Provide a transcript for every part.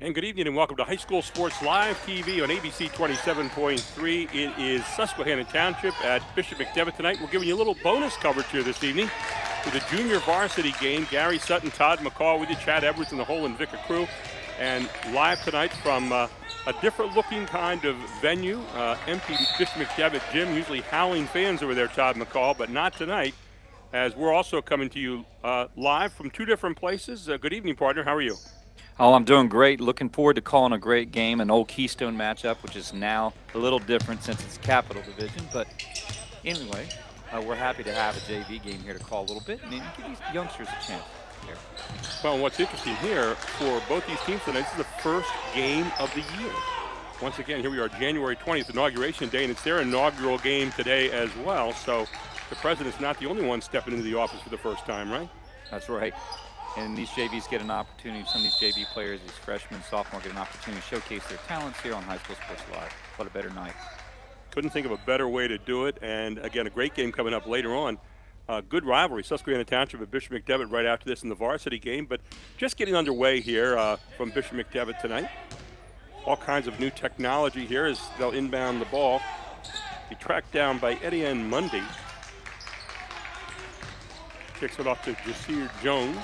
And good evening and welcome to High School Sports Live TV on ABC 27.3. It is Susquehanna Township at Bishop McDevitt tonight. We're giving you a little bonus coverage here this evening with a junior varsity game. Gary Sutton, Todd McCall with you, Chad Edwards and the whole Invicta crew. And live tonight from a different looking kind of venue, empty Bishop McDevitt gym. Usually howling fans over there, Todd McCall, but not tonight, as we're also coming to you live from two different places. Good evening, partner. How are you? Oh, I'm doing great. Looking forward to calling a great game, an old Keystone matchup, which is now a little different since it's Capital Division. But anyway, we're happy to have a JV game here to call a little bit and give these youngsters a chance here. Well, what's interesting here for both these teams tonight, this is the first game of the year. Once again, here we are, January 20th, Inauguration Day, and it's their inaugural game today as well. So the president's not the only one stepping into the office for the first time, right? That's right. And these JVs get an opportunity, some of these JV players, these freshmen, sophomore, get an opportunity to showcase their talents here on High School Sports Live. What a better night. Couldn't think of a better way to do it. And again, a great game coming up later on. Good rivalry, Susquehanna Township at Bishop McDevitt right after this in the varsity game. But just getting underway here from Bishop McDevitt tonight. All kinds of new technology here as they'll inbound the ball. Be tracked down by Etienne Mundy. Kicks it off to Jasir Jones.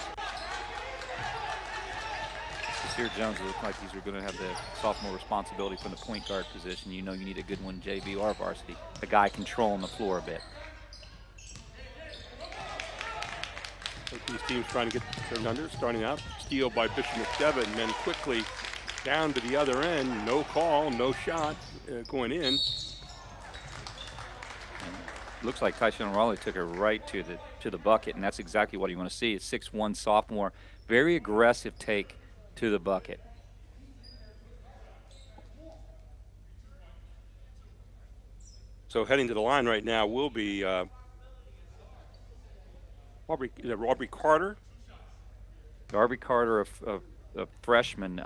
Jasir Jones look like these are going to have the sophomore responsibility from the point guard position. You know you need a good one, JV or varsity. A guy controlling the floor a bit. Both these teams trying to get their under, starting out. Steal by Bishop McDevitt, and then quickly down to the other end. No call, no shot going in. Looks like Tyson Raleigh took it right to the bucket, and that's exactly what you want to see. It's 6'1" sophomore, very aggressive take to the bucket. So heading to the line right now will be Aubrey Carter. Aubrey Carter, a freshman,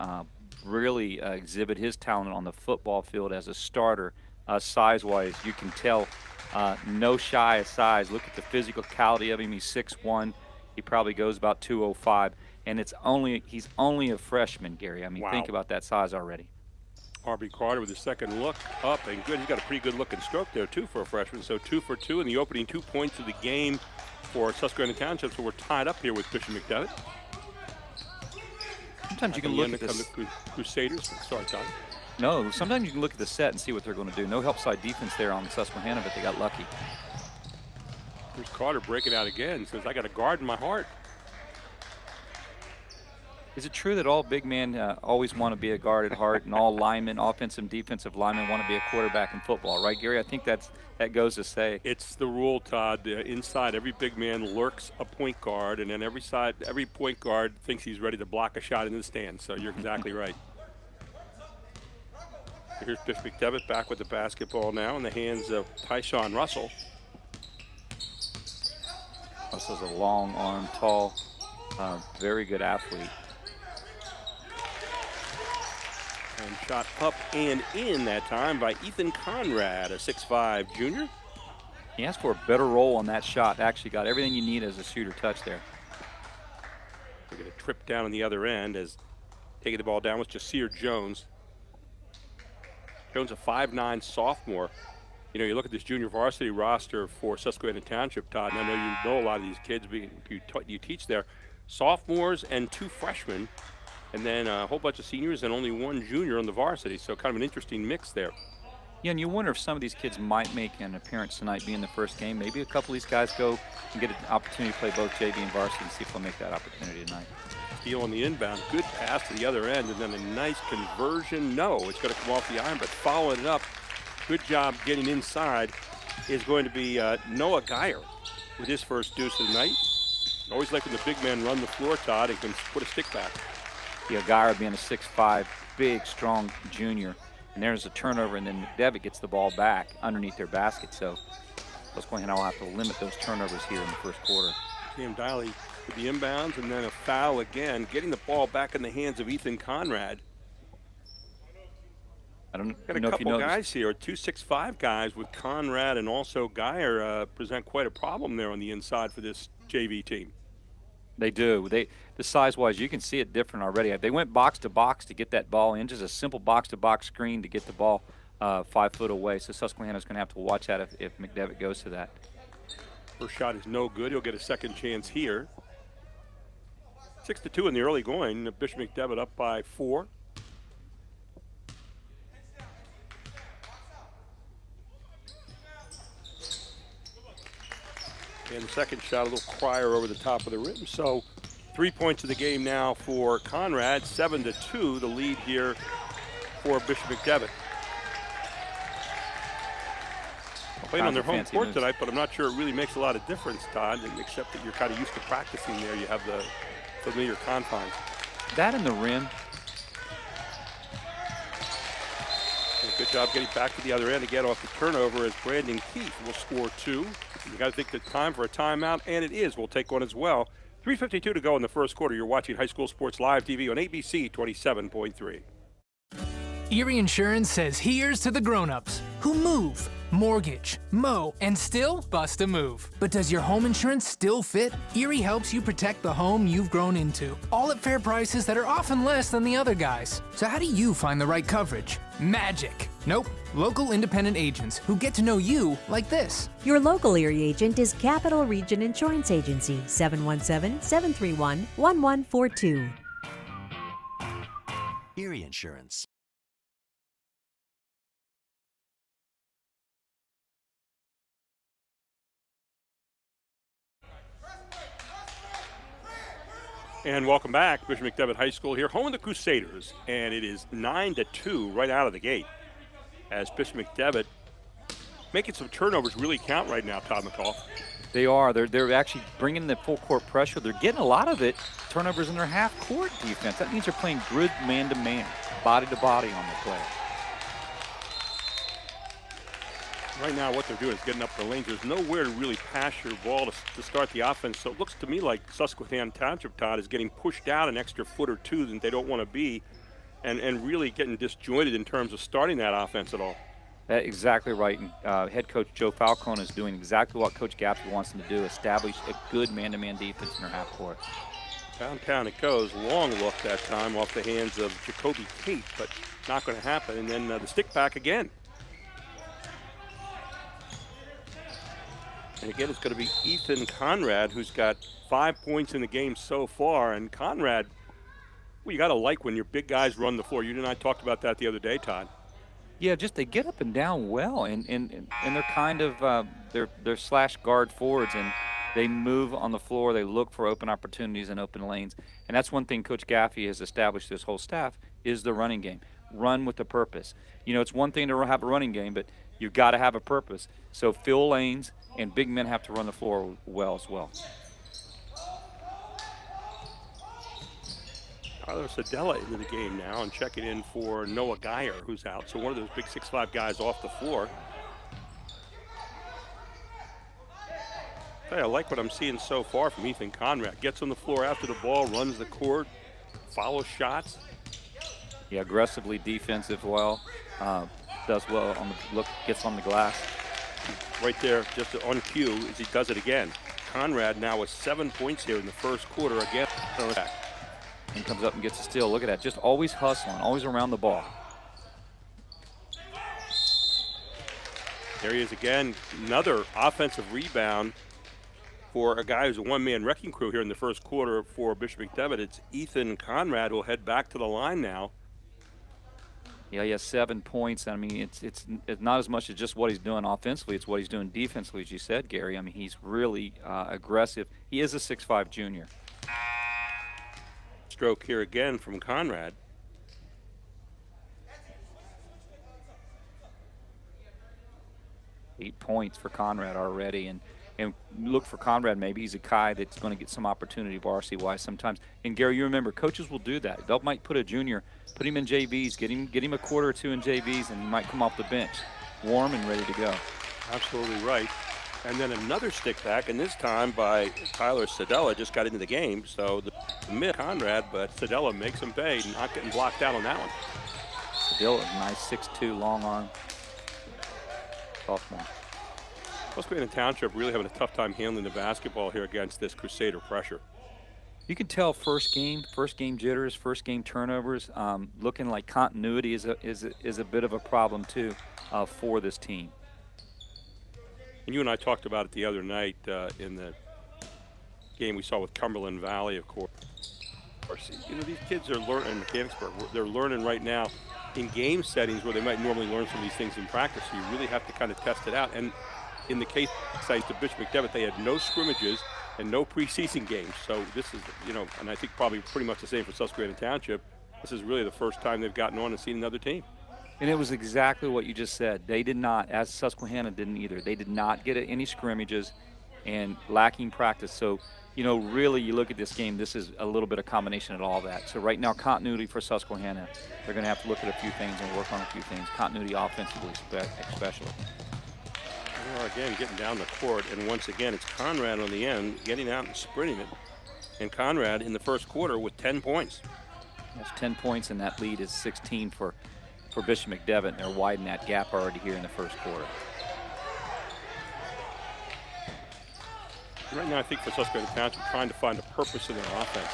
really exhibit his talent on the football field as a starter. Size-wise, you can tell no shy of size. Look at the physicality of him. He's 6'1". He probably goes about 205. And he's only a freshman, Gary. I mean, wow. Think about that size already. Aubrey Carter with his second look up and good. He's got a pretty good looking stroke there, too, for a freshman. So 2 for 2 in the opening 2 points of the game for Susquehanna Township. So we're tied up here with Bishop McDevitt. Sometimes you can look at this. Crusaders. Sorry, Todd. No, sometimes you can look at the set and see what they're going to do. No help side defense there on Susquehanna, but they got lucky. Here's Carter breaking out again. Says, I got a guard in my heart. Is it true that all big men always want to be a guard at heart, and all linemen, offensive and defensive linemen, want to be a quarterback in football, right, Gary? I think that goes to say. It's the rule, Todd. Inside, every big man lurks a point guard, and then every point guard thinks he's ready to block a shot in the stand. So you're exactly right. Here's Bishop McDevitt back with the basketball now in the hands of Tyshawn Russell. Russell's a long arm, tall, very good athlete. And shot up and in that time by Ethan Conrad, a 6'5" junior. He asked for a better roll on that shot. Actually got everything you need as a shooter touch there. We're going to trip down on the other end as taking the ball down with Jasir Jones. Jones, a 5'9" sophomore. You know, you look at this junior varsity roster for Susquehanna Township, Todd, and I know you know a lot of these kids, you teach there. Sophomores and 2 freshmen, and then a whole bunch of seniors and only 1 junior on the varsity, so kind of an interesting mix there. Yeah, and you wonder if some of these kids might make an appearance tonight, being the first game. Maybe a couple of these guys go and get an opportunity to play both JV and varsity and see if they'll make that opportunity tonight. Steal on the inbound, good pass to the other end, and then a nice conversion. No, it's going to come off the iron, but following it up, good job getting inside, is going to be Noah Geyer with his first deuce of the night. Always like when the big men run the floor, Todd, and can put a stick back. Yeah, Geyer being a 6'5", big, strong junior. And there's a turnover, and then McDevitt gets the ball back underneath their basket. So Susquehanna will have to limit those turnovers here in the first quarter. Cam Diley with the inbounds, and then a foul again, getting the ball back in the hands of Ethan Conrad. I don't Got a know if you couple noticed. guys here, 2 6'5" guys with Conrad and also Geyer present quite a problem there on the inside for this JV team. They do. The size-wise, you can see it different already. They went box to box to get that ball in, just a simple box-to-box screen to get the ball 5 foot away. So Susquehanna's going to have to watch that if McDevitt goes to that. First shot is no good. He'll get a second chance here. 6-2 in the early going. Bishop McDevitt up by 4. And the second shot, a little crier over the top of the rim. So 3 points of the game now for Conrad. 7-2, the lead here for Bishop McDevitt. Playing on their home court tonight, but I'm not sure it really makes a lot of difference, Todd, except that you're kind of used to practicing there. You have the familiar confines. That and the rim. Good job getting back to the other end again off the turnover as Brandon Keith will score 2. You got to think it's time for a timeout, and it is. We'll take one as well. 3:52 to go in the first quarter. You're watching High School Sports Live TV on ABC 27.3. Erie Insurance says here's to the grown-ups who move, mortgage, mow, and still bust a move. But does your home insurance still fit? Erie helps you protect the home you've grown into, all at fair prices that are often less than the other guys. So how do you find the right coverage? Magic. Nope. Local independent agents who get to know you like this. Your local Erie agent is Capital Region Insurance Agency, 717-731-1142. Erie Insurance. And welcome back. Bishop McDevitt High School here, home of the Crusaders. And it is 9-2 right out of the gate as Bishop McDevitt making some turnovers really count right now, Todd McCall. They are. They're actually bringing the full court pressure. They're getting a lot of it. Turnovers in their half court defense. That means they're playing good man-to-man, body-to-body on the play. Right now what they're doing is getting up the lanes. There's nowhere to really pass your ball to start the offense. So it looks to me like Susquehanna Township, Todd, is getting pushed out an extra foot or two that they don't want to be and really getting disjointed in terms of starting that offense at all. Exactly right. And head coach Joe Falcone is doing exactly what Coach Gaffney wants them to do, establish a good man-to-man defense in their half court. Downtown it goes. Long look that time off the hands of Jacoby Tate, but not going to happen. And then the stick back again. And again, it's going to be Ethan Conrad, who's got 5 points in the game so far. And Conrad, well, you got to like when your big guys run the floor. You and I talked about that the other day, Todd. Yeah, just they get up and down well, and they're kind of they're slash guard forwards, and they move on the floor. They look for open opportunities and open lanes, and that's one thing Coach Gaffey has established this whole staff is the running game. Run with a purpose. You know, it's one thing to have a running game, but you've got to have a purpose. So fill lanes, and big men have to run the floor well as well. Tyler Sedella into the game now and checking in for Noah Geyer, who's out. So one of those big 6'5" guys off the floor. Hey, I like what I'm seeing so far from Ethan Conrad. Gets on the floor after the ball, runs the court, follows shots. Yeah, aggressively defensive well. Does well on the look, gets on the glass. Right there, just on cue, as he does it again. Conrad now with 7 points here in the first quarter again. And comes up and gets a steal. Look at that, just always hustling, always around the ball. There he is again, another offensive rebound for a guy who's a one-man wrecking crew here in the first quarter for Bishop McDevitt. It's Ethan Conrad who will head back to the line now. Yeah, he has 7 points. I mean, it's not as much as just what he's doing offensively. It's what he's doing defensively, as you said, Gary. I mean, he's really aggressive. He is a 6'5" junior. Stroke here again from Conrad. Eight points for Conrad already, and look for Conrad. Maybe he's a guy that's going to get some opportunity varsity-wise sometimes. And Gary, you remember, coaches will do that. They might put a junior, put him in JVs, get him a quarter or two in JVs, and he might come off the bench, warm and ready to go. Absolutely right. And then another stick back, and this time by Tyler Sedella, just got into the game. So the miss Conrad, but Sedella makes him pay, not getting blocked out on that one. Sedella, nice 6'2", long arm. Sophomore. Susquehanna Township really having a tough time handling the basketball here against this Crusader pressure. You can tell first game jitters, first game turnovers, looking like continuity is a bit of a problem too for this team. And you and I talked about it the other night in the game we saw with Cumberland Valley, of course. You know, these kids are learning in Mechanicsburg. They're learning right now in game settings where they might normally learn some of these things in practice. So you really have to kind of test it out. And in the case of Bishop McDevitt, they had no scrimmages and no preseason games. So this is, you know, and I think probably pretty much the same for Susquehanna Township. This is really the first time they've gotten on and seen another team. And it was exactly what you just said. They did not, as Susquehanna didn't either. They did not get any scrimmages and lacking practice. So, you know, really you look at this game, this is a little bit of combination of all that. So right now, continuity for Susquehanna. They're going to have to look at a few things and work on a few things. Continuity offensively especially. Well, again, getting down the court, and once again, it's Conrad on the end, getting out and sprinting it. And Conrad in the first quarter with 10 points. That's 10 points, and that lead is 16 for Bishop McDevitt, and they're widening that gap already here in the first quarter. Right now, I think for Susquehanna Township, trying to find a purpose in their offense.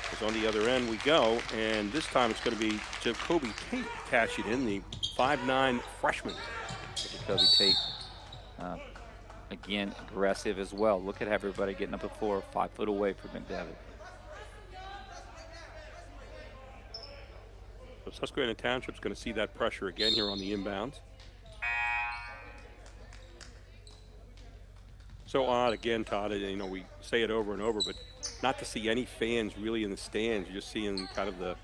Because on the other end we go, and this time it's going to be Jacoby Tate cashing in, the 5'9" freshman. Jacoby Tate, again, aggressive as well. Look at everybody getting up the floor 5 foot away from McDevitt. So Susquehanna Township's going to see that pressure again here on the inbounds. So odd again, Todd, you know, we say it over and over, but not to see any fans really in the stands. You're just seeing kind of the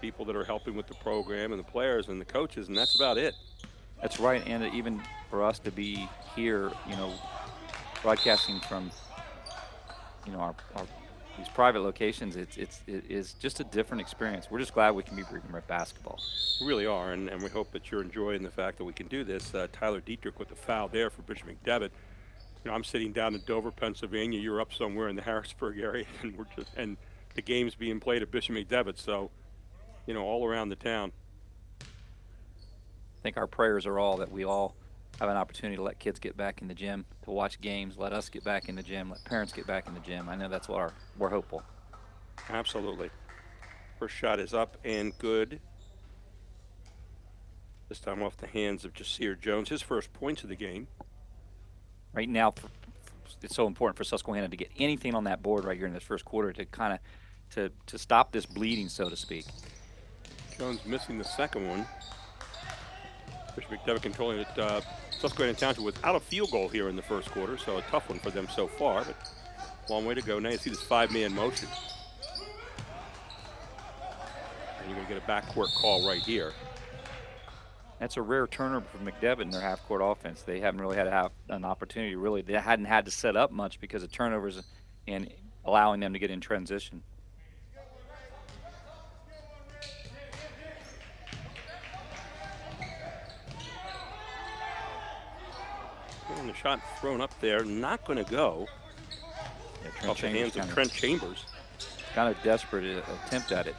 people that are helping with the program and the players and the coaches, and that's about it. That's right, and even for us to be here, you know, broadcasting from, you know, our these private locations, it is just a different experience. We're just glad we can be Breeden Rip basketball. We really are, and we hope that you're enjoying the fact that we can do this. Tyler Dietrich with the foul there for Bishop McDevitt. You know, I'm sitting down in Dover, Pennsylvania. You're up somewhere in the Harrisburg area, and the game's being played at Bishop McDevitt. So, you know, all around the town. I think our prayers are all that we all have an opportunity to let kids get back in the gym, to watch games, let us get back in the gym, let parents get back in the gym. I know that's what we're hopeful. Absolutely. First shot is up and good. This time off the hands of Jasir Jones, his first points of the game. Right now, it's so important for Susquehanna to get anything on that board right here in this first quarter to kind of to stop this bleeding, so to speak. Jones missing the second one. Bishop McDevitt controlling it. Susquehanna Township without a field goal here in the first quarter, so a tough one for them so far, but long way to go. Now you see this 5-man motion. And you're going to get a backcourt call right here. That's a rare turnover for McDevitt in their half-court offense. They haven't really had to have an opportunity, really. They hadn't had to set up much because of turnovers and allowing them to get in transition. And the shot thrown up there, not going to go. Yeah, off the hands of Trent Chambers. Kind of desperate attempt at it.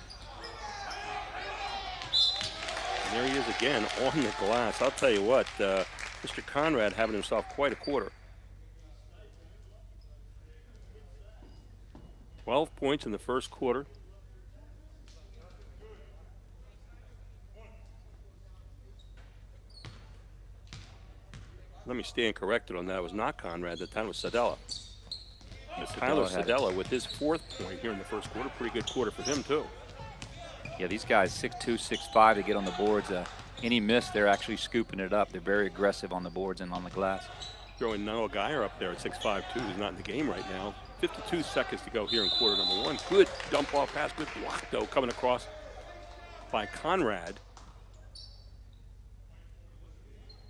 And there he is again on the glass. I'll tell you what, Mr. Conrad having himself quite a quarter. 12 points in the first quarter. Let me stand corrected on that. It was not Conrad. That time was Sadella. Tyler Sadella with his 4th point here in the first quarter. Pretty good quarter for him, too. Yeah, these guys 6'2", 6'5", to get on the boards. Any miss, they're actually scooping it up. They're very aggressive on the boards and on the glass. Throwing Noah Geyer up there at 6'5", too, who's not in the game right now. 52 seconds to go here in quarter number 1. Good dump off pass, good block, though, coming across by Conrad.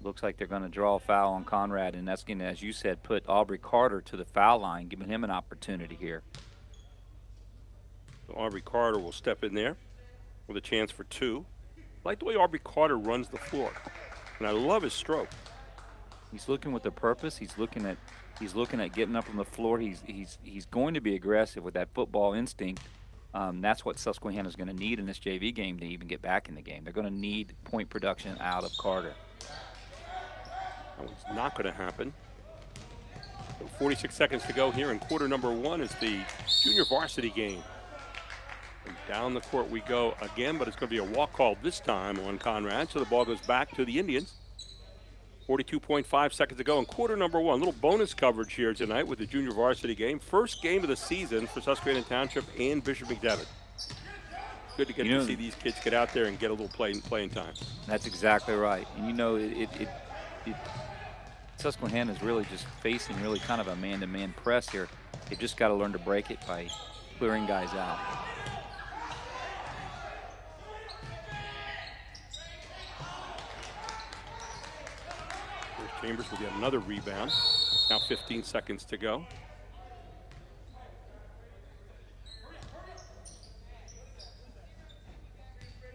Looks like they're going to draw a foul on Conrad, and that's going to, as you said, put Aubrey Carter to the foul line, giving him an opportunity here. So Aubrey Carter will step in there with a chance for 2. I like the way Aubrey Carter runs the floor, and I love his stroke. He's looking with a purpose. He's looking at getting up on the floor. He's going to be aggressive with that football instinct. That's what Susquehanna is going to need in this JV game to even get back in the game. They're going to need point production out of Carter. That was not going to happen. 46 seconds to go here in quarter number 1 is the junior varsity game. And down the court we go again, but it's going to be a walk call this time on Conrad, so the ball goes back to the Indians. 42.5 seconds to go in quarter number 1. A little bonus coverage here tonight with the junior varsity game. First game of the season for Susquehanna Township and Bishop McDevitt. Good to get to see these kids get out there and get a little playing time. That's exactly right. And Susquehanna is really just facing really kind of a man-to-man press here. They've just got to learn to break it by clearing guys out. Chambers will get another rebound. Now 15 seconds to go.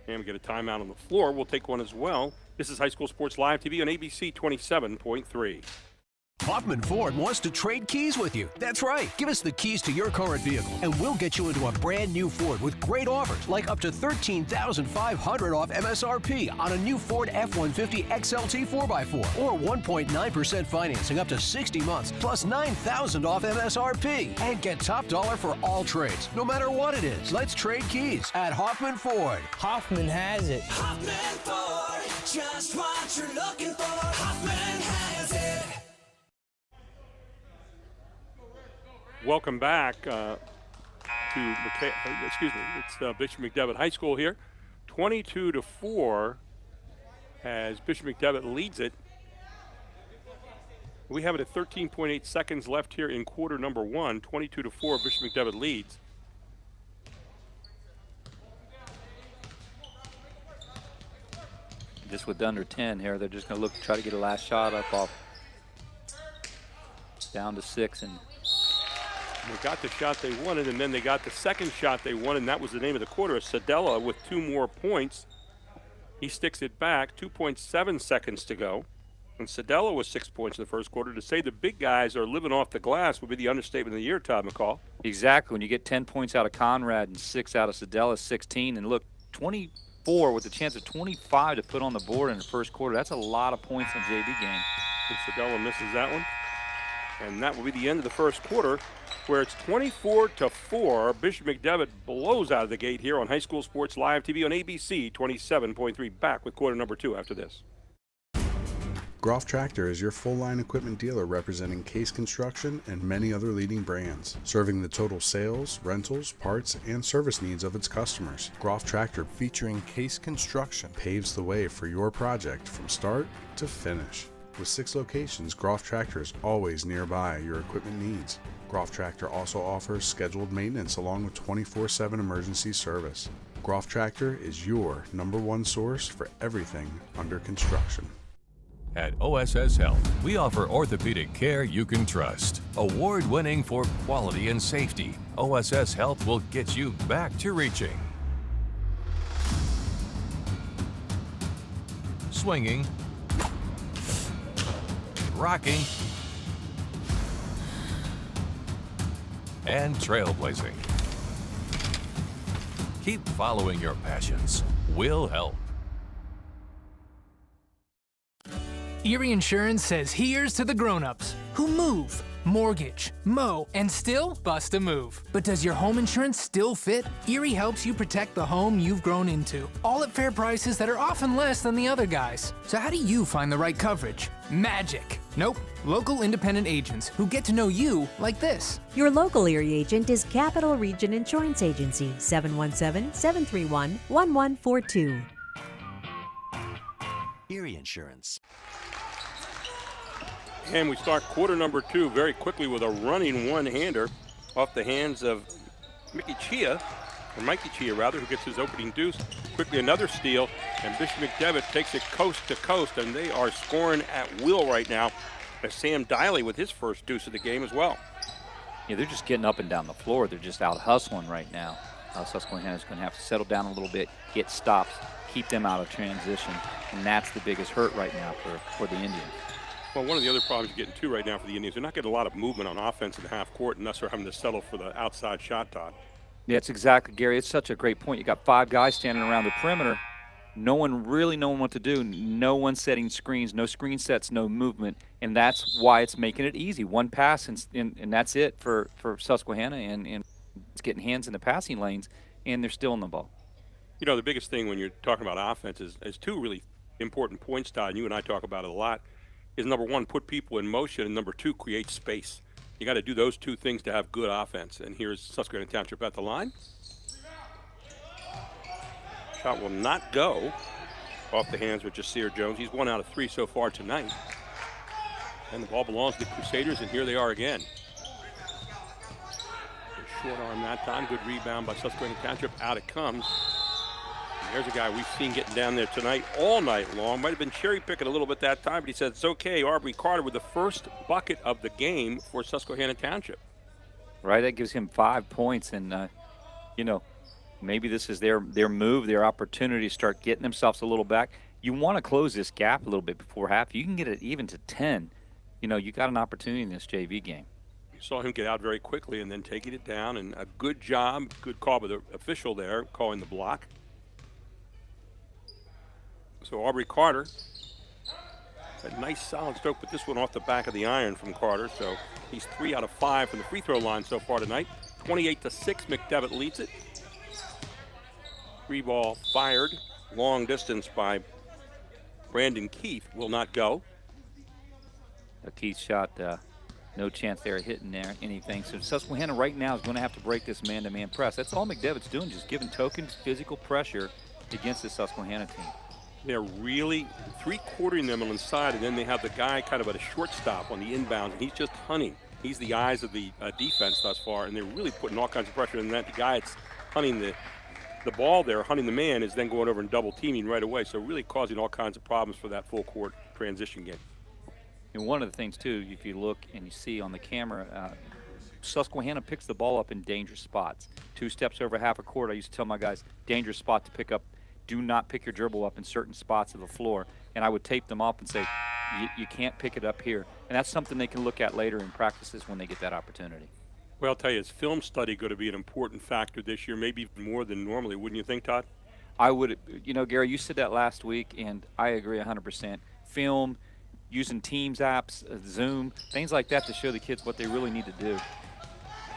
And we get a timeout on the floor. We'll take one as well. This is High School Sports Live TV on ABC 27.3. Hoffman Ford wants to trade keys with you. That's right. Give us the keys to your current vehicle, and we'll get you into a brand new Ford with great offers, like up to $13,500 off MSRP on a new Ford F-150 XLT 4x4, or 1.9% financing up to 60 months, plus $9,000 off MSRP. And get top dollar for all trades, no matter what it is. Let's trade keys at Hoffman Ford. Hoffman has it. Hoffman Ford, just what you're looking for. Hoffman has it. Welcome back to Bishop McDevitt High School here. 22-4 as Bishop McDevitt leads it. We have it at 13.8 seconds left here in quarter number 1. 22-4, Bishop McDevitt leads. Just with under 10 here, they're just going to try to get a last shot up off. Down to 6 and. They got the shot they wanted, and then they got the second shot they wanted, and that was the name of the quarter. Sedella with 2 more points. He sticks it back, 2.7 seconds to go. And Sedella was 6 points in the first quarter. To say the big guys are living off the glass would be the understatement of the year, Todd McCall. Exactly. When you get 10 points out of Conrad and 6 out of Sedella, 16, and look, 24 with a chance of 25 to put on the board in the first quarter. That's a lot of points in a JV game. And Sedella misses that one. And that will be the end of the first quarter, where it's 24-4. Bishop McDevitt blows out of the gate here on High School Sports Live TV on ABC 27.3. Back with quarter number 2 after this. Groff Tractor is your full-line equipment dealer representing Case Construction and many other leading brands, serving the total sales, rentals, parts, and service needs of its customers. Groff Tractor, featuring Case Construction, paves the way for your project from start to finish. With 6 locations, Groff Tractor is always nearby your equipment needs. Groff Tractor also offers scheduled maintenance along with 24/7 emergency service. Groff Tractor is your #1 source for everything under construction. At OSS Health, we offer orthopedic care you can trust. Award-winning for quality and safety, OSS Health will get you back to reaching. Swinging, rocking, and trailblazing. Keep following your passions. We'll help. Erie Insurance says here's to the grown-ups who move, mortgage, mow, and still bust a move. But does your home insurance still fit? Erie helps you protect the home you've grown into, all at fair prices that are often less than the other guys. So how do you find the right coverage? Magic. Nope. Local independent agents who get to know you like this. Your local Erie agent is Capital Region Insurance Agency, 717-731-1142. Erie Insurance. And we start quarter number 2 very quickly with a running one-hander off the hands of Mikey Chia, who gets his opening deuce. Quickly another steal, and Bishop McDevitt takes it coast to coast, and they are scoring at will right now. As Sam Diley with his first deuce of the game as well. Yeah, they're just getting up and down the floor. They're just out hustling right now. Susquehanna's going to have to settle down a little bit, get stops, keep them out of transition, and that's the biggest hurt right now for the Indians. Well, one of the other problems you're getting too right now for the Indians, they're not getting a lot of movement on offense in the half court, and thus they're having to settle for the outside shot, Todd. Yeah, it's exactly, Gary. It's such a great point. You got 5 guys standing around the perimeter, no one really knowing what to do. No one setting screens, no screen sets, no movement, and that's why it's making it easy. One pass, and that's it for Susquehanna, and it's getting hands in the passing lanes, and they're still in the ball. You know, the biggest thing when you're talking about offense is two really important points, Todd, and you and I talk about it a lot, is number one, put people in motion, and number two, create space. You got to do those two things to have good offense. And here's Susquehanna Township at the line. Shot will not go off the hands of Jasir Jones. He's 1 out of 3 so far tonight. And the ball belongs to the Crusaders, and here they are again. Short arm that time. Good rebound by Susquehanna Township. Out it comes. And there's a guy we've seen getting down there tonight all night long. Might have been cherry picking a little bit that time, but he said it's okay. Aubrey Carter with the first bucket of the game for Susquehanna Township. Right, that gives him 5 points, and you know, maybe this is their move, their opportunity to start getting themselves a little back. You want to close this gap a little bit before half. You can get it even to 10. You know, you got an opportunity in this JV game. Saw him get out very quickly and then taking it down, and a good job, good call by the official there, calling the block. So Aubrey Carter, a nice solid stroke, but this one off the back of the iron from Carter. So he's 3 out of 5 from the free throw line so far tonight. 28-6, McDevitt leads it. Free ball fired, long distance by Brandon Keith, will not go. A Keith shot. No chance there of hitting there anything. So Susquehanna right now is going to have to break this man-to-man press. That's all McDevitt's doing, just giving tokens, physical pressure against the Susquehanna team. They're really three-quartering them on the side, and then they have the guy kind of at a shortstop on the inbound, and he's just hunting. He's the eyes of the defense thus far, and they're really putting all kinds of pressure. And that the guy that's hunting the ball there, hunting the man, is then going over and double-teaming right away, so really causing all kinds of problems for that full-court transition game. And one of the things, too, if you look and you see on the camera, Susquehanna picks the ball up in dangerous spots. 2 steps over half a court, I used to tell my guys, dangerous spot to pick up. Do not pick your dribble up in certain spots of the floor. And I would tape them up and say, you can't pick it up here. And that's something they can look at later in practices when they get that opportunity. Well, I'll tell you, is film study going to be an important factor this year, maybe even more than normally, wouldn't you think, Todd? I would. You know, Gary, you said that last week, and I agree 100%. Film, using Teams apps, Zoom, things like that to show the kids what they really need to do.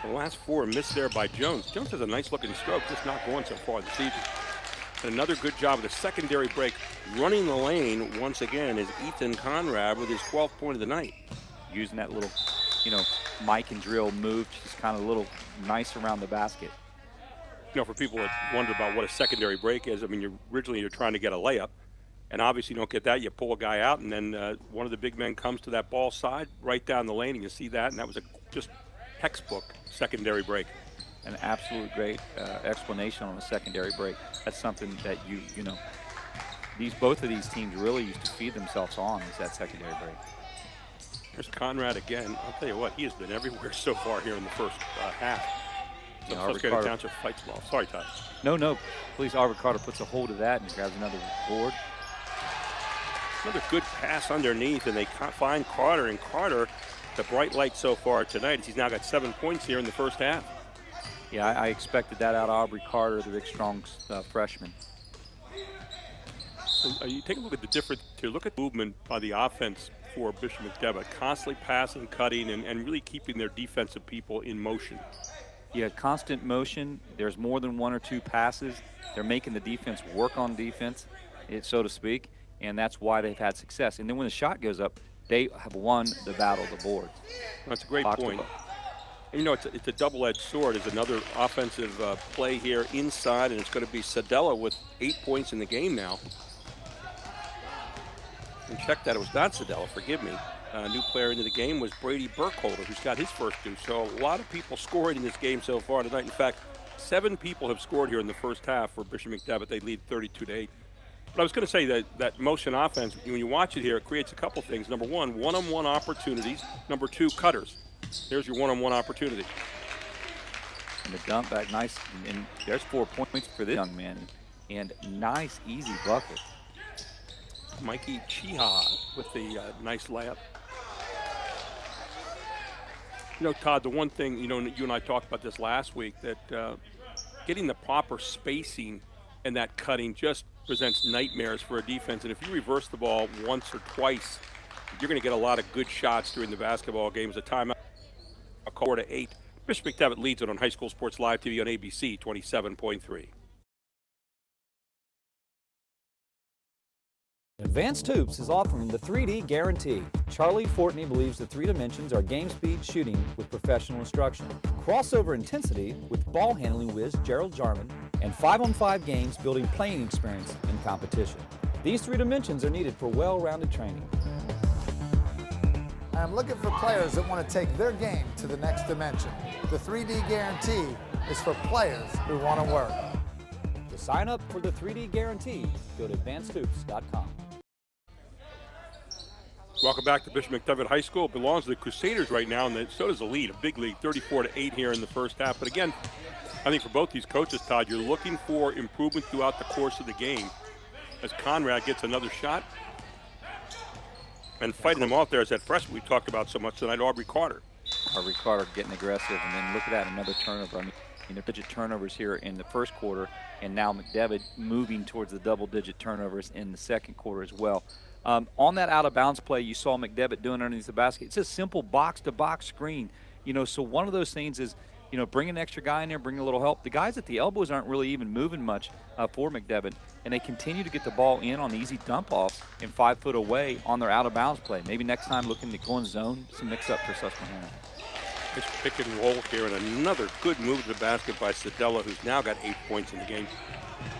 The last 4 missed there by Jones. Jones has a nice-looking stroke, just not going so far this season. And another good job of the secondary break. Running the lane once again is Ethan Conrad with his 12th point of the night. Using that little, you know, Mike and drill move, just kind of a little nice around the basket. You know, for people that wonder about what a secondary break is, I mean, you're trying to get a layup. And obviously you don't get that, you pull a guy out, and then one of the big men comes to that ball side right down the lane, and you see that, and that was a just textbook secondary break. An absolute great explanation on the secondary break. That's something that you know, both of these teams really used to feed themselves on, is that secondary break. There's Conrad again. I'll tell you what, he has been everywhere so far here in the first half. So Susquehanna Township fights ball. Sorry, Todd. No, please. Aubrey Carter puts a hold of that and grabs another board. Another good pass underneath, and they find Carter, and Carter, the bright light so far tonight, he's now got 7 points here in the first half. Yeah, I expected that out of Aubrey Carter, the big, strong freshman. So, you take a look at the difference, to look at movement by the offense for Bishop McDevitt, constantly passing, cutting, and really keeping their defensive people in motion. Yeah, constant motion. There's more than 1 or 2 passes. They're making the defense work on defense, so to speak. And that's why they've had success. And then when the shot goes up, they have won the battle of the boards. That's a great point. And, you know, it's a double-edged sword. It's another offensive play here inside, and it's going to be Sadella with 8 points in the game now. And check that, it was not Sadella, forgive me. New player into the game was Brady Burkholder, who's got his first 2. So a lot of people scoring in this game so far tonight. In fact, 7 people have scored here in the first half for Bishop McDevitt. They lead 32-8. But I was going to say that motion offense, when you watch it here, it creates a couple things. Number one, one-on-one opportunities. Number 2, cutters. There's your one-on-one opportunity. And the dump back, nice. And there's 4 points for this young man. And nice, easy bucket. Mikey Chiha with the nice layup. You know, Todd, the one thing, you know, you and I talked about this last week, that getting the proper spacing and that cutting just presents nightmares for a defense. And if you reverse the ball once or twice, you're going to get a lot of good shots during the basketball games. A timeout, a 4-8. Bishop McDevitt leads it on High School Sports Live TV on ABC 27.3. Advanced Hoops is offering the 3D guarantee. Charlie Fortney believes the 3 dimensions are game speed shooting with professional instruction, crossover intensity with ball handling whiz Gerald Jarman, and 5-on-5 games building playing experience in competition. These 3 dimensions are needed for well-rounded training. I'm looking for players that want to take their game to the next dimension. The 3D guarantee is for players who want to work. To sign up for the 3D guarantee, go to advancedhoops.com. Welcome back to Bishop McDevitt High School. It belongs to the Crusaders right now, and so does the lead, a big lead, 34-8 here in the first half. But again, I think for both these coaches, Todd, you're looking for improvement throughout the course of the game. As Conrad gets another shot, and fighting him off there is that freshman we talked about so much tonight, Aubrey Carter. Aubrey Carter getting aggressive, and then look at that, another turnover. I mean, they're digit turnovers here in the first quarter, and now McDevitt moving towards the double-digit turnovers in the second quarter as well. On that out-of-bounds play, you saw McDevitt doing underneath the basket. It's a simple box-to-box screen. So one of those things is, bring an extra guy in there, bring a little help. The guys at the elbows aren't really even moving much for McDevitt, and they continue to get the ball in on easy dump-offs and 5 foot away on their out-of-bounds play. Maybe next time looking to go in zone, some mix-up for Susquehanna. Nice pick and roll here, and another good move to the basket by Sedella, who's now got 8 points in the game.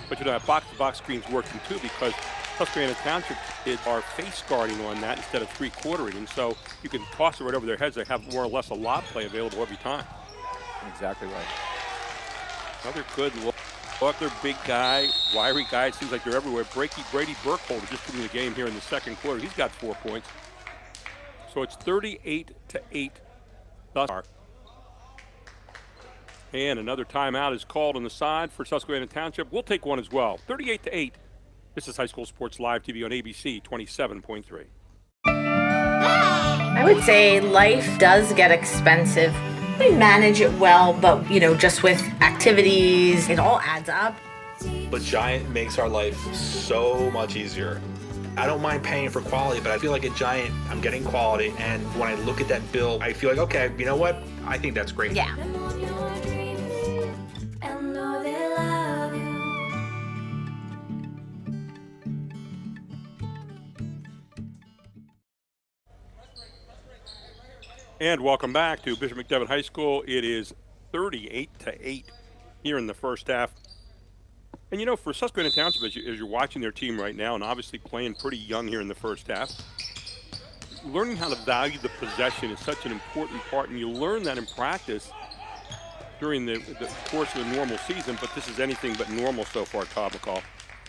But that box-to-box screen's working too, because Susquehanna Township are face guarding on that instead of 3-quartering, and so you can toss it right over their heads. They have more or less a lob play available every time. Exactly right. Another good look. Their big guy, wiry guy, it seems like they're everywhere. Brady Burkholder just in the game here in the second quarter. He's got 4 points. So it's 38-8 thus far. And another timeout is called on the side for Susquehanna Township. We'll take one as well. 38-8. This is High School Sports Live TV on ABC 27.3. I would say life does get expensive. We manage it well, but just with activities, it all adds up. But Giant makes our life so much easier. I don't mind paying for quality, but I feel like at Giant, I'm getting quality, and when I look at that bill, I feel like, okay, you know what? I think that's great. Yeah. And welcome back to Bishop McDevitt High School. It is 38-8 here in the first half. And for Susquehanna Township, as you're watching their team right now, and obviously playing pretty young here in the first half, learning how to value the possession is such an important part, and you learn that in practice during the course of the normal season, but this is anything but normal so far, Todd McCall.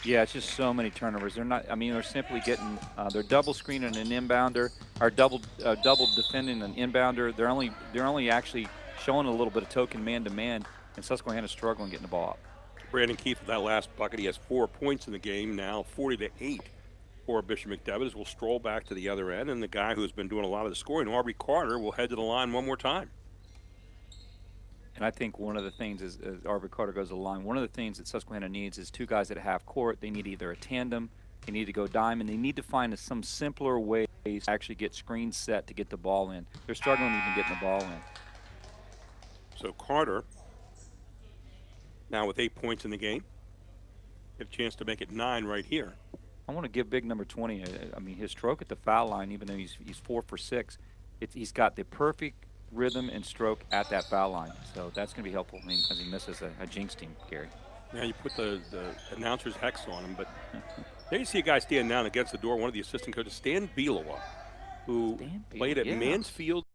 Yeah, it's just so many turnovers. They're simply getting, they're double screening an inbounder, or double defending an inbounder. They're only actually showing a little bit of token man-to-man, and Susquehanna's struggling getting the ball up. Brandon Keith with that last bucket. He has 4 points in the game now, 40-8 for Bishop McDevitt, as we'll stroll back to the other end, and the guy who's been doing a lot of the scoring, Aubrey Carter, will head to the line one more time. And I think one of the things as Aubrey Carter goes to the line, one of the things that Susquehanna needs is 2 guys at half court. They need either a tandem, they need to go dime, and they need to find some simpler ways to actually get screens set to get the ball in. They're struggling even getting the ball in. So Carter, now with 8 points in the game, get a chance to make it 9 right here. I want to give big number 20. His stroke at the foul line, even though he's 4 for 6, he's got the perfect rhythm and stroke at that foul line. So that's going to be helpful as he misses a jinx team, Gary. Now you put the announcer's hex on him, but there you see a guy standing down against the door, one of the assistant coaches, Stan Bielawa, who played at Mansfield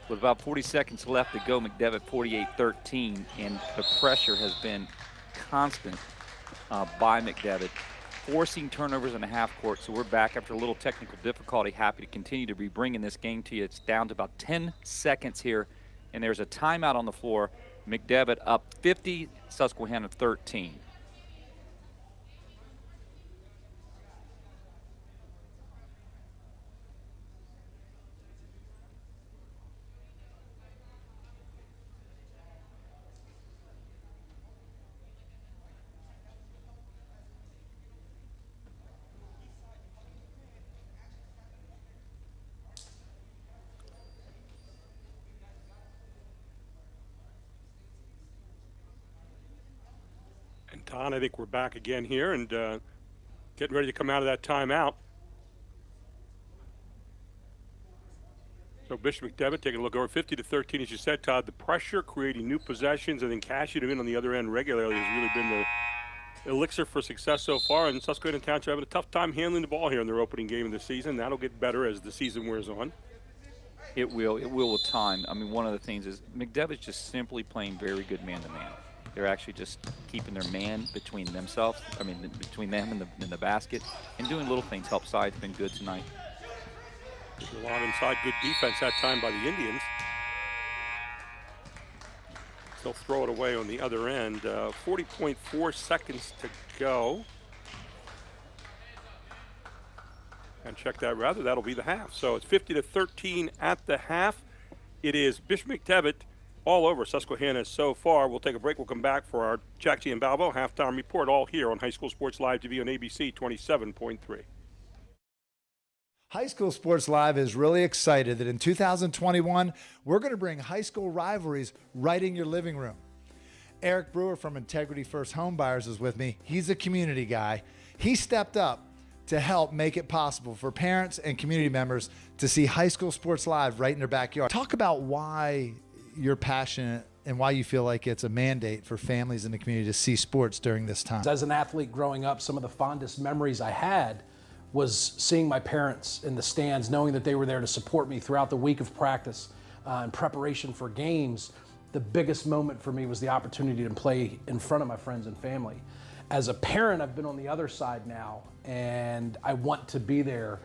With about 40 seconds left to go, McDevitt 48-13, and the pressure has been constant by McDevitt, forcing turnovers in the half court. So we're back after a little technical difficulty. Happy to continue to be bringing this game to you. It's down to about 10 seconds here, and there's a timeout on the floor. McDevitt up 50, Susquehanna 13. And Don, I think we're back again here and getting ready to come out of that timeout. So Bishop McDevitt taking a look over 50-13, as you said, Todd. The pressure, creating new possessions, and then cashing them in on the other end regularly has really been the elixir for success so far. And Susquehanna Township having a tough time handling the ball here in their opening game of the season. That'll get better as the season wears on. It will with time. I mean, one of the things is McDevitt's just simply playing very good man-to-man. They're actually just keeping their man between themselves, between them and the basket, and doing little things. Help side's been good tonight. A lot inside, good defense that time by the Indians. They'll throw it away on the other end. 40.4 seconds to go. And check that rather, that'll be the half. So it's 50-13 at the half. It is Bishop McDevitt all over Susquehanna so far. We'll take a break. We'll come back for our Jack Giambalvo halftime report, all here on High School Sports Live TV on ABC 27.3. High School Sports Live is really excited that in 2021, we're going to bring high school rivalries right in your living room. Eric Brewer from Integrity First Home Buyers is with me. He's a community guy. He stepped up to help make it possible for parents and community members to see High School Sports Live right in their backyard. Talk about why you're passionate and why you feel like it's a mandate for families in the community to see sports during this time. As an athlete growing up, some of the fondest memories I had was seeing my parents in the stands, knowing that they were there to support me throughout the week of practice in preparation for games. The biggest moment for me was the opportunity to play in front of my friends and family. As a parent, I've been on the other side now, and I want to be there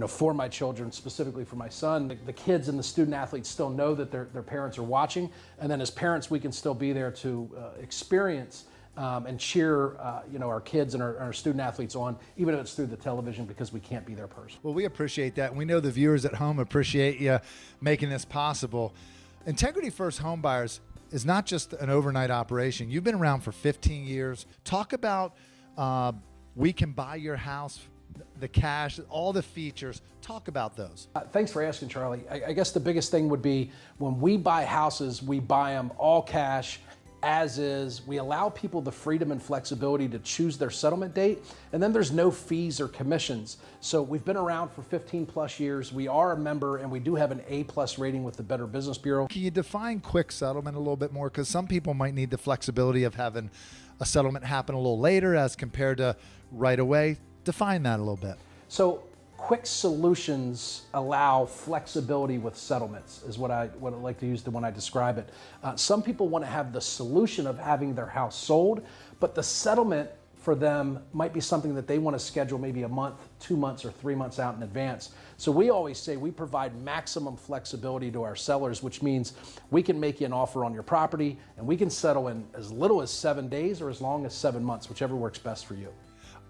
for my children, specifically for my son. The kids and the student athletes still know that their parents are watching, and then as parents, we can still be there to experience and cheer our kids and our student athletes on, even if it's through the television, because we can't be there personally. Well, we appreciate that, and we know the viewers at home appreciate you making this possible. Integrity First Home Buyers is not just an overnight operation. You've been around for 15 years. Talk about we can buy your house, the cash, all the features. Talk about those. Thanks for asking, Charlie. I guess the biggest thing would be when we buy houses, we buy them all cash, as is. We allow people the freedom and flexibility to choose their settlement date, and then there's no fees or commissions. So we've been around for 15 plus years. We are a member, and we do have an A+ rating with the Better Business Bureau. Can you define quick settlement a little bit more? Because some people might need the flexibility of having a settlement happen a little later as compared to right away. Define that a little bit. So quick solutions allow flexibility with settlements is what I like to use when I describe it. Some people want to have the solution of having their house sold, but the settlement for them might be something that they want to schedule maybe a month, 2 months, or 3 months out in advance. So we always say we provide maximum flexibility to our sellers, which means we can make you an offer on your property and we can settle in as little as 7 days or as long as 7 months, whichever works best for you.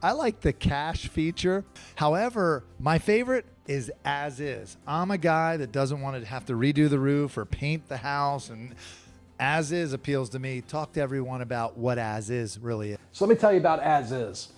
I like the cash feature. However, my favorite is as is. I'm a guy that doesn't want to have to redo the roof or paint the house, and as is appeals to me. Talk to everyone about what as is really is. So let me tell you about as is.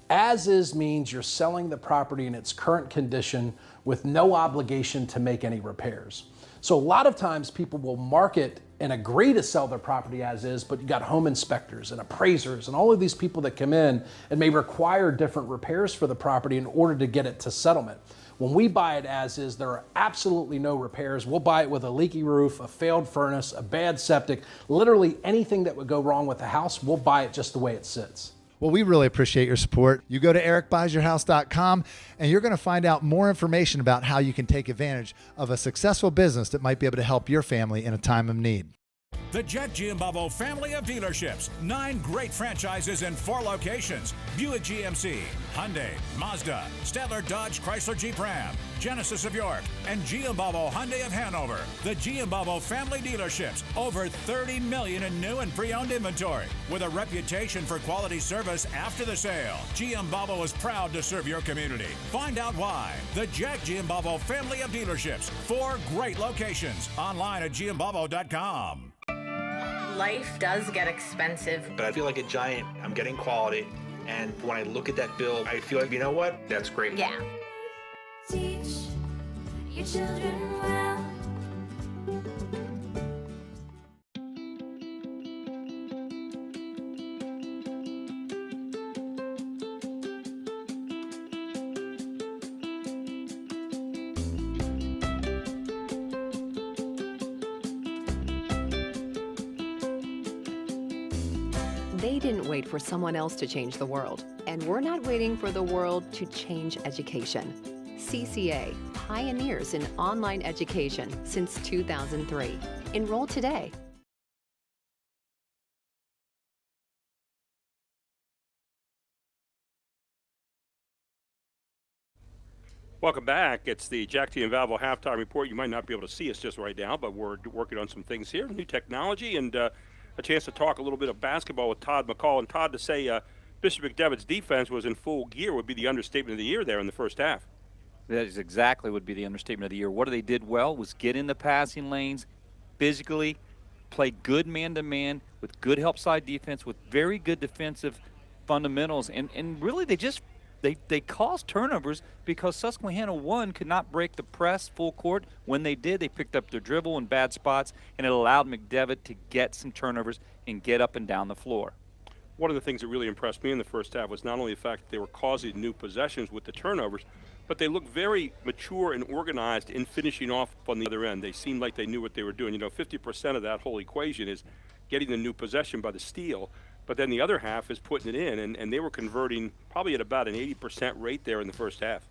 As is means you're selling the property in its current condition with no obligation to make any repairs. So a lot of times people will market and agree to sell their property as is, but you got home inspectors and appraisers and all of these people that come in and may require different repairs for the property in order to get it to settlement. When we buy it as is, there are absolutely no repairs. We'll buy it with a leaky roof, a failed furnace, a bad septic, literally anything that would go wrong with the house, we'll buy it just the way it sits. Well, we really appreciate your support. You go to ericbuysyourhouse.com and you're going to find out more information about how you can take advantage of a successful business that might be able to help your family in a time of need. The Jack Giambalvo family of dealerships. 9 great franchises in 4 locations. Buick GMC, Hyundai, Mazda, Stadler Dodge Chrysler Jeep Ram, Genesis of York, and Giambalvo Hyundai of Hanover. The Giambalvo family dealerships. Over 30 million in new and pre-owned inventory. With a reputation for quality service after the sale. Giambalvo is proud to serve your community. Find out why. The Jack Giambalvo family of dealerships. 4 great locations. Online at Giambalvo.com. Life does get expensive. But I feel like a giant. I'm getting quality. And when I look at that bill, I feel like, you know what? That's great. Yeah. Teach your children well. They didn't wait for someone else to change the world, and we're not waiting for the world to change education. CCA, pioneers in online education since 2003. Enroll today. Welcome back. It's the Jack Giambalvo halftime report. You might not be able to see us just right now, but we're working on some things here, new technology, and a chance to talk a little bit of basketball with Todd McCall. And Todd, to say Bishop McDevitt's defense was in full gear would be the understatement of the year there in the first half. That is exactly would be the understatement of the year. What they did well was get in the passing lanes, physically, play good man-to-man with good help side defense, with very good defensive fundamentals, and really they caused turnovers because Susquehanna, one, could not break the press full court. When they did, they picked up their dribble in bad spots, and it allowed McDevitt to get some turnovers and get up and down the floor. One of the things that really impressed me in the first half was not only the fact that they were causing new possessions with the turnovers, but they looked very mature and organized in finishing off on the other end. They seemed like they knew what they were doing. 50% of that whole equation is getting the new possession by the steal, but then the other half is putting it in, and they were converting probably at about an 80% rate there in the first half.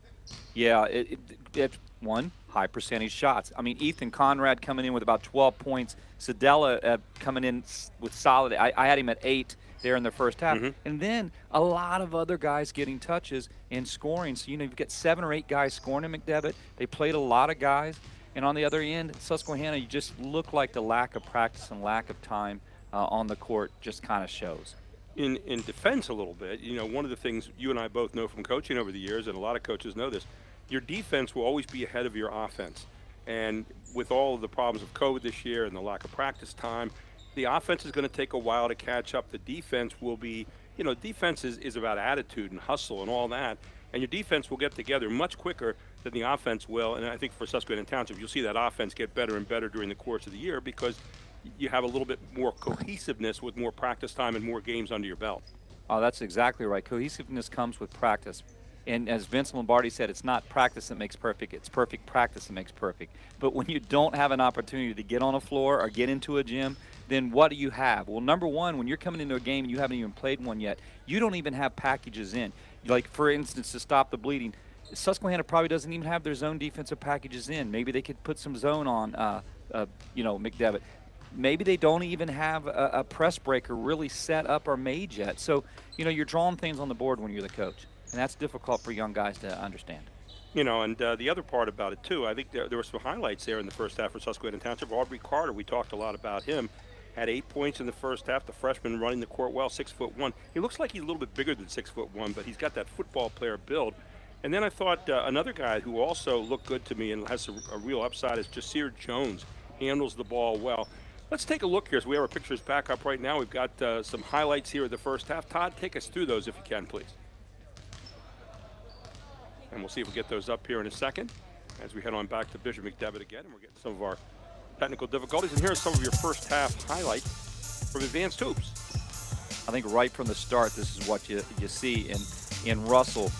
Yeah, it one, high percentage shots. I mean, Ethan Conrad coming in with about 12 points. Sedella coming in with solid. I had him at 8 there in the first half. Mm-hmm. And then a lot of other guys getting touches and scoring. So, you've got 7 or 8 guys scoring in McDevitt. They played a lot of guys. And on the other end, Susquehanna, you just look like the lack of practice and lack of time on the court just kind of shows. In defense a little bit, one of the things you and I both know from coaching over the years, and a lot of coaches know this, your defense will always be ahead of your offense. And with all of the problems of COVID this year and the lack of practice time, the offense is going to take a while to catch up. The defense will be, defense is about attitude and hustle and all that. And your defense will get together much quicker than the offense will. And I think for Susquehanna Township, you'll see that offense get better and better during the course of the year because you have a little bit more cohesiveness with more practice time and more games under your belt. Oh, that's exactly right. Cohesiveness comes with practice. And as Vince Lombardi said, it's not practice that makes perfect, it's perfect practice that makes perfect. But when you don't have an opportunity to get on a floor or get into a gym, then what do you have? Well, number one, when you're coming into a game and you haven't even played one yet, you don't even have packages in. Like, for instance, to stop the bleeding, Susquehanna probably doesn't even have their zone defensive packages in. Maybe they could put some zone on, McDevitt. Maybe they don't even have a press breaker really set up or made yet. So, you're drawing things on the board when you're the coach. And that's difficult for young guys to understand. And the other part about it, too, I think there were some highlights there in the first half for Susquehanna Township. Aubrey Carter, we talked a lot about him, had 8 points in the first half. The freshman running the court well, 6'1". He looks like he's a little bit bigger than 6'1", but he's got that football player build. And then I thought another guy who also looked good to me and has a real upside is Jasir Jones. Handles the ball well. Let's take a look here. So we have our pictures back up right now. We've got some highlights here of the first half. Todd, take us through those if you can, please. And we'll see if we get those up here in a second as we head on back to Bishop McDevitt again. And we're getting some of our technical difficulties. And here are some of your first half highlights from Advanced Hoops. I think right from the start, this is what you see in Russell,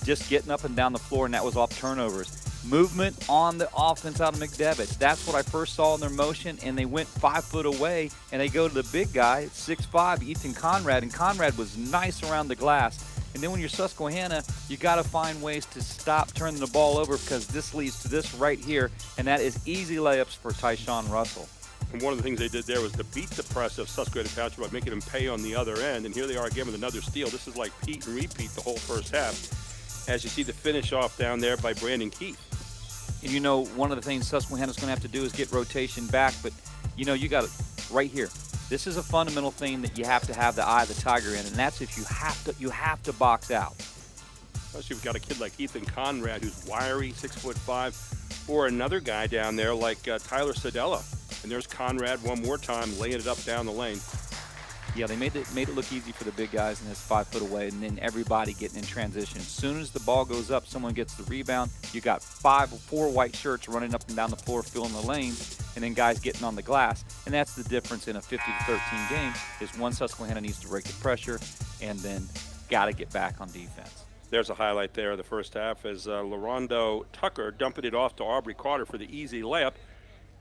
just getting up and down the floor, and that was off turnovers. movement on the offense out of McDevitt. That's what I first saw in their motion, and they went 5 foot away, and they go to the big guy, 6'5", Ethan Conrad, and Conrad was nice around the glass. And then when you're Susquehanna, you got to find ways to stop turning the ball over, because this leads to this right here, and that is easy layups for Tyshawn Russell. And one of the things they did there was to beat the press of Susquehanna Township by making them pay on the other end. And here they are again with another steal. This is like Pete and repeat the whole first half, as you see the finish off down there by Brandon Keith. And you know, one of the things Susquehanna's going to have to do is get rotation back, but you know, you got it right here. This is a fundamental thing that you have to have the eye of the tiger in, and that's if you have to box out. Especially if you've got a kid like Ethan Conrad, who's wiry, 6'5", or another guy down there like Tyler Sedella. And there's Conrad one more time laying it up down the lane. Yeah, they made it look easy for the big guys, and it's 5 foot away, and then everybody getting in transition. As soon as the ball goes up, someone gets the rebound. You got 5 or 4 white shirts running up and down the floor, filling the lane, and then guys getting on the glass. And that's the difference in a 50-13 game, is one Susquehanna needs to break the pressure, and then got to get back on defense. There's a highlight there of the first half as LaRondo Tucker dumping it off to Aubrey Carter for the easy layup.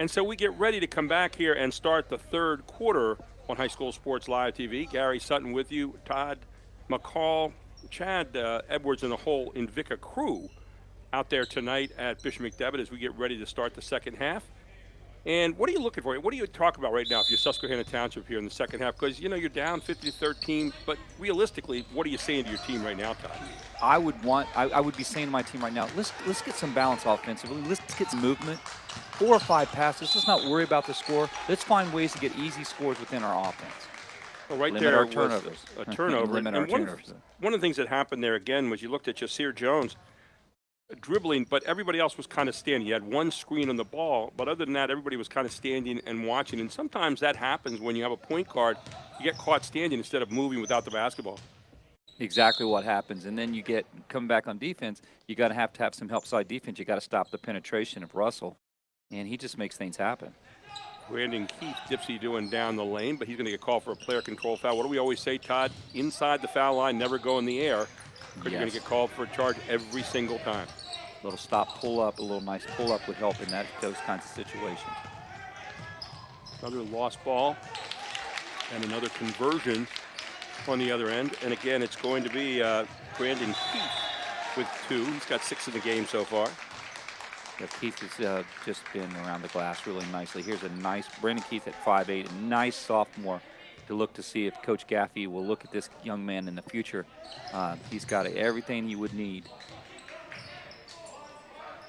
And so we get ready to come back here and start the third quarter on High School Sports Live TV. Gary Sutton with you, Todd McCall, Chad Edwards, and the whole Invicta crew out there tonight at Bishop McDevitt as we get ready to start the second half. And what are you looking for? What do you talk about right now if you're Susquehanna Township here in the second half? Because, you know, you're down 50-13, but realistically, what are you saying to your team right now, Todd? I would be saying to my team right now, let's get some balance offensively. Let's get some movement. 4 or 5 passes. Let's not worry about the score. Let's find ways to get easy scores within our offense. Well, right Limit there our was turnovers. a turnover. Limit and our turnovers. One of the things that happened there again was you looked at Jasir Jones dribbling, but everybody else was kind of standing. He had one screen on the ball, but other than that, everybody was kind of standing and watching. And sometimes that happens when you have a point guard. You get caught standing instead of moving without the basketball. Exactly what happens. And then you get coming back on defense, you got to have some help side defense. You got to stop the penetration of Russell, and he just makes things happen. Brandon Keith, Dipsy doing down the lane, but he's going to get called for a player control foul. What do we always say, Todd? Inside the foul line, never go in the air. Because you're going to get called for a charge every single time. A little stop, pull up, a little nice pull up would help in those kinds of situations. Another lost ball and another conversion on the other end. And again, it's going to be Brandon Keith with 2. He's got 6 in the game so far. Yeah, Keith has just been around the glass really nicely. Here's a nice Brandon Keith at 5'8", a nice sophomore to look to see if Coach Gaffey will look at this young man in the future. He's got everything he would need.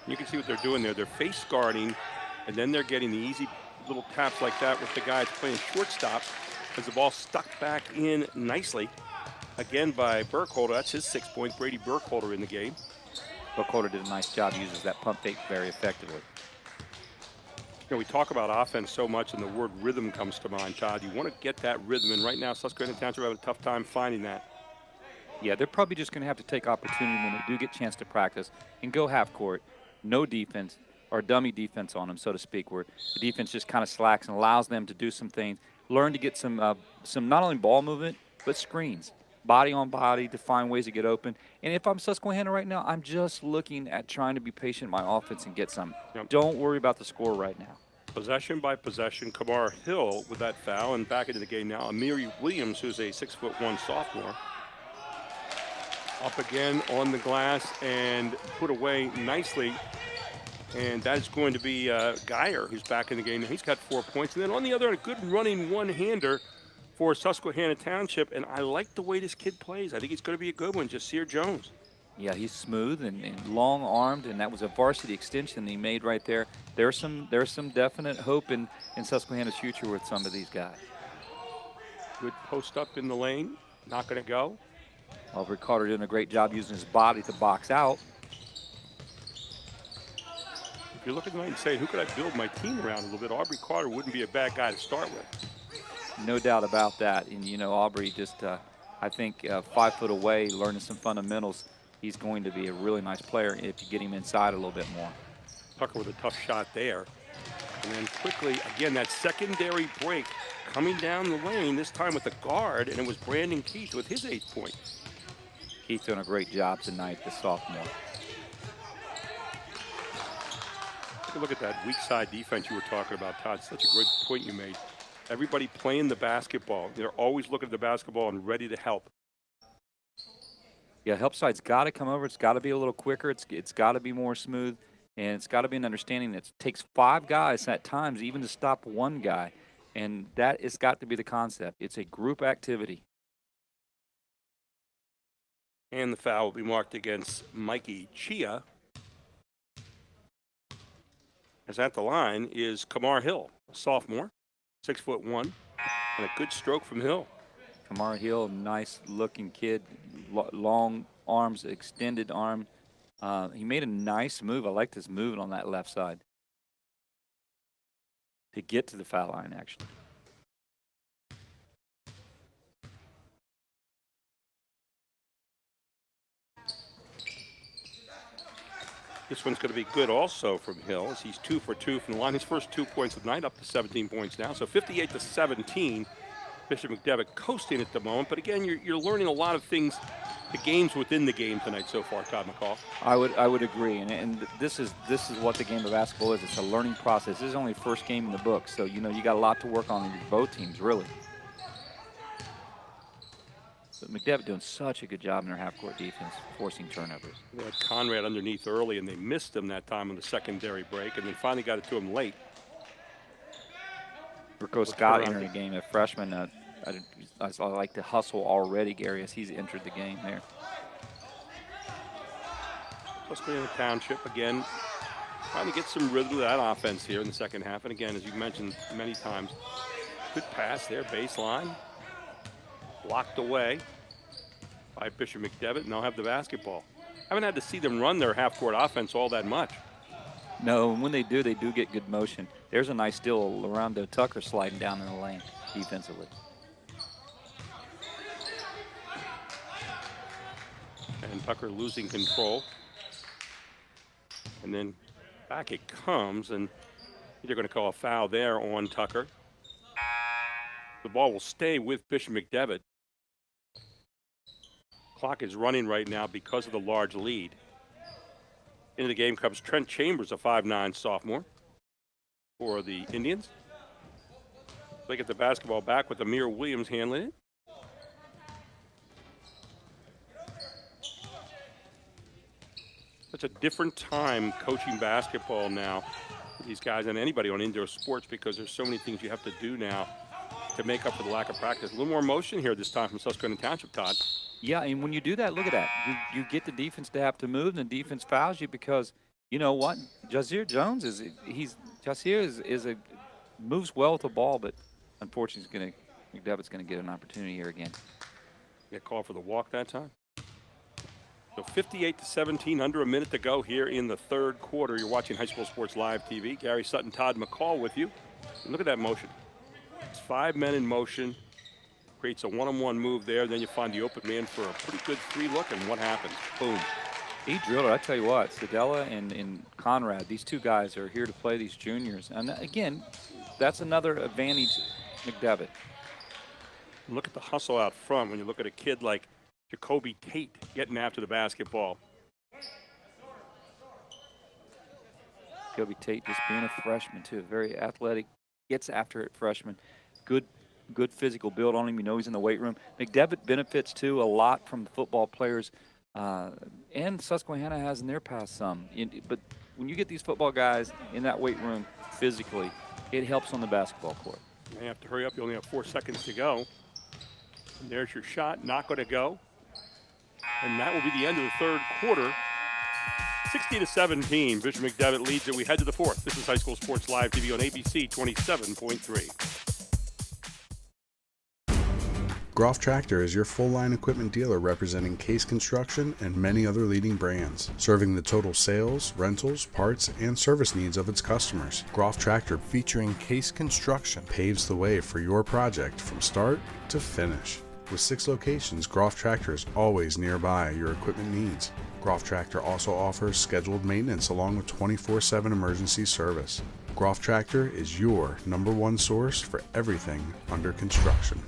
You can see what they're doing there. They're face guarding, and then they're getting the easy little taps like that with the guys playing shortstop as the ball stuck back in nicely. Again by Burkholder. That's his 6th point. Brady Burkholder in the game. Burkholder did a nice job, uses that pump fake very effectively. You know, we talk about offense so much, and the word rhythm comes to mind, Todd. You want to get that rhythm, and right now Susquehanna Township have a tough time finding that. Yeah, they're probably just going to have to take opportunity when they do get a chance to practice and go half court, no defense, or dummy defense on them, so to speak, where the defense just kind of slacks and allows them to do some things, learn to get some not only ball movement, but screens. Body on body to find ways to get open. And if I'm Susquehanna right now, I'm just looking at trying to be patient in my offense and get some. Yep. Don't worry about the score right now. Possession by possession, Kamar Hill with that foul, and back into the game now, Amiri Williams, who's a 6'1" sophomore. Up again on the glass and put away nicely. And that is going to be Geyer, who's back in the game. He's got 4 points. And then on the other end, a good running one-hander for Susquehanna Township, and I like the way this kid plays. I think he's going to be a good one, Jasir Jones. Yeah, he's smooth and long-armed, and that was a varsity extension he made right there. There's some definite hope in Susquehanna's future with some of these guys. Good post up in the lane, not going to go. Aubrey Carter doing a great job using his body to box out. If you're looking tonight and saying, who could I build my team around a little bit, Aubrey Carter wouldn't be a bad guy to start with. No doubt about that. And, you know, Aubrey just, I think, 5 foot away, learning some fundamentals. He's going to be a really nice player if you get him inside a little bit more. Tucker with a tough shot there. And then quickly, again, that secondary break coming down the lane, this time with the guard, and it was Brandon Keith with his 8th point. Keith doing a great job tonight, the sophomore. Take a look at that weak side defense you were talking about, Todd. Such a great point you made. Everybody playing the basketball. They're always looking at the basketball and ready to help. Yeah, help side's got to come over. It's got to be a little quicker. It's got to be more smooth, and it's got to be an understanding that it takes 5 guys at times even to stop one guy, and that has got to be the concept. It's a group activity. And the foul will be marked against Mikey Chia. As at the line is Kamar Hill, a sophomore, 6'1", and a good stroke from Hill. Kamar Hill, nice looking kid, long arms, extended arm. He made a nice move. I liked his movement on that left side to get to the foul line, actually. This one's going to be good also from Hill, as he's 2 for 2 from the line. His first 2 points of the night, up to 17 points now. So 58-17. Bishop McDevitt coasting at the moment. But again, you're learning a lot of things, the games within the game tonight so far, Todd McCall. I would agree, and this is what the game of basketball is. It's a learning process. This is only the first game in the book, so you got a lot to work on in both teams, really. But McDevitt doing such a good job in their half-court defense, forcing turnovers. They had Conrad underneath early, and they missed him that time on the secondary break, and then finally got it to him late. Rico Scott entered the game, a freshman. I like to hustle already, Gary, as he's entered the game there. Susquehanna Township, again, trying to get some rhythm to that offense here in the second half. And again, as you mentioned many times, good pass there, baseline. Blocked away by Bishop McDevitt, and they'll have the basketball. Haven't had to see them run their half-court offense all that much. No, and when they do get good motion. There's a nice steal, Lorando Tucker sliding down in the lane defensively. And Tucker losing control. And then back it comes, and they're going to call a foul there on Tucker. The ball will stay with Bishop McDevitt. Clock is running right now because of the large lead. Into the game comes Trent Chambers, a 5'9" sophomore for the Indians. They get the basketball back with Amir Williams handling it. It's a different time coaching basketball now for these guys and anybody on indoor sports, because there's so many things you have to do now to make up for the lack of practice. A little more motion here this time from Susquehanna Township, Todd. Yeah, and when you do that, look at that. You get the defense to have to move, and the defense fouls you because, you know what, Jazir Jones moves well with the ball, but unfortunately McDevitt's going to get an opportunity here again. Get called for the walk that time. So 58-17, under a minute to go here in the third quarter. You're watching High School Sports Live TV. Gary Sutton, Todd McCall with you. And look at that motion. It's 5 men in motion. Creates a one-on-one move there. Then you find the open man for a pretty good 3-look, and what happens? Boom. He drilled it. I tell you what, Sedella and Conrad, these two guys are here to play these juniors. And again, that's another advantage, McDevitt. Look at the hustle out front when you look at a kid like Jacoby Tate getting after the basketball. Jacoby Tate just being a freshman, too. Very athletic, gets after it, freshman. Good physical build on him. You know he's in the weight room. McDevitt benefits, too, a lot from the football players. And Susquehanna has in their past some. But when you get these football guys in that weight room physically, it helps on the basketball court. You have to hurry up. You only have 4 seconds to go. And there's your shot. Not going to go. And that will be the end of the third quarter. 60-17. Bishop McDevitt leads it. We head to the fourth. This is High School Sports Live TV on ABC 27.3. Groff Tractor is your full-line equipment dealer representing Case Construction and many other leading brands, serving the total sales, rentals, parts, and service needs of its customers. Groff Tractor, featuring Case Construction, paves the way for your project from start to finish. With 6 locations, Groff Tractor is always nearby your equipment needs. Groff Tractor also offers scheduled maintenance along with 24/7 emergency service. Groff Tractor is your #1 source for everything under construction.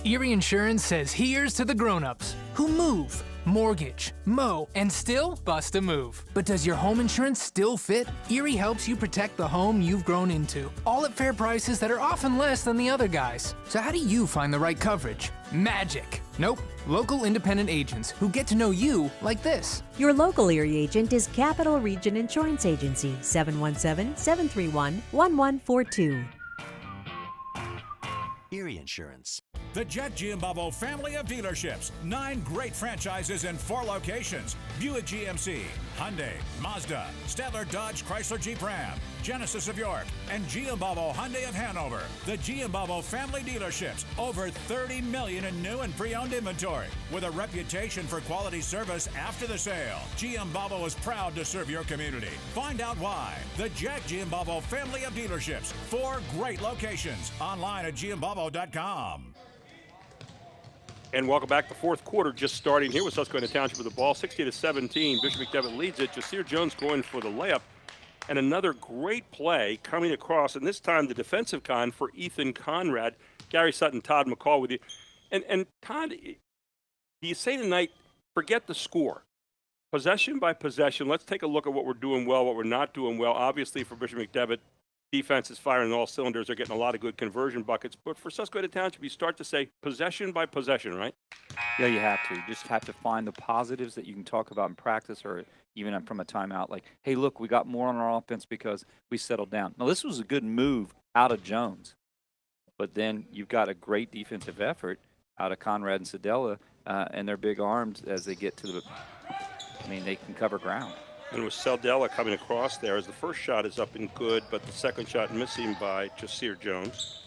Erie Insurance says here's to the grown-ups who move. mortgage, mow, and still bust a move. But does your home insurance still fit? Erie helps you protect the home you've grown into, all at fair prices that are often less than the other guys. So how do you find the right coverage? Magic. Nope. Local independent agents who get to know you like this. Your local Erie agent is Capital Region Insurance Agency, 717-731-1142. Erie Insurance. The Jet Giambalvo family of dealerships. 9 great franchises in 4 locations. Buick GMC, Hyundai, Mazda, Stadler Dodge Chrysler Jeep Ram, Genesis of York, and Giambalvo Hyundai of Hanover. The Giambalvo family dealerships. Over 30 million in new and pre-owned inventory. With a reputation for quality service after the sale. Giambalvo is proud to serve your community. Find out why. The Jack Giambalvo family of dealerships. 4 great locations. Online at Giambalvo.com. And welcome back. The fourth quarter just starting here with Susquehanna Township with the ball, 16-17. Bishop McDevitt leads it. Jasir Jones going for the layup. And another great play coming across, and this time the defensive con for Ethan Conrad. Gary Sutton, Todd McCall with you. And Todd, do you say tonight, forget the score. Possession by possession, let's take a look at what we're doing well, what we're not doing well. Obviously for Bishop McDevitt, defense is firing on all cylinders. They're getting a lot of good conversion buckets. But for Susquehanna Township, you start to say possession by possession, right? Yeah, you have to. You just have to find the positives that you can talk about in practice or even from a timeout. Like, hey, look, we got more on our offense because we settled down. Now, this was a good move out of Jones. But then you've got a great defensive effort out of Conrad and Sedella and their big arms as they get to the – I mean, they can cover ground. And with Sedella coming across there, as the first shot is up and good, but the second shot missing by Jasir Jones.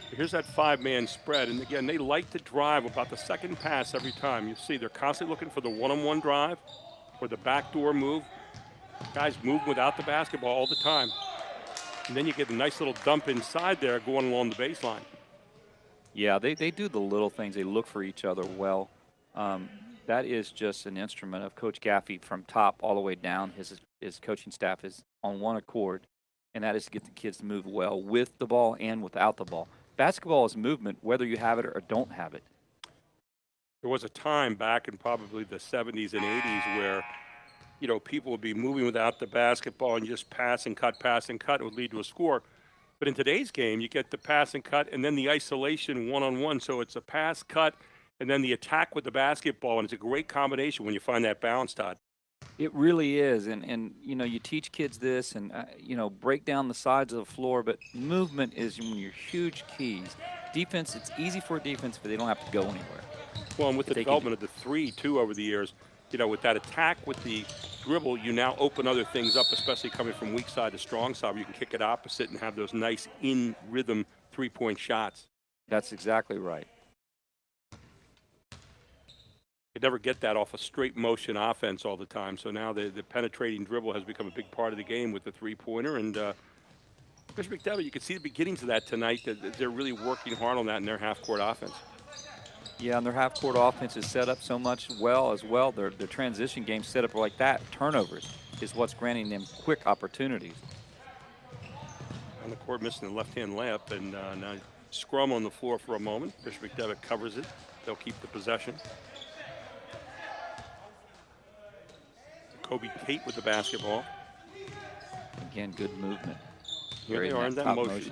Here's that 5-man spread, and again, they like to drive about the second pass every time. You see they're constantly looking for the one-on-one drive or the backdoor move. Guys move without the basketball all the time. And then you get a nice little dump inside there going along the baseline. Yeah, they do the little things. They look for each other well. That is just an instrument of Coach Gaffey from top all the way down. His coaching staff is on one accord, and that is to get the kids to move well with the ball and without the ball. Basketball is movement, whether you have it or don't have it. There was a time back in probably the 70s and 80s where, you know, people would be moving without the basketball and just pass and cut, it would lead to a score. But in today's game, you get the pass and cut and then the isolation one-on-one. So it's a pass, cut, and then the attack with the basketball, and it's a great combination when you find that balance, Todd. It really is, and you know, you teach kids this and, you know, break down the sides of the floor, but movement is one of your huge keys. Defense, it's easy for a defense, but they don't have to go anywhere. Well, and with the development of the 3, too, over the years, you know, with that attack with the dribble, you now open other things up, especially coming from weak side to strong side, where you can kick it opposite and have those nice in-rhythm three-point shots. That's exactly right. You never get that off a straight motion offense all the time. So now the penetrating dribble has become a big part of the game with the three-pointer. And Bishop McDevitt, you can see the beginnings of that tonight, that they're really working hard on that in their half-court offense. Yeah, and their half-court offense is set up so much well as well. Their transition game set up like that. Turnovers is what's granting them quick opportunities. On the court, missing the left-hand layup, and now scrum on the floor for a moment. Bishop McDevitt covers it. They'll keep the possession. Kobe Tate with the basketball. Again, good movement. Here they are in that motion.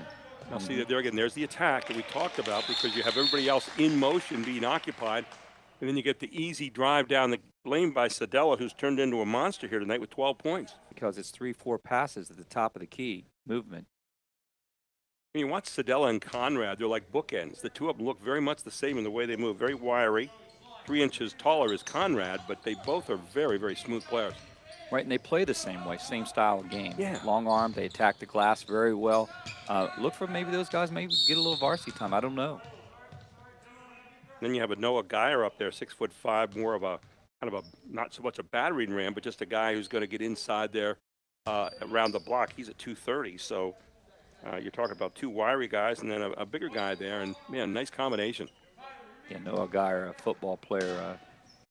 Now see that there again, there's the attack that we talked about, because you have everybody else in motion being occupied, and then you get the easy drive down the lane by Sedella, who's turned into a monster here tonight with 12 points. Because it's 3-4 passes at the top of the key, movement. I mean, you watch Sedella and Conrad, they're like bookends. The two of them look very much the same in the way they move, very wiry. 3 inches taller is Conrad, but they both are very, very smooth players. Right, and they play the same way, same style of game. Yeah. Long arm, they attack the glass very well. Look for maybe those guys maybe get a little varsity time. I don't know. Then you have a Noah Geyer up there, 6'5", more of a kind of a, not so much a battering ram, but just a guy who's going to get inside there around the block. He's at 230, so you're talking about 2 wiry guys and then a bigger guy there, and man, nice combination. Yeah, Noah Geyer, a football player,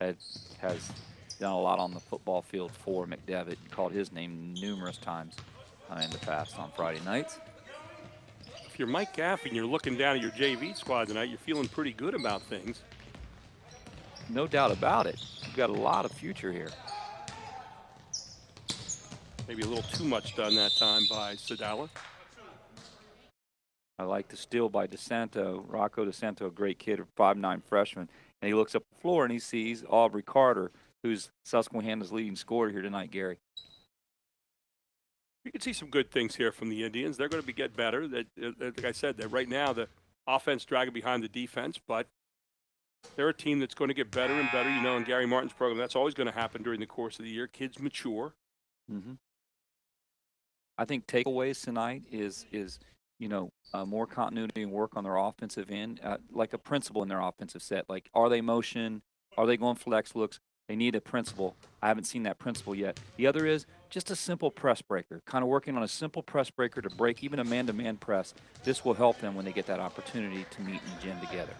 has done a lot on the football field for McDevitt. You called his name numerous times in the past on Friday nights. If you're Mike Gaffey and you're looking down at your JV squad tonight, you're feeling pretty good about things. no doubt about it. You've got a lot of future here. Maybe a little too much done that time by Sadala. I like the steal by DeSanto. Rocco DeSanto, a great kid, a 5'9" freshman. And he looks up the floor and he sees Aubrey Carter, who's Susquehanna's leading scorer here tonight, Gary. You can see some good things here from the Indians. They're going to get better. That, like I said, that right now the offense dragging behind the defense, but they're a team that's going to get better and better. You know, in Gary Martin's program, that's always going to happen during the course of the year. Kids mature. Mm-hmm. I think takeaways tonight is more continuity and work on their offensive end, like a principle in their offensive set. Like, are they motion? Are they going flex looks? They need a principle. I haven't seen that principle yet. The other is just a simple press breaker, kind of working on a simple press breaker to break even a man-to-man press. This will help them when they get that opportunity to meet in the gym together.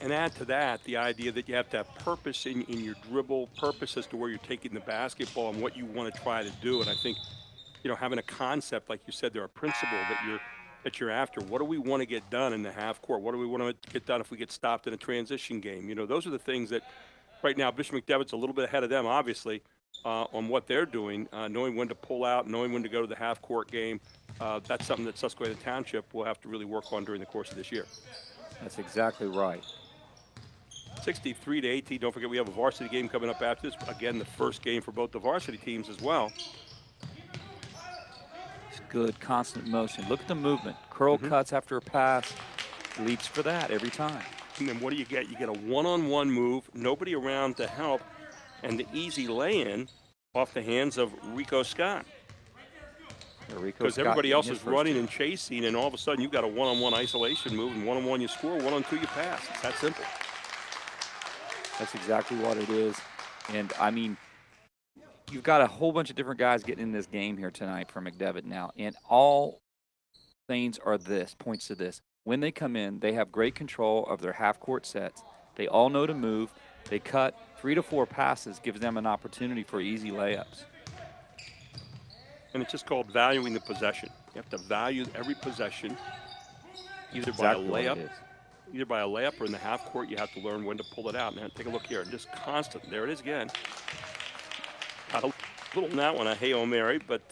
And add to that the idea that you have to have purpose in your dribble, purpose as to where you're taking the basketball and what you want to try to do. And I think, having a concept, like you said, there, a principle that you're after. What do we want to get done in the half court? What do we want to get done if we get stopped in a transition game? Those are the things that right now Bishop McDevitt's a little bit ahead of them, obviously, on what they're doing, knowing when to pull out, knowing when to go to the half court game. That's something that Susquehanna Township will have to really work on during the course of this year. That's exactly right. 63-18. Don't forget we have a varsity game coming up after this. Again, the first game for both the varsity teams as well. It's good, constant motion. Look at the movement. Curl cuts after a pass. Leaps for that every time. And then what do you get? You get a one-on-one move, nobody around to help, and the easy lay-in off the hands of Rico Scott. Because everybody else is running and chasing, and all of a sudden you've got a one-on-one isolation move, and one-on-one you score, one-on-two you pass. It's that simple. That's exactly what it is. And, I mean, you've got a whole bunch of different guys getting in this game here tonight for McDevitt now, and all things are points to this. When they come in, they have great control of their half-court sets. They all know to move. They cut 3 to 4 passes, gives them an opportunity for easy layups. And it's just called valuing the possession. You have to value every possession, either by a layup or in the half court. You have to learn when to pull it out. Now take a look here, and just constant. There it is again. Got a little on that one, a Hail Mary, but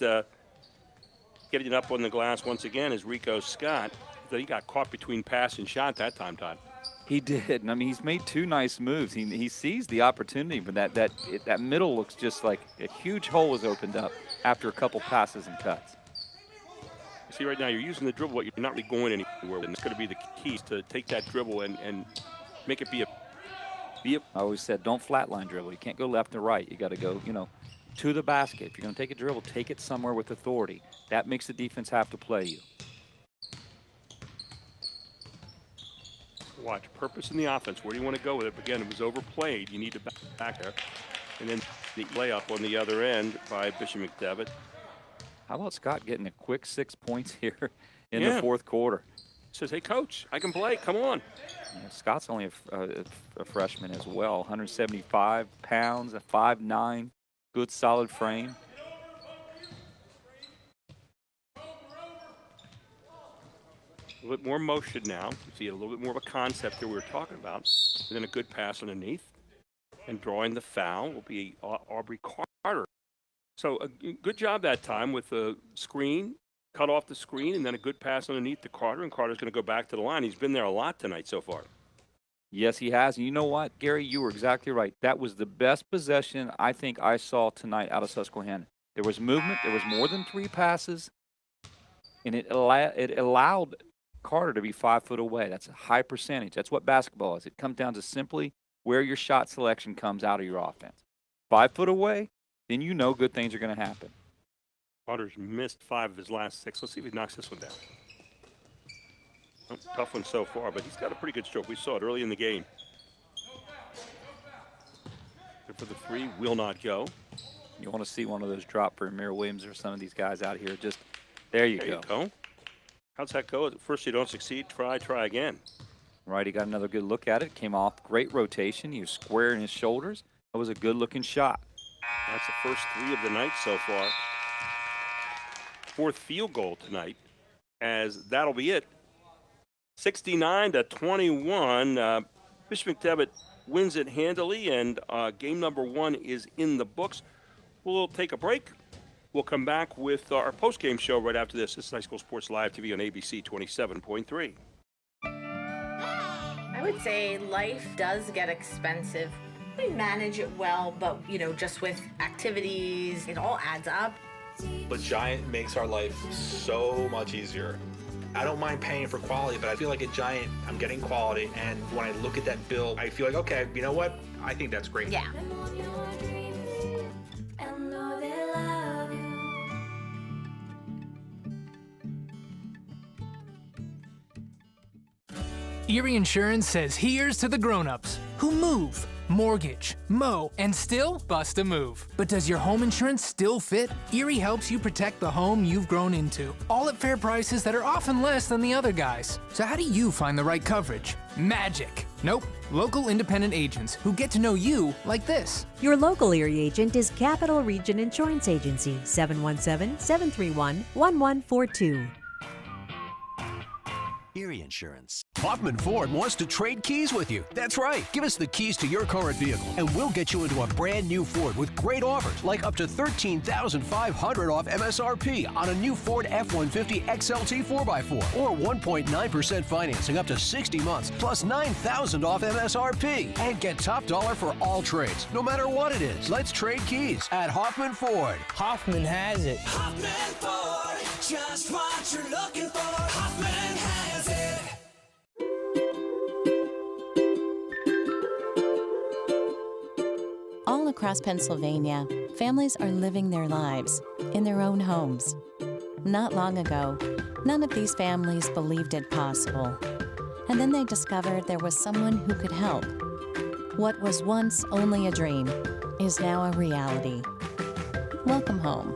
getting it up on the glass once again is Rico Scott. He got caught between pass and shot that time, Todd. He did. I mean, he's made 2 nice moves. He sees the opportunity, but that middle looks just like a huge hole was opened up after a couple passes and cuts. You see, right now you're using the dribble, but you're not really going anywhere. And it's going to be the key to take that dribble and make it be a. I always said, don't flatline dribble. You can't go left or right. You got to go, to the basket. If you're going to take a dribble, take it somewhere with authority. That makes the defense have to play you. Watch purpose in the offense. Where do you want to go with it? Again, it was overplayed. You need to back there. And then the layup on the other end by Bishop McDevitt. How about Scott getting a quick 6 points here in the fourth quarter? Says, hey, coach, I can play. Come on. Yeah, Scott's only a freshman as well. 175 pounds, a 5'9", good solid frame. A little bit more motion now. You see a little bit more of a concept that we were talking about. And then a good pass underneath. And drawing the foul will be Aubrey Carter. So a good job that time with the screen, cut off the screen, and then a good pass underneath to Carter. And Carter's going to go back to the line. He's been there a lot tonight so far. Yes, he has. And you know what, Gary? You were exactly right. That was the best possession I think I saw tonight out of Susquehanna. There was movement. There was more than 3 passes. And it allowed Carter to be 5 foot away. That's a high percentage. That's what basketball is. It comes down to simply where your shot selection comes out of your offense. 5 foot away, then you know good things are going to happen. Carter's missed 5 of his last 6. Let's see if he knocks this one down. Oh, tough one so far, but he's got a pretty good stroke. We saw it early in the game. Good for the 3, will not go. You want to see one of those drop for Amir Williams or some of these guys out here. Just there you go. How's that go? At first you don't succeed, try again. Right, he got another good look at it. Came off, great rotation. He was square in his shoulders. That was a good-looking shot. That's the first 3 of the night so far. 4th field goal tonight, as that'll be it. 69-21. Bishop McDevitt wins it handily, and game number 1 is in the books. We'll take a break. We'll come back with our post-game show right after this. This is High School Sports Live TV on ABC 27.3. I would say life does get expensive. We manage it well, but, just with activities, it all adds up. But Giant makes our life so much easier. I don't mind paying for quality, but I feel like at Giant, I'm getting quality, and when I look at that bill, I feel like, okay, you know what? I think that's great. Yeah. Erie Insurance says here's to the grown-ups who move, mortgage, mow, and still bust a move. But does your home insurance still fit? Erie helps you protect the home you've grown into, all at fair prices that are often less than the other guys. So how do you find the right coverage? Magic. Nope. Local independent agents who get to know you like this. Your local Erie agent is Capital Region Insurance Agency, 717-731-1142. Erie Insurance. Hoffman Ford wants to trade keys with you. That's right. Give us the keys to your current vehicle, and we'll get you into a brand new Ford with great offers, like up to $13,500 off MSRP on a new Ford F-150 XLT 4x4, or 1.9% financing up to 60 months, plus $9,000 off MSRP. And get top dollar for all trades, no matter what it is. Let's trade keys at Hoffman Ford. Hoffman has it. Hoffman Ford, just what you're looking for. Hoffman has it. All across Pennsylvania, families are living their lives in their own homes. Not long ago, none of these families believed it possible. And then they discovered there was someone who could help. What was once only a dream is now a reality. Welcome home.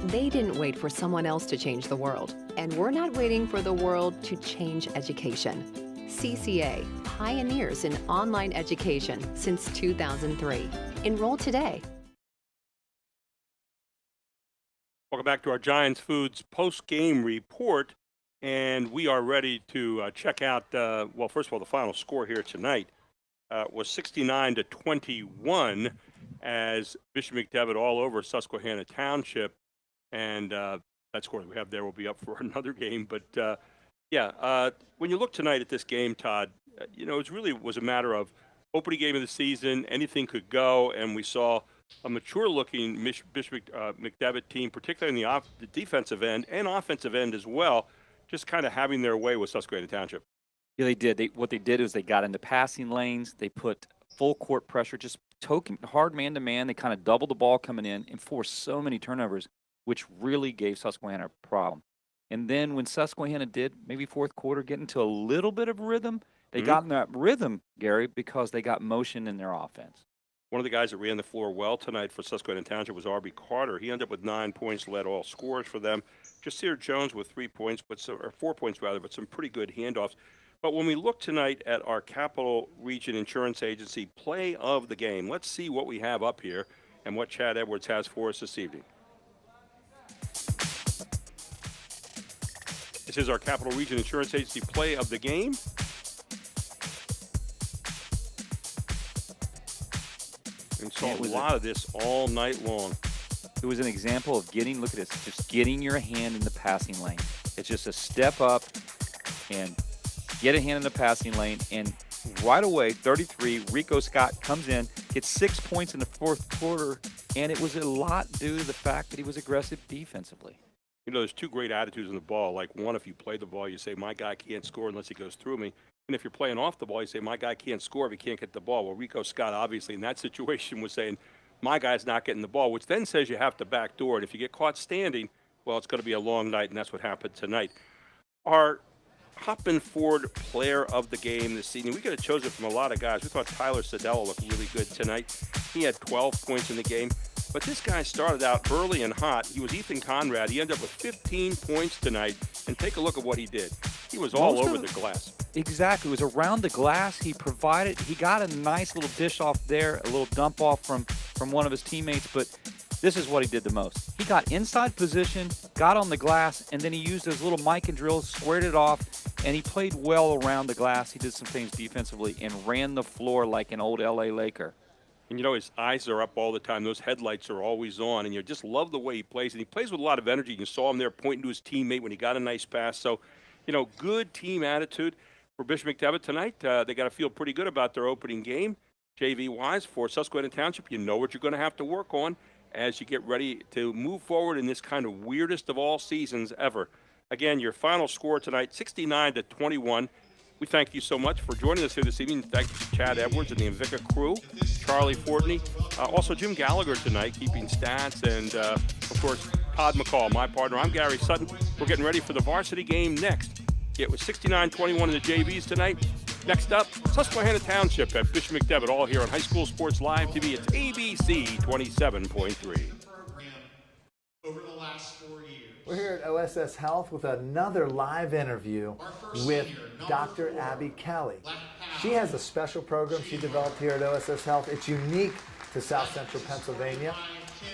They didn't wait for someone else to change the world, and we're not waiting for the world to change education. CCA, pioneers in online education since 2003. Enroll today. Welcome back to our Giants Foods post-game report, and we are ready to check out, well, first of all, the final score here tonight was 69-21 as Bishop McDevitt all over Susquehanna Township. And that score that we have there will be up for another game. But, when you look tonight at this game, Todd, it really was a matter of opening game of the season, anything could go, and we saw a mature-looking Bishop McDevitt team, particularly in the defensive end and offensive end as well, just kind of having their way with Susquehanna Township. Yeah, they did. What they did is they got into passing lanes. They put full court pressure, just hard man-to-man. They kind of doubled the ball coming in and forced so many turnovers, which really gave Susquehanna a problem. And then when Susquehanna did, maybe fourth quarter, get into a little bit of rhythm, they got in that rhythm, Gary, because they got motion in their offense. One of the guys that ran the floor well tonight for Susquehanna Township was Arby Carter. He ended up with 9 points, led all scorers for them. Jasir Jones with 3 points, or 4 points rather, but some pretty good handoffs. But when we look tonight at our Capital Region Insurance Agency play of the game, let's see what we have up here and what Chad Edwards has for us this evening. This is our Capital Region Insurance Agency play of the game. And saw a lot of this all night long. It was an example of getting, look at this, just getting your hand in the passing lane. It's just a step up and get a hand in the passing lane. And right away, 33, Rico Scott comes in, gets 6 points in the fourth quarter, and it was a lot due to the fact that he was aggressive defensively. There's two great attitudes in the ball. Like, one, if you play the ball, you say, my guy can't score unless he goes through me. And if you're playing off the ball, you say, my guy can't score if he can't get the ball. Well, Rico Scott, obviously, in that situation was saying, my guy's not getting the ball, which then says you have to backdoor it. If you get caught standing, well, it's going to be a long night, and that's what happened tonight. Our Hoffman Ford player of the game this evening, we could have chosen from a lot of guys. We thought Tyler Sedella looked really good tonight. He had 12 points in the game. But this guy started out early and hot. He was Ethan Conrad. He ended up with 15 points tonight. And take a look at what he did. He was all over the glass. Exactly. It was around the glass. He got a nice little dish off there, a little dump off from one of his teammates, but this is what he did the most. He got inside position, got on the glass, and then he used his little mic and drill, squared it off, and he played well around the glass. He did some things defensively and ran the floor like an old LA Laker. And, you know, his eyes are up all the time. Those headlights are always on, and you just love the way he plays. And he plays with a lot of energy. You saw him there pointing to his teammate when he got a nice pass. So, you know, good team attitude for Bishop McDevitt tonight. They got to feel pretty good about their opening game. JV-wise, for Susquehanna Township, you know what you're going to have to work on as you get ready to move forward in this kind of weirdest of all seasons ever. Again, your final score tonight, 69-21. We thank you so much for joining us here this evening. Thank you to Chad Edwards and the Invicta crew, Charlie Fortney, also Jim Gallagher tonight, keeping stats, and, of course, Todd McCall, my partner. I'm Gary Sutton. We're getting ready for the varsity game next. It was 69-21 in the JVs tonight. Next up, Susquehanna Township at Bishop McDevitt, all here on High School Sports Live TV. It's ABC 27.3. Over the last 4 years. We're here at OSS Health with another live interview with Dr. Abby Kelly. She has a special program she developed here at OSS Health. It's unique to South Central Pennsylvania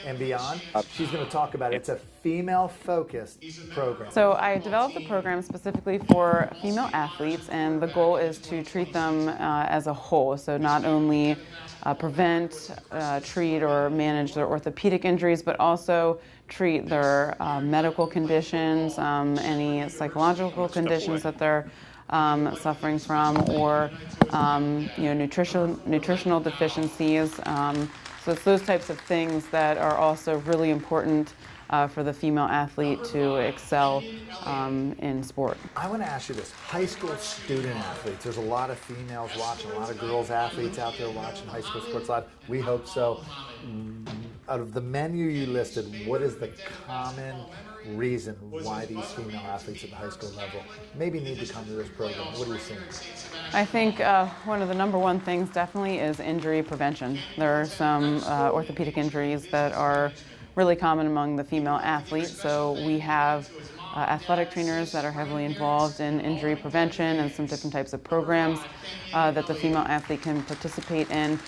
and beyond. She's going to talk about it. It's a female-focused program. So I developed the program specifically for female athletes, and the goal is to treat them as a whole. So not only prevent, treat, or manage their orthopedic injuries, but also treat their medical conditions, any psychological conditions that they're suffering from, or nutritional deficiencies. So it's those types of things that are also really important for the female athlete to excel in sport. I want to ask you this. High school student athletes, there's a lot of females watching, a lot of girls athletes out there watching High School Sports Live. We hope so. Out of the menu you listed, what is the common reason why these female athletes at the high school level maybe need to come to this program? What are you seeing? I think one of the number one things definitely is injury prevention. There are some orthopedic injuries that are really common among the female athletes, so we have athletic trainers that are heavily involved in injury prevention and some different types of programs that the female athlete can participate in.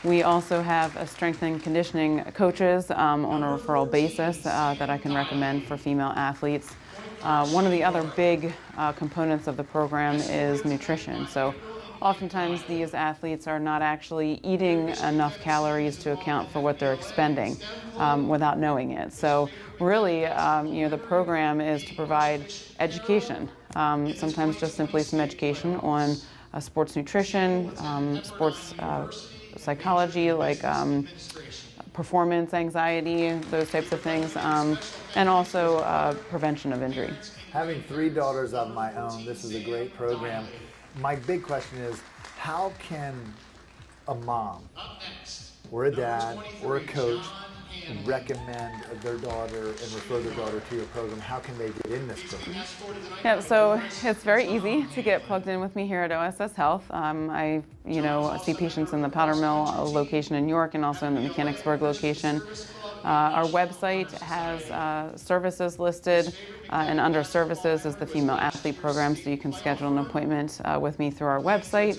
We also have strength and conditioning coaches on a referral basis that I can recommend for female athletes. One of the other big components of the program is nutrition. So oftentimes these athletes are not actually eating enough calories to account for what they're expending without knowing it. So really, the program is to provide education, sometimes just simply some education on sports nutrition, sports psychology, like performance anxiety, those types of things, and also prevention of injury. Having 3 daughters of my own, this is a great program. My big question is, how can a mom or a dad or a coach recommend their daughter and refer their daughter to your program? How can they get in this program? Yeah, so it's very easy to get plugged in with me here at OSS Health. I see patients in the Powder Mill location in York and also in the Mechanicsburg location. Our website has services listed, and under services is the female athlete program, so you can schedule an appointment with me through our website,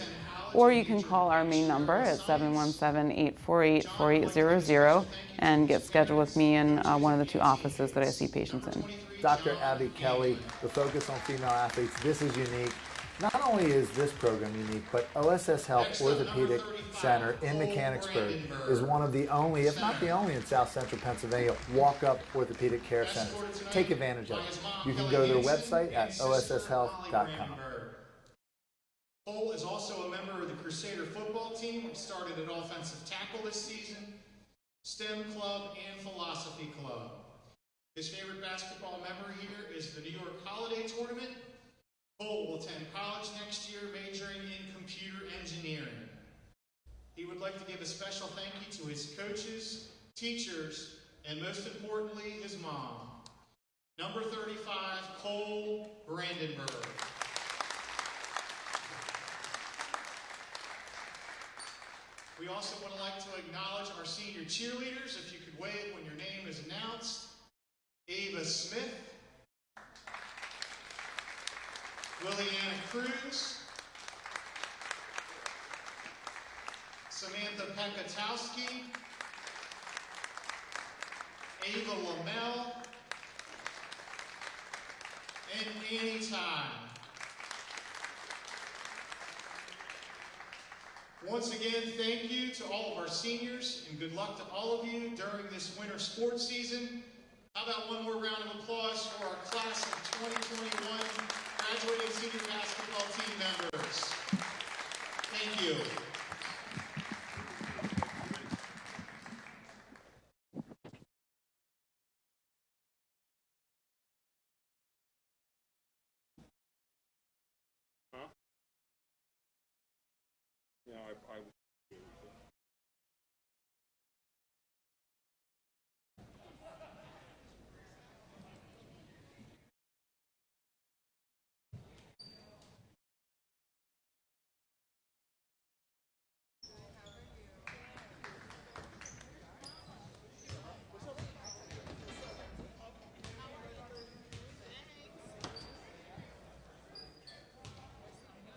or you can call our main number at 717-848-4800 and get scheduled with me in one of the 2 offices that I see patients in. Dr. Abby Kelly, the focus on female athletes, this is unique. Not only is this program unique, but OSS Health Orthopedic Center in Mechanicsburg is one of the only, if not the only in South Central Pennsylvania, walk-up orthopedic care centers. Take advantage of it. You can go to their website at osshealth.com. Cole is also a member of the Crusader football team, which started at offensive tackle this season, STEM club, and philosophy club. His favorite basketball memory here is the New York Holiday Tournament. Cole will attend college next year, majoring in computer engineering. He would like to give a special thank you to his coaches, teachers, and most importantly, his mom. Number 35, Cole Brandenburg. We also would like to acknowledge our senior cheerleaders. If you could wave when your name is announced. Ava Smith, Liliana Cruz, Samantha Pekatowski, Ava Lamel, and Annie Ty. Once again, thank you to all of our seniors, and good luck to all of you during this winter sports season. How about one more round of applause for our class of 2021 graduating senior basketball team members. Thank you. Yeah, I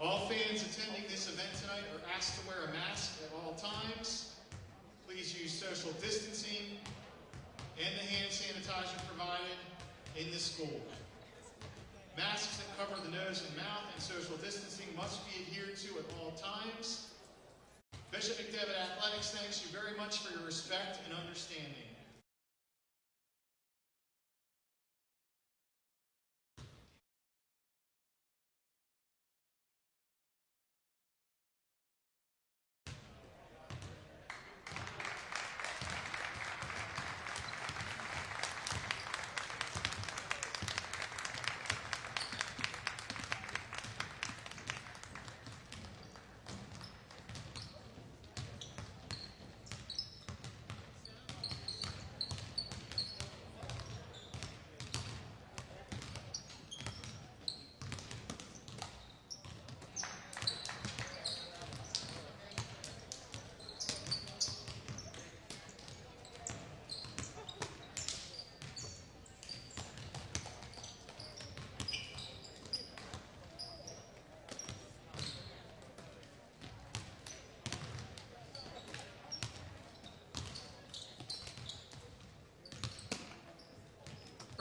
All fans attending this event tonight are asked to wear a mask at all times. Please use social distancing and the hand sanitizer provided in the school. Masks that cover the nose and mouth and social distancing must be adhered to at all times. Bishop McDevitt Athletics thanks you very much for your respect and understanding.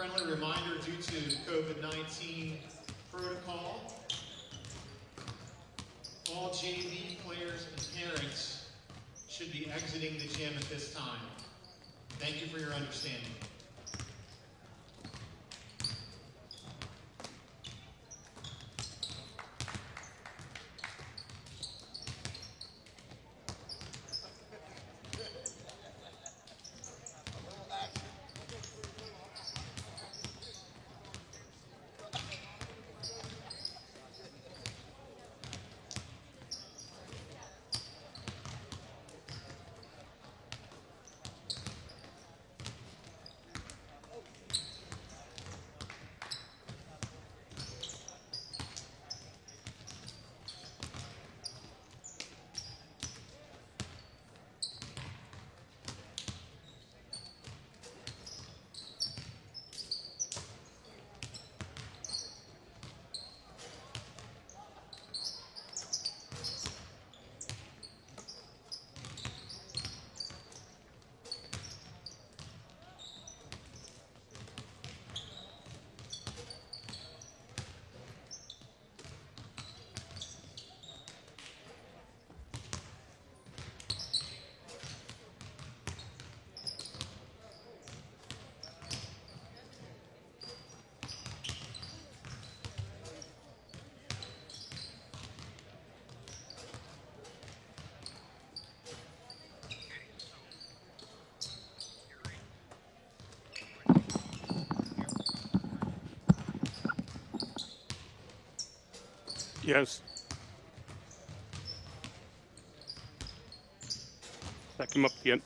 Friendly reminder, due to COVID-19 protocol, all JV players and parents should be exiting the gym at this time. Thank you for your understanding. Yes. Back him up again.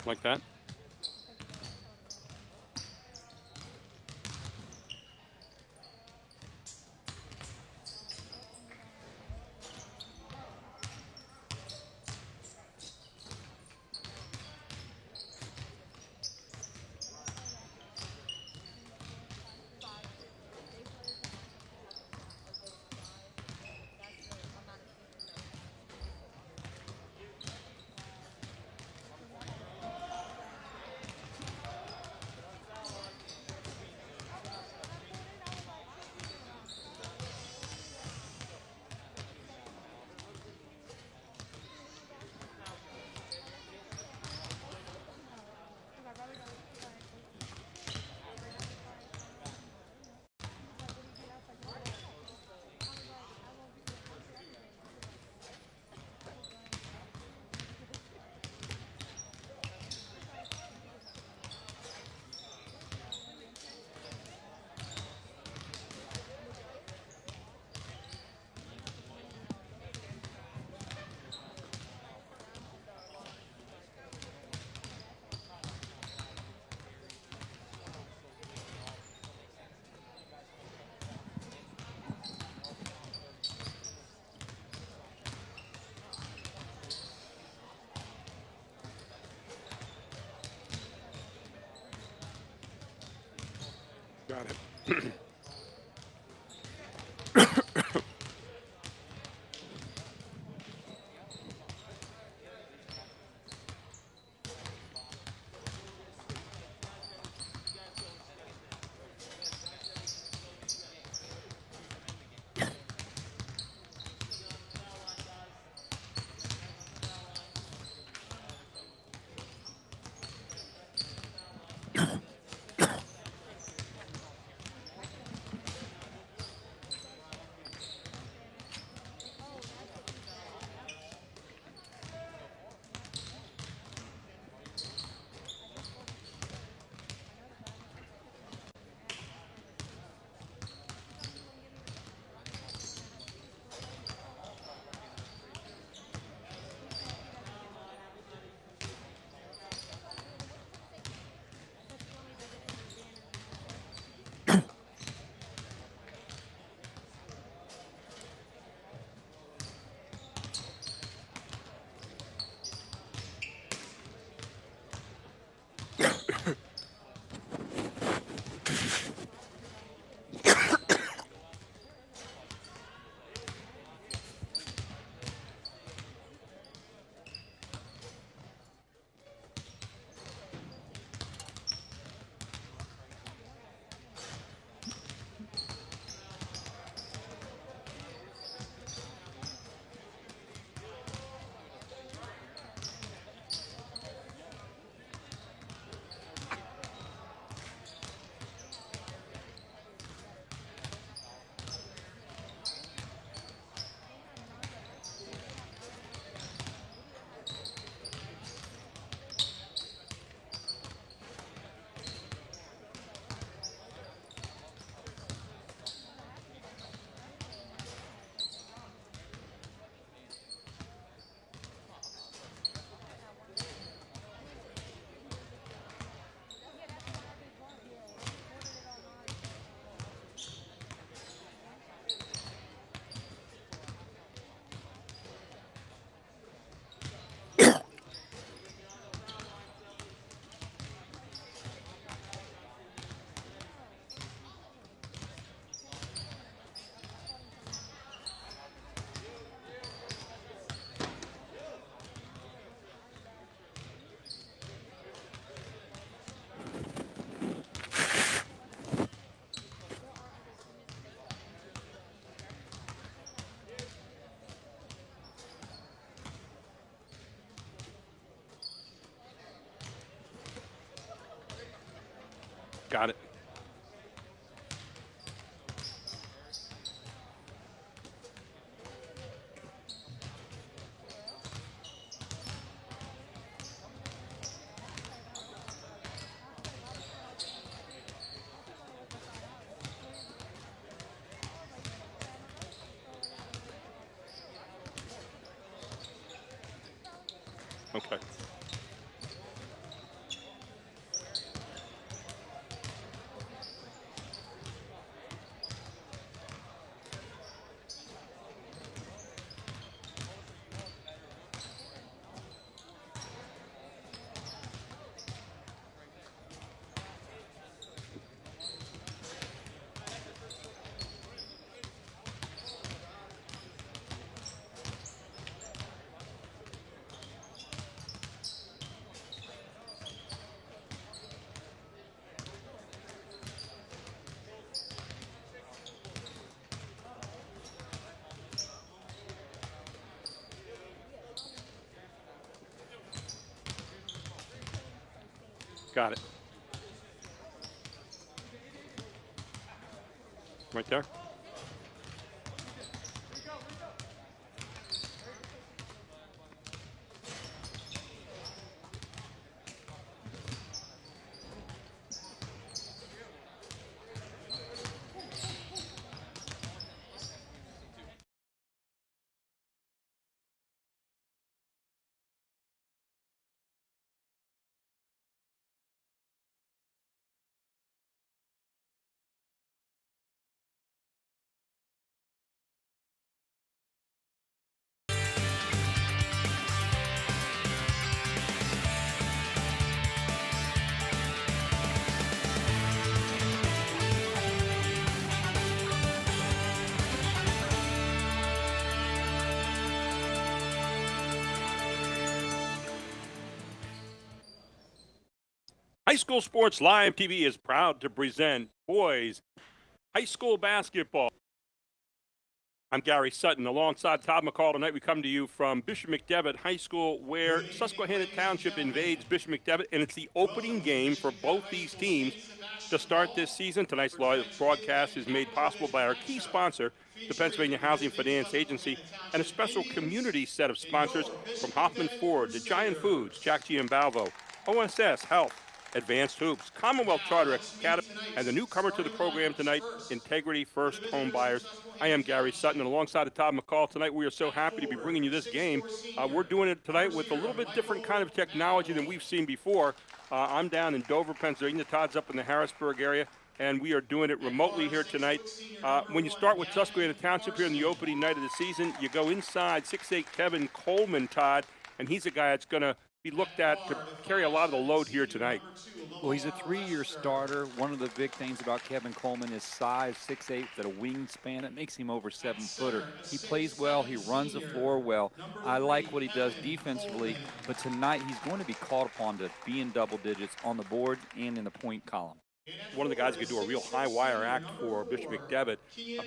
like that. Got it. Got it. Okay. Got it. Right there. High School Sports Live TV is proud to present boys high school basketball. I'm Gary Sutton. Alongside Todd McCall tonight, we come to you from Bishop McDevitt High School, where Susquehanna Township invades Bishop McDevitt, and it's the opening game for both these teams to start this season. Tonight's live broadcast is made possible by our key sponsor, the Pennsylvania Housing Finance Agency, and a special community set of sponsors from Hoffman Ford to Giant Foods, Jack Giambalvo, OSS Health, Advanced Hoops, Commonwealth Charter Academy, and the newcomer to the program tonight, Integrity First Home Buyers. I am Gary Sutton, and alongside of Todd McCall tonight, we are so happy to be bringing you this game. We're doing it tonight with a little bit different kind of technology than we've seen before. I'm down in Dover, Pennsylvania. Todd's up in the Harrisburg area, and we are doing it remotely here tonight. When you start with Susquehanna Township here in the opening night of the season, you go inside 6'8" Kevin Coleman, Todd, and he's a guy that's going to be looked at to carry a lot of the load here tonight. Well, he's a 3-year starter. One of the big things about Kevin Coleman is size, 6'8", that a wingspan. It makes him over 7-footer. He plays well. He runs the floor well. I like what he does defensively, but tonight he's going to be called upon to be in double digits on the board and in the point column. One of the guys who could do a real high-wire act for Bishop McDevitt,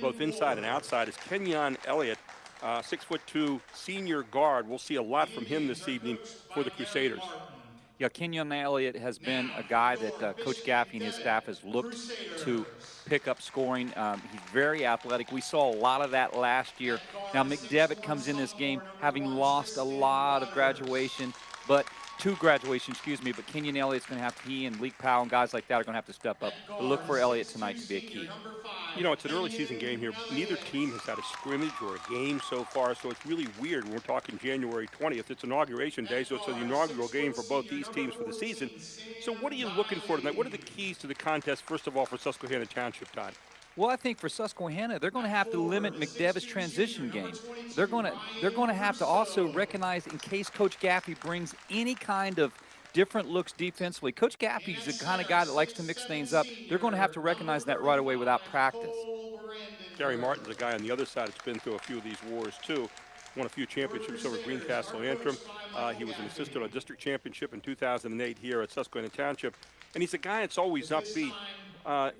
both inside and outside, is Kenyon Elliott, 6'2" senior guard. We'll see a lot from him this evening for the Crusaders. Yeah, Kenyon Elliott has been a guy that Coach Gaffey and his staff has looked to pick up scoring. He's very athletic. We saw a lot of that last year. Now, McDevitt comes in this game having lost a lot of graduation, but Kenyon Elliott's going to have to, he and Leek Powell and guys like that are going to have to step up. But look for Elliott tonight to be a key. You know, it's an early season game here. Neither team has had a scrimmage or a game so far, so it's really weird. We're talking January 20th. It's inauguration day, so it's the inaugural game for both these teams for the season. So what are you looking for tonight? What are the keys to the contest, first of all, for Susquehanna Township, Todd? Well, I think for Susquehanna, they're going to have to limit McDevitt's transition game. They're going to have to also recognize, in case Coach Gaffey brings any kind of different looks defensively. Coach Gaffey's the kind of guy that likes to mix things up. They're going to have to recognize that right away without practice. Gary Martin's a guy on the other side that's been through a few of these wars, too. Won a few championships over Greencastle Antrim. He was an assistant on a district championship in 2008 here at Susquehanna Township. And he's a guy that's always upbeat.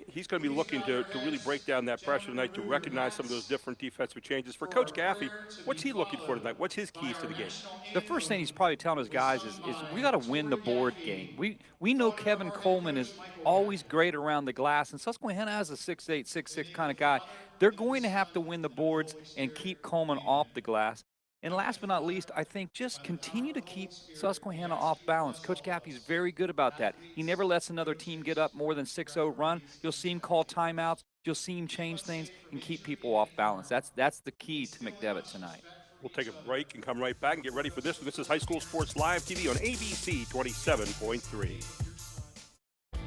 He's going to be looking to really break down that pressure tonight, to recognize some of those different defensive changes. For Coach Gaffey, what's he looking for tonight? What's his keys to the game? The first thing he's probably telling his guys is we got to win the board game. We know Kevin Coleman is always great around the glass, and Susquehanna has a 6'8", 6'6" kind of guy. They're going to have to win the boards and keep Coleman off the glass. And last but not least, I think just continue to keep Susquehanna off balance. Coach Gaffey's very good about that. He never lets another team get up more than 6-0 run. You'll see him call timeouts. You'll see him change things and keep people off balance. That's the key to McDevitt tonight. We'll take a break and come right back and get ready for this. This is High School Sports Live TV on ABC 27.3.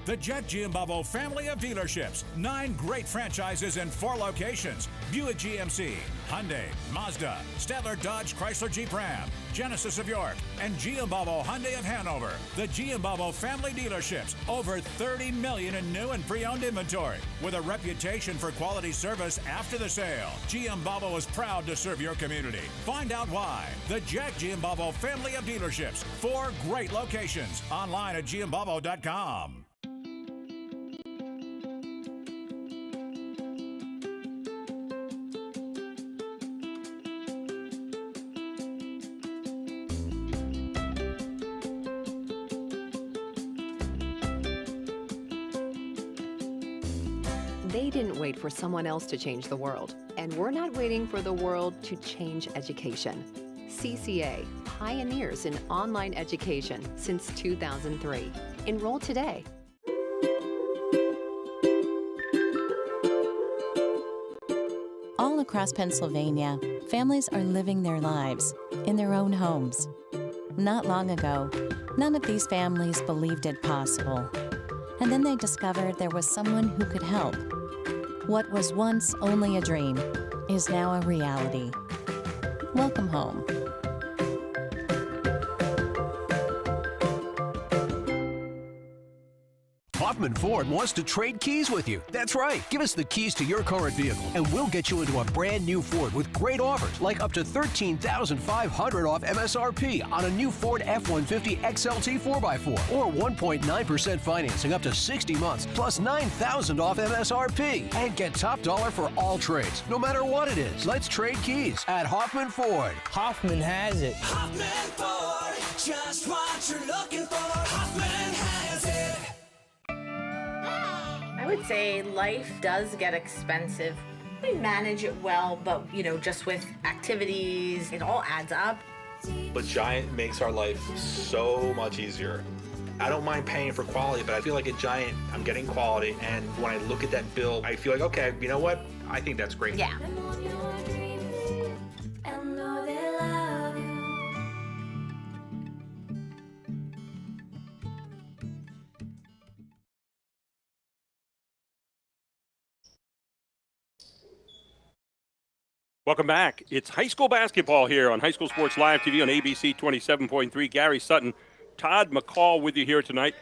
The Jack Giambalvo family of dealerships. 9 great franchises in 4 locations. Buick GMC, Hyundai, Mazda, Stadler Dodge Chrysler Jeep Ram, Genesis of York, and Giambalvo Hyundai of Hanover. The Giambalvo family dealerships. Over $30 million in new and pre-owned inventory. With a reputation for quality service after the sale. Giambalvo is proud to serve your community. Find out why. The Jack Giambalvo family of dealerships. 4 great locations. Online at Giambalvo.com. They didn't wait for someone else to change the world, and we're not waiting for the world to change education. CCA, pioneers in online education since 2003. Enroll today. All across Pennsylvania, families are living their lives in their own homes. Not long ago, none of these families believed it possible. And then they discovered there was someone who could help. What was once only a dream is now a reality. Welcome home. Hoffman Ford wants to trade keys with you. That's right. Give us the keys to your current vehicle, and we'll get you into a brand new Ford with great offers, like up to $13,500 off MSRP on a new Ford F-150 XLT 4x4, or 1.9% financing up to 60 months, plus $9,000 off MSRP. And get top dollar for all trades, no matter what it is. Let's trade keys at Hoffman Ford. Hoffman has it. Hoffman Ford, just what you're looking for. Hoffman has it. I would say life does get expensive. We manage it well, but just with activities, it all adds up. But Giant makes our life so much easier. I don't mind paying for quality, but I feel like at Giant, I'm getting quality, and when I look at that bill, I feel like, okay, you know what? I think that's great. Yeah. Welcome back. It's high school basketball here on High School Sports Live TV on ABC 27.3. Gary Sutton, Todd McCall with you here tonight.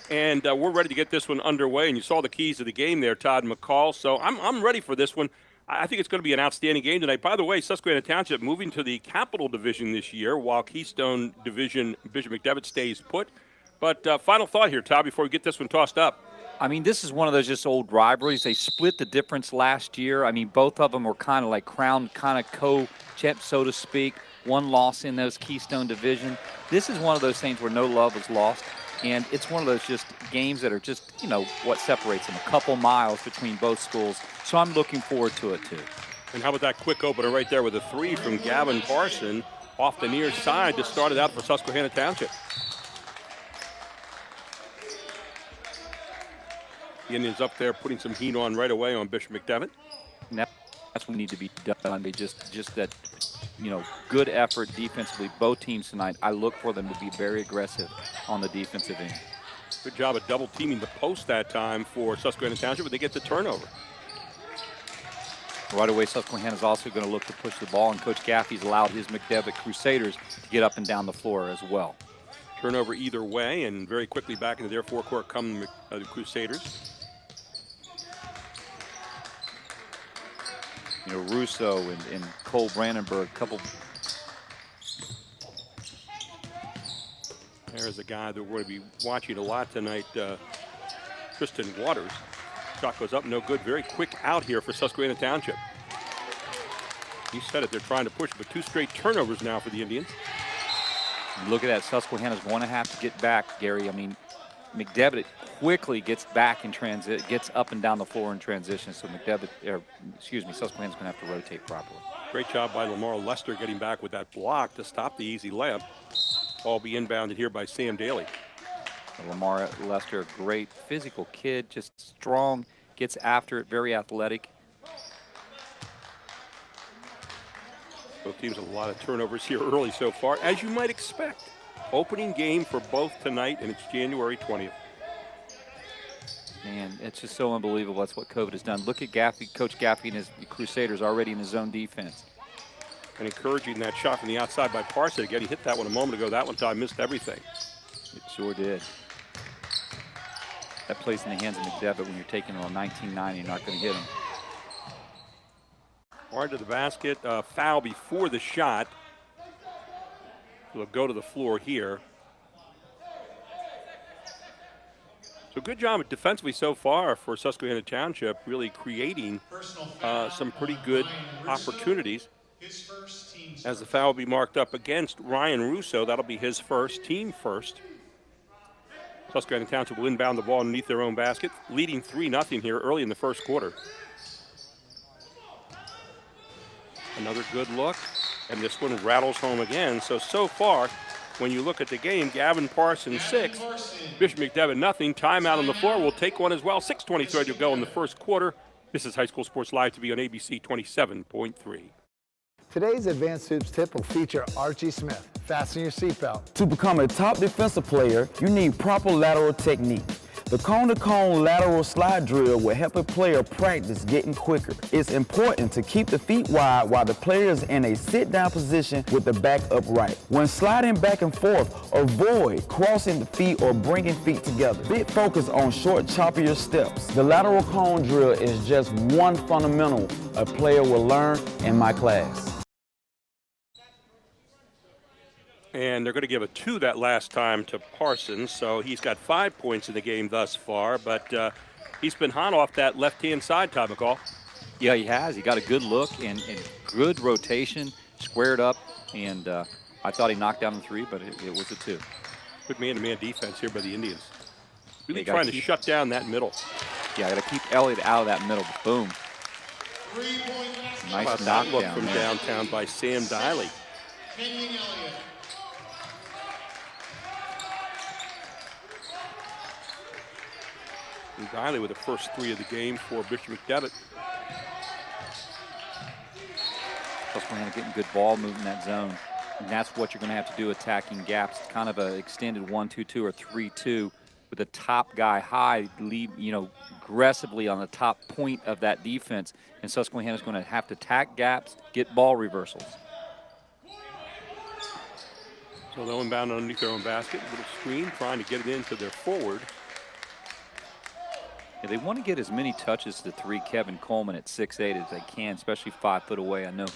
And we're ready to get this one underway. And you saw the keys to the game there, Todd McCall. So I'm ready for this one. I think it's going to be an outstanding game tonight. By the way, Susquehanna Township moving to the Capital Division this year, while Keystone Division Bishop McDevitt stays put. But final thought here, Todd, before we get this one tossed up. I mean, this is one of those just old rivalries. They split the difference last year. I mean, both of them were kind of like crowned kind of co-champs, so to speak. One loss in those Keystone Division. This is one of those things where no love was lost. And it's one of those just games that are just, what separates them. A couple miles between both schools. So I'm looking forward to it, too. And how about that quick opener right there with a three from Gavin Parson off the near side to start it out for Susquehanna Township. The Indians up there putting some heat on right away on Bishop McDevitt. That's what need to be done. They just that, good effort defensively. Both teams tonight, I look for them to be very aggressive on the defensive end. Good job of double teaming the post that time for Susquehanna Township, but they get the turnover. Right away, Susquehanna is also going to look to push the ball, and Coach Gaffey's allowed his McDevitt Crusaders to get up and down the floor as well. Turnover either way, and very quickly back into their forecourt come the Crusaders. Russo and Cole Brandenburg, couple. There's a guy that we're going to be watching a lot tonight, Tristan Waters. Shot goes up, no good. Very quick out here for Susquehanna Township. You said it, they're trying to push, but two straight turnovers now for the Indians. Look at that, Susquehanna's going to have to get back, Gary. I mean, McDevitt quickly gets back in transit, gets up and down the floor in transition. So Susquehanna's going to have to rotate properly. Great job by Lamar Lester getting back with that block to stop the easy layup. Ball be inbounded here by Sam Daly. Lamar Lester, a great physical kid, just strong, gets after it, very athletic. Both teams have a lot of turnovers here early so far, as you might expect. Opening game for both tonight, and it's January 20th. Man, it's just so unbelievable. That's what COVID has done. Look at Gaffey, Coach Gaffey and his Crusaders already in his zone defense. And encouraging that shot from the outside by Parson. Again, he hit that one a moment ago. That one time missed everything. It sure did. That plays in the hands of McDevitt when you're taking on 19-9, you're not going to hit him. Hard to the basket. Foul before the shot. He'll go to the floor here. So good job defensively so far for Susquehanna Township, really creating some pretty good opportunities. As the foul will be marked up against Ryan Russo. That'll be his first, team first. Susquehanna Township will inbound the ball underneath their own basket, leading 3-0 here early in the first quarter. Another good look, and this one rattles home again. So far, when you look at the game, Gavin Parsons 6, Bishop McDevitt nothing. Timeout on the floor. We'll take one as well. 6:23 to go in the first quarter. This is High School Sports Live TV on ABC 27.3. Today's Advanced Hoops tip will feature Archie Smith. Fasten your seatbelt. To become a top defensive player, you need proper lateral technique. The cone-to-cone lateral slide drill will help a player practice getting quicker. It's important to keep the feet wide while the player is in a sit-down position with the back upright. When sliding back and forth, avoid crossing the feet or bringing feet together. Big focus on short, choppier steps. The lateral cone drill is just one fundamental a player will learn in my class. And they're going to give a 2 that last time to Parsons, so he's got 5 points in the game thus far, but he's been hot off that left-hand side, Todd McCall. Yeah, he has. He got a good look and good rotation, squared up, and I thought he knocked down the 3, but it was a 2. Good man-to-man defense here by the Indians. Really trying to shut down that middle. Yeah, got to keep Elliott out of that middle. Boom. Nice knockdown from downtown by Sam Diley. And Diley with the first 3 of the game for Bishop McDevitt. Susquehanna getting good ball movement in that zone. And that's what you're going to have to do attacking gaps. It's kind of an extended 1-2-2 or 3-2 with the top guy high, lead, aggressively on the top point of that defense. And Susquehanna's going to have to attack gaps, get ball reversals. So they'll inbound underneath their own basket. Little screen trying to get it into their forward. Yeah, they want to get as many touches to 3 Kevin Coleman at 6'8" as they can, especially 5 foot away. I know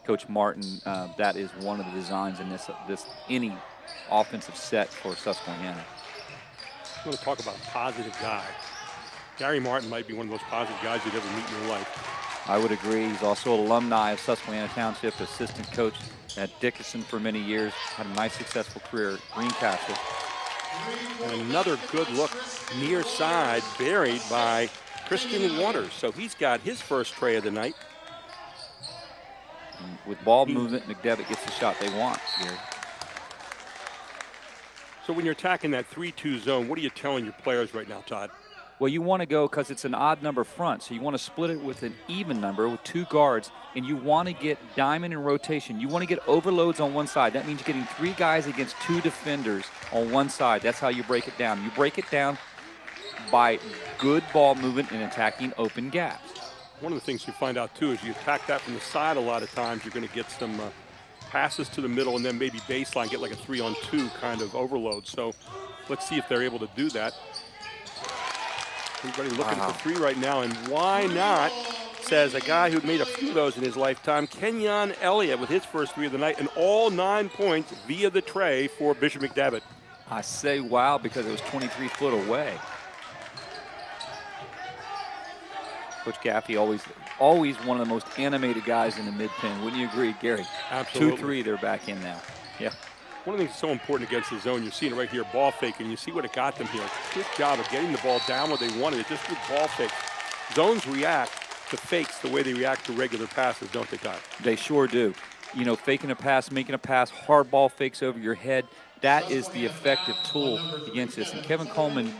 Coach Martin, that is one of the designs in this any offensive set for Susquehanna. I want to talk about a positive guy. Gary Martin might be one of the most positive guys you'd ever meet in your life. I would agree. He's also an alumni of Susquehanna Township, assistant coach at Dickinson for many years, had a nice successful career at Greencastle. And another good look near side, buried by Christian Waters. So he's got his first tray of the night. And with ball movement, McDevitt gets the shot they want here. So when you're attacking that 3-2 zone, what are you telling your players right now, Todd? Well, you want to go because it's an odd number front, so you want to split it with an even number with 2 guards, and you want to get diamond in rotation. You want to get overloads on one side. That means getting 3 guys against 2 defenders on one side. That's how you break it down. You break it down by good ball movement and attacking open gaps. One of the things you find out, too, is you attack that from the side a lot of times. You're going to get some passes to the middle and then maybe baseline, get like a 3-on-2 kind of overload. So let's see if they're able to do that. Everybody looking for 3 right now, and why not, says a guy who made a few of those in his lifetime, Kenyon Elliott with his first 3 of the night, and all 9 points via the tray for Bishop McDevitt. I say wow because it was 23 foot away. Coach Gaffey always one of the most animated guys in the mid-pin. Wouldn't you agree, Gary? Absolutely. 2-3, they're back in now. Yeah. One of the things that's so important against the zone, you're seeing it right here, ball fake, and you see what it got them here. Good job of getting the ball down where they wanted it, just with ball fake. Zones react to fakes the way they react to regular passes, don't they, Todd? They sure do. Faking a pass, making a pass, hard ball fakes over your head, that is the effective tool against this. And Kevin Coleman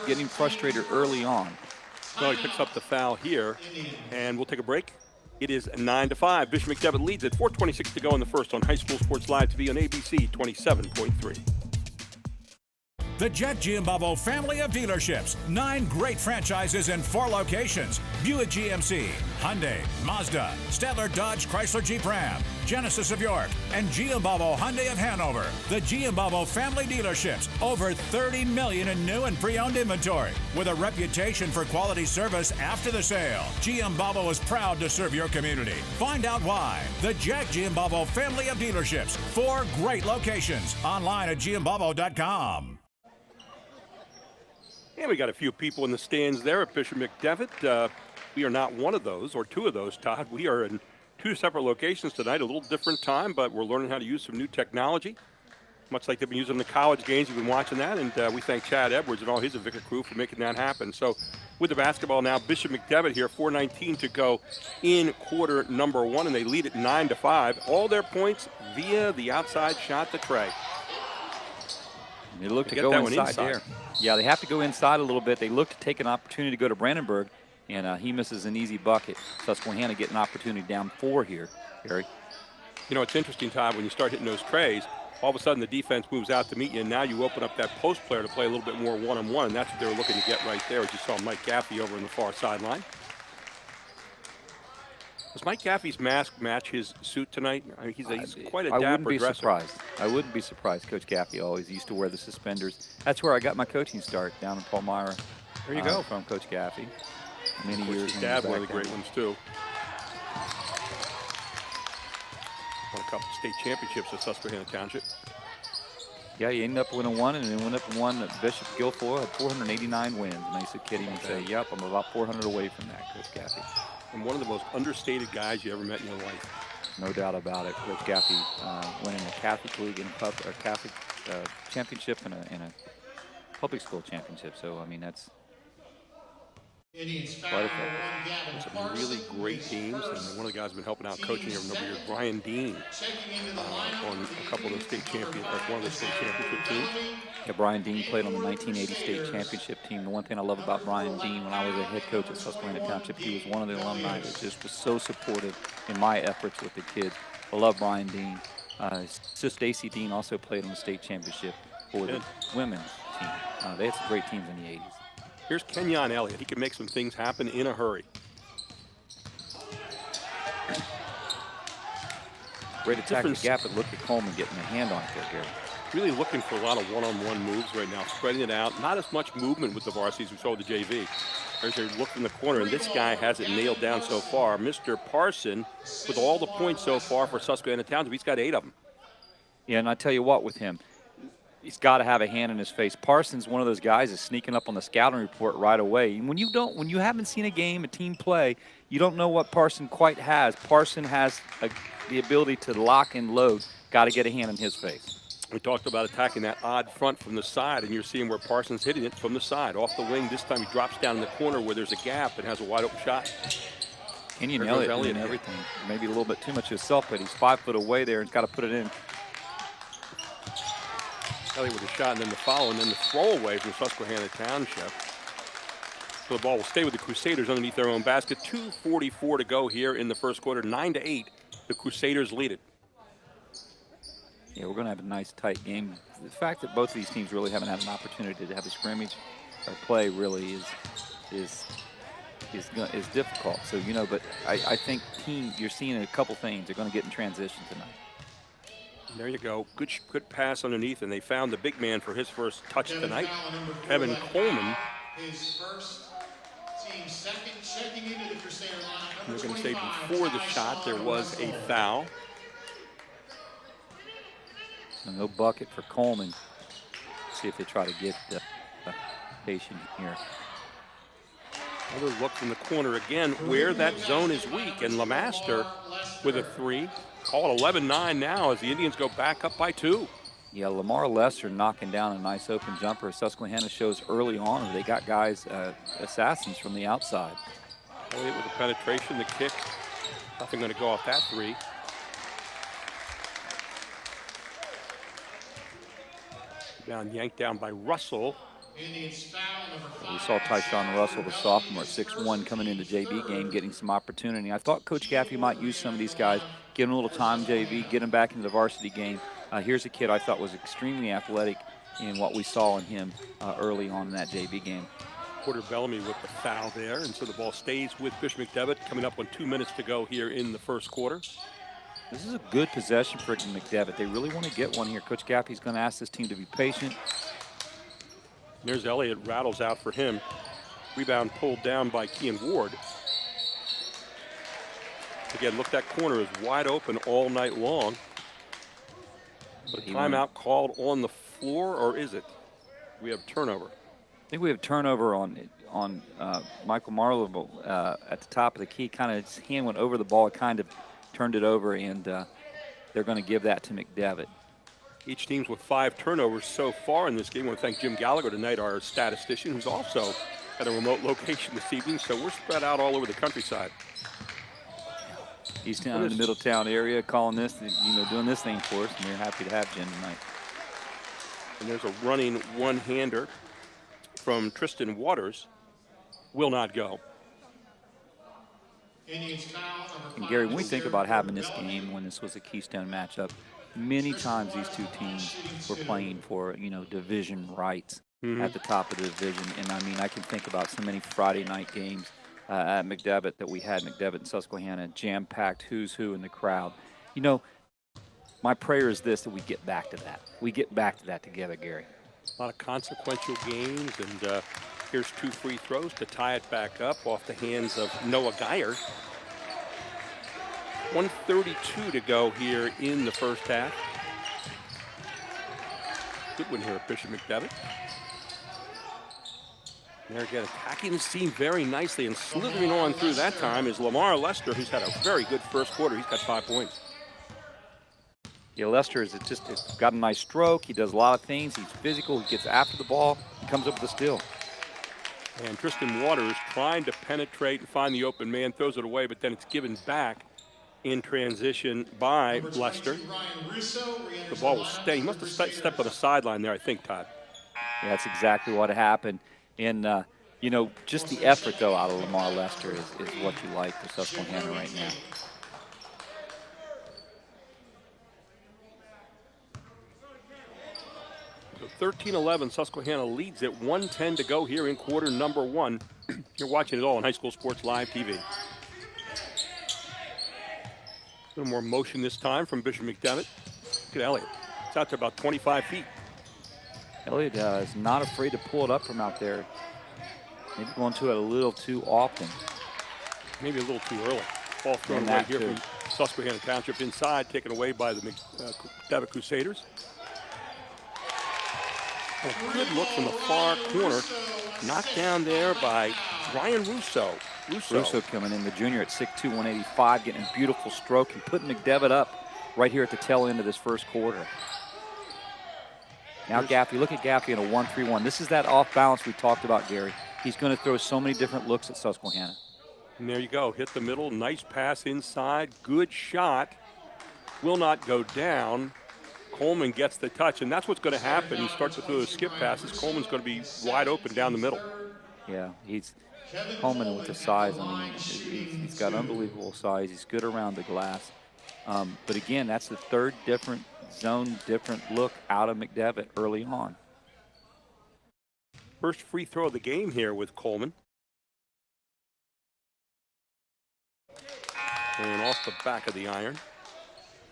getting frustrated early on. Well, he picks up the foul here, and we'll take a break. It is 9-5. Bishop McDevitt leads at 4:26 to go in the first on High School Sports Live TV on ABC 27.3. The Jet Giambalvo family of dealerships. 9 great franchises in 4 locations. Buick GMC, Hyundai, Mazda, Stadler Dodge Chrysler Jeep Ram, Genesis of York, and Giambalvo Hyundai of Hanover. The Giambalvo family dealerships. Over 30 million in new and pre-owned inventory. With a reputation for quality service after the sale. Giambalvo is proud to serve your community. Find out why. The Jack Giambalvo family of dealerships. 4 great locations. Online at Giambalvo.com. And we got a few people in the stands there at Bishop McDevitt. We are not one of those, or 2 of those, Todd. We are in 2 separate locations tonight, a little different time, but we're learning how to use some new technology. much like they've been using the college games. You've been watching that, and we thank Chad Edwards and all his Invicta crew for making that happen. So with the basketball now, Bishop McDevitt here, 4:19 to go in quarter number 1, and they lead it 9-5. All their points via the outside shot to Trey. They look to go inside there. Yeah, they have to go inside a little bit. They look to take an opportunity to go to Brandenburg, and he misses an easy bucket. Susquehanna get an opportunity down 4 here, Gary. You know, it's interesting, Todd, when you start hitting those trays, all of a sudden the defense moves out to meet you, and now you open up that post player to play a little bit more one-on-one, and that's what they were looking to get right there, as you saw Mike Gaffey over on the far sideline. Does Mike Gaffey's mask match his suit tonight? I mean, he's quite a dapper dresser. I wouldn't be surprised. I wouldn't be surprised. Coach Gaffey always used to wear the suspenders. That's where I got my coaching start, down in Palmyra. There you go. From Coach Gaffey. Many years. His dad, one of the great ones, too. Won a couple state championships at Susquehanna Township. Yeah, he ended up winning one, and then went up and won at Bishop Guilfoyle, had 489 wins. And I used to kid him and say, yep, I'm about 400 away from that, Coach Gaffey. And one of the most understated guys you ever met in your life. No doubt about it. Coach Gaffey winning a Catholic League and a Catholic championship and a public school championship. So, I mean, that's quite a thing. Some really great teams, and one of the guys who's been helping out coaching here for a number of years, Brian Dean, on a couple of those state championships, one of the state championship teams. Yeah, Brian Dean played on the 1980 state championship team. The one thing I love about Brian Dean, when I was a head coach at Susquehanna Township, he was one of the alumni that just was so supportive in my efforts with the kids. I love Brian Dean. Sis Stacy Dean also played on the state championship for the women's team. They had some great teams in the 80s. Here's Kenyon Elliott. He can make some things happen in a hurry. Great attack the gap, but look at Coleman getting a hand on it there, Gary. Really looking for a lot of one-on-one moves right now, spreading it out. Not as much movement with the varsities we saw with the JV. There's a look in the corner, and this guy has it nailed down so far. Mr. Parson, with all the points so far for Susquehanna Township, he's got 8 of them. Yeah, and I tell you what, with him, he's got to have a hand in his face. Parsons, one of those guys, is sneaking up on the scouting report right away. And when you haven't seen a game, a team play, you don't know what Parson quite has. Parson has the ability to lock and load. Got to get a hand in his face. We talked about attacking that odd front from the side, and you're seeing where Parsons hitting it from the side. Off the wing, this time he drops down in the corner where there's a gap and has a wide open shot. Kenyon Elliott and everything. Maybe a little bit too much of himself, but he's 5 foot away there and he's got to put it in. Elliott with a shot, and then the follow, and then the throwaway from Susquehanna Township. So the ball will stay with the Crusaders underneath their own basket. 2:44 to go here in the first quarter. 9-8. The Crusaders lead it. Yeah, we're going to have a nice, tight game. The fact that both of these teams really haven't had an opportunity to have a scrimmage or play really is difficult. So, you know, but I think you're seeing a couple things. They're going to get in transition tonight. There you go. Good pass underneath, and they found the big man for his first touch tonight, Kevin Coleman. His first, team second, checking into the Crusader line. We're going to say before the shot there was a foul. So no bucket for Coleman. See if they try to get patient here. Another look from the corner again where that zone is weak, and LeMaster with a 3. Call it 11-9 now as the Indians go back up by 2. Yeah, Lamar Lester knocking down a nice open jumper. Susquehanna shows early on they got guys, assassins from the outside. Elliott with the penetration, the kick. Nothing going to go off that 3. Yanked down by Russell. We saw Tyshawn Russell, the sophomore, 6'1", coming into JV game, getting some opportunity. I thought Coach Gaffey might use some of these guys, give them a little time JV, get them back into the varsity game. Here's a kid I thought was extremely athletic in what we saw in him early on in that JV game. Porter Bellamy with the foul there, and so the ball stays with Bishop McDevitt, coming up on 2 minutes to go here in the first quarter. This is a good possession for McDevitt. They really want to get one here. Coach Gaffey's going to ask this team to be patient. There's Elliott, rattles out for him. Rebound pulled down by Kean Ward. Again, look, that corner is wide open all night long. But a timeout called on the floor, or is it? We have turnover. I think we have turnover on Michael Marlowe at the top of the key. Kind of his hand went over the ball, kind of turned it over, and they're going to give that to McDevitt. Each team's with 5 turnovers so far in this game. I want to thank Jim Gallagher tonight, our statistician, who's also at a remote location this evening. So we're spread out all over the countryside. He's down in the Middletown area calling this, doing this thing for us, and we're happy to have Jim tonight. And there's a running one-hander from Tristan Waters. Will not go. And Gary, when we think about having this game, when this was a Keystone matchup, many times these two teams were playing for, division rights at the top of the division. And I mean, I can think about so many Friday night games at McDevitt that we had, McDevitt and Susquehanna, jam-packed who's who in the crowd. My prayer is this, that we get back to that. We get back to that together, Gary. A lot of consequential games, and here's 2 free throws to tie it back up off the hands of Noah Geyer. 1:32 to go here in the first half. Good one here at Bishop McDevitt. There again, attacking the seam very nicely and slithering on through that time is Lamar Lester, who's had a very good first quarter. He's got 5 points. Yeah, Lester has just got a nice stroke. He does a lot of things. He's physical. He gets after the ball. He comes up with a steal. And Tristan Waters trying to penetrate and find the open man, throws it away, but then it's given back in transition by Lester. The ball will stay. He must have stepped on the sideline there, I think, Todd. Yeah, that's exactly what happened. And, just the effort, though, out of Lamar Lester is what you like for Susquehanna right now. So 13-11, Susquehanna leads it. 1:10 to go here in quarter number 1. You're watching it all on High School Sports Live TV. A little more motion this time from Bishop McDevitt. Look at Elliott. It's out to about 25 feet. Elliott is not afraid to pull it up from out there. Maybe going to it a little too often. Maybe a little too early. Ball thrown right here from Susquehanna Township inside, taken away by the McDevitt Crusaders. A good look from the far corner. Knocked down there by Ryan Russo. Russo coming in, the junior at 6'2", 185, getting a beautiful stroke and putting McDevitt up right here at the tail end of this first quarter. Now Gaffey, look at Gaffey in a 1-3-1. This is that off balance we talked about, Gary. He's going to throw so many different looks at Susquehanna. And there you go, hit the middle, nice pass inside, good shot. Will not go down. Coleman gets the touch, and that's what's going to happen. He starts to throw the skip passes. Coleman's going to be wide open down the middle. Yeah, Coleman with the size. I mean, he's got unbelievable size. He's good around the glass. But again, that's the third different zone, different look out of McDevitt early on. First free throw of the game here with Coleman. And off the back of the iron.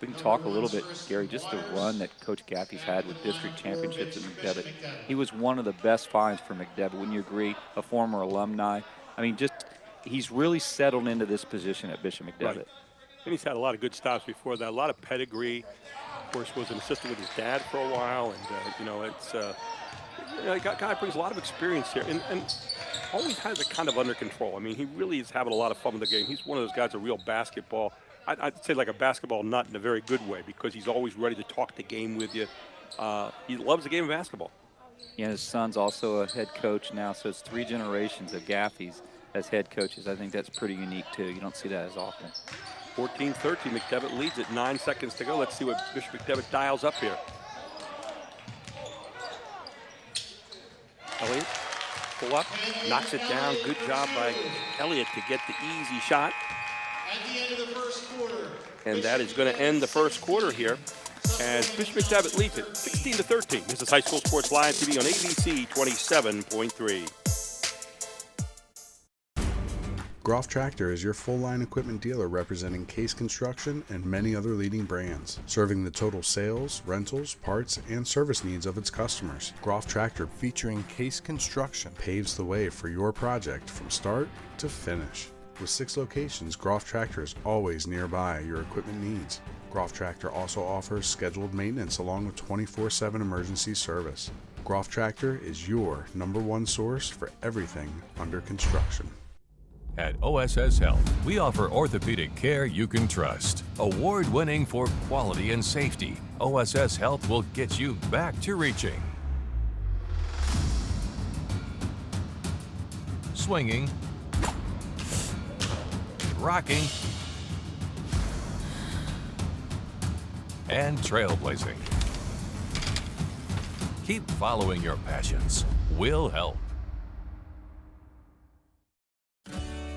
We can talk a little bit, Gary, just the run that Coach Gaffey's had with district championships at McDevitt. He was one of the best finds for McDevitt. Wouldn't you agree? A former alumni. I mean, he's really settled into this position at Bishop McDevitt. Right. And he's had a lot of good stops before that, a lot of pedigree. Of course, was an assistant with his dad for a while, and guy brings a lot of experience here, and always has it kind of under control. I mean, he really is having a lot of fun with the game. He's one of those guys, a real basketball. I'd say like a basketball nut in a very good way, because he's always ready to talk the game with you. He loves the game of basketball. Yeah, his son's also a head coach now, so it's 3 generations of Gaffeys as head coaches. I think that's pretty unique, too. You don't see that as often. 14-13, McDevitt leads it, 9 seconds to go. Let's see what Bishop McDevitt dials up here. Elliott, pull up, knocks it down. Good job by Elliott to get the easy shot. At the end of the first quarter. And that is going to end the first quarter here as Bishop McDevitt leads it 16-13. This is High School Sports Live TV on ABC 27.3. Groff Tractor is your full-line equipment dealer representing Case Construction and many other leading brands, serving the total sales, rentals, parts, and service needs of its customers. Groff Tractor, featuring Case Construction, paves the way for your project from start to finish. With 6 locations, Groff Tractor is always nearby your equipment needs. Groff Tractor also offers scheduled maintenance along with 24/7 emergency service. Groff Tractor is your #1 source for everything under construction. At OSS Health, we offer orthopedic care you can trust. Award-winning for quality and safety, OSS Health will get you back to reaching. Swinging, rocking, and trailblazing. Keep following your passions. We'll help.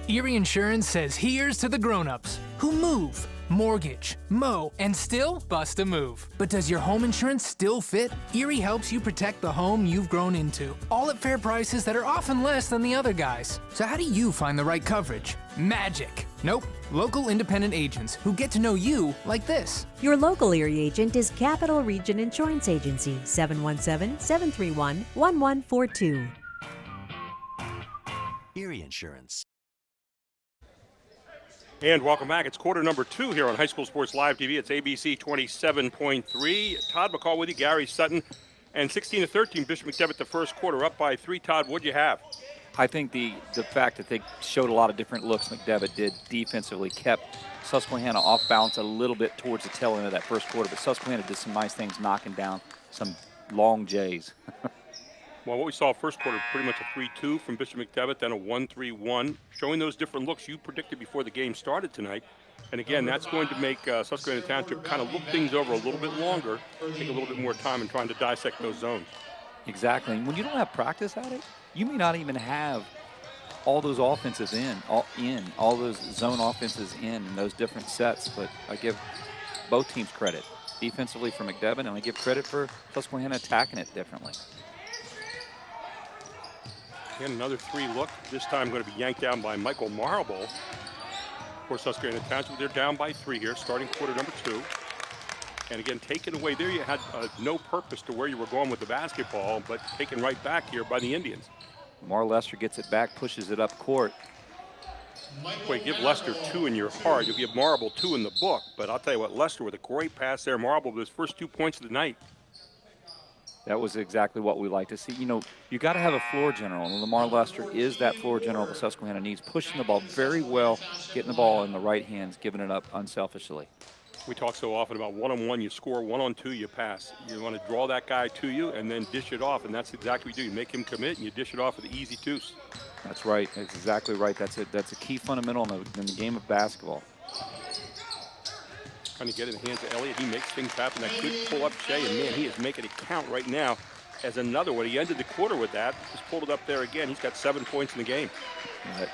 Erie Insurance says here's to the grown-ups who move, mortgage, mow, and still bust a move. But does your home insurance still fit? Erie helps you protect the home you've grown into, all at fair prices that are often less than the other guys. So how do you find the right coverage? Magic. Nope. Local independent agents who get to know you like this. Your local Erie agent is Capital Region Insurance Agency, 717-731-1142. Erie Insurance. And welcome back. It's quarter number 2 here on High School Sports Live TV. It's ABC 27.3. Todd McCall with you, Gary Sutton. And 16-13, Bishop McDevitt the first quarter, up by 3. Todd, what'd you have? I think the fact that they showed a lot of different looks McDevitt did defensively kept Susquehanna off balance a little bit towards the tail end of that first quarter. But Susquehanna did some nice things, knocking down some long J's. Well, what we saw first quarter, pretty much a 3-2 from Bishop McDevitt, then a 1-3-1, showing those different looks you predicted before the game started tonight. And again, that's going to make Susquehanna Township kind of look things over a little bit longer, take a little bit more time in trying to dissect those zones. Exactly. And when you don't have practice at it, you may not even have all those offenses all those zone offenses in those different sets. But I give both teams credit, defensively for McDevitt, and I give credit for Susquehanna attacking it differently. Again, another 3 look, this time going to be yanked down by Michael Marble for Susquehanna Township. They're down by 3 here, starting quarter number 2. And again, taken away there, you had no purpose to where you were going with the basketball, but taken right back here by the Indians. Lamar Lester gets it back, pushes it up court. Boy, give Lester 2 in your heart. You'll give Marble 2 in the book, but I'll tell you what, Lester with a great pass there. Marble with his first 2 points of the night. That was exactly what we like to see. You know, you got to have a floor general, and Lamar Lester is that floor general that Susquehanna needs, pushing the ball very well, getting the ball in the right hands, giving it up unselfishly. We talk so often about one-on-one, you score, one-on-two, you pass. You want to draw that guy to you and then dish it off, and that's exactly what you do. You make him commit, and you dish it off with the easy twos. That's right. That's exactly right. That's a key fundamental in the game of basketball. Trying to get it in the hands of Elliott. He makes things happen. That good pull-up Shea, and man, he is making it count right now as another one. He ended the quarter with that. Just pulled it up there again. He's got 7 points in the game.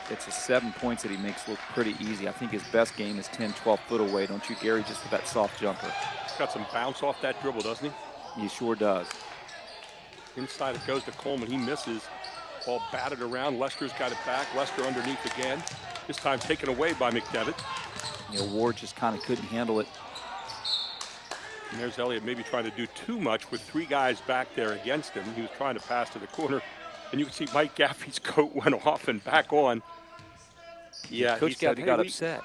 It's a 7 points that he makes look pretty easy. I think his best game is 10, 12 foot away, don't you, Gary, just with that soft jumper. He's got some bounce off that dribble, doesn't he? He sure does. Inside it goes to Coleman. He misses. Ball batted around. Lester's got it back. Lester underneath again. This time taken away by McDevitt. You know, Ward just kind of couldn't handle it. And there's Elliott maybe trying to do too much with 3 guys back there against him. He was trying to pass to the corner. And you can see Mike Gaffey's coat went off and back on. Yeah, Coach Gaffey got upset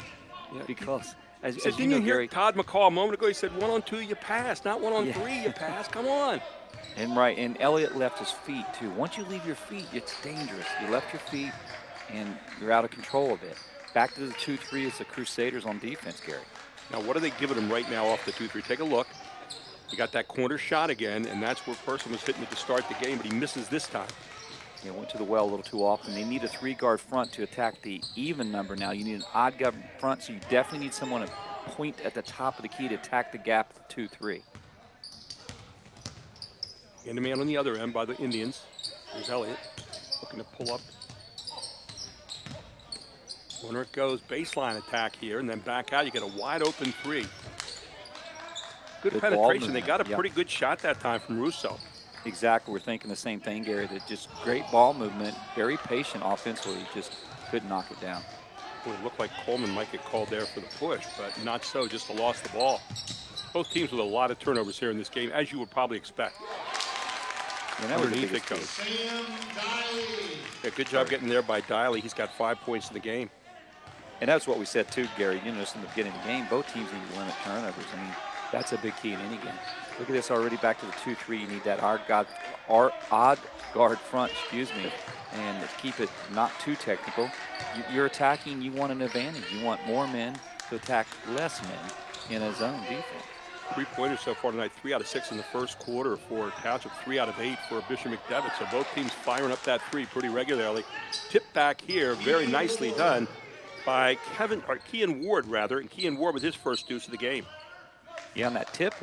because, as didn't you know, you hear Gary, Todd McCall a moment ago? He said 1-on-2 you pass, not 1-on-3 you pass. Come on. And Elliott left his feet too. Once you leave your feet, it's dangerous. You left your feet, and you're out of control a bit. Back to the 2-3 is the Crusaders on defense, Gary. Now, what are they giving him right now off the 2-3? Take a look. You got that corner shot again, and that's where Person was hitting it to start the game, but he misses this time. Yeah, went to the well a little too often. They need a 3-guard front to attack the even number now. You need an odd guard front, so you definitely need someone to point at the top of the key to attack the gap of the 2-3. And the man on the other end by the Indians. There's Elliott looking to pull up. Corner it goes, baseline attack here, and then back out. You get a wide open 3. Good penetration. They got a pretty good shot that time from Russo. Exactly. We're thinking the same thing, Gary. That just great ball movement, very patient offensively, just couldn't knock it down. Well, it looked like Coleman might get called there for the push, but not so, just lost the ball. Both teams with a lot of turnovers here in this game, as you would probably expect. And underneath it goes. Yeah, good job getting there by Diley. He's got 5 points in the game. And that's what we said too, Gary. You know, in the beginning of the game, both teams need to limit turnovers. I mean, That's a big key in any game. Look at this already back to the 2-3. You need that odd guard front, and to keep it not too technical. You're attacking, you want an advantage. You want more men to attack less men in a zone defense. 3-pointers so far tonight, 3 out of 6 in the first quarter for Township, 3 out of 8 for Bishop McDevitt. So both teams firing up that 3 pretty regularly. Tip back here, very nicely done by Kean Ward, and Kean Ward with his first deuce of the game. Yeah, and that tip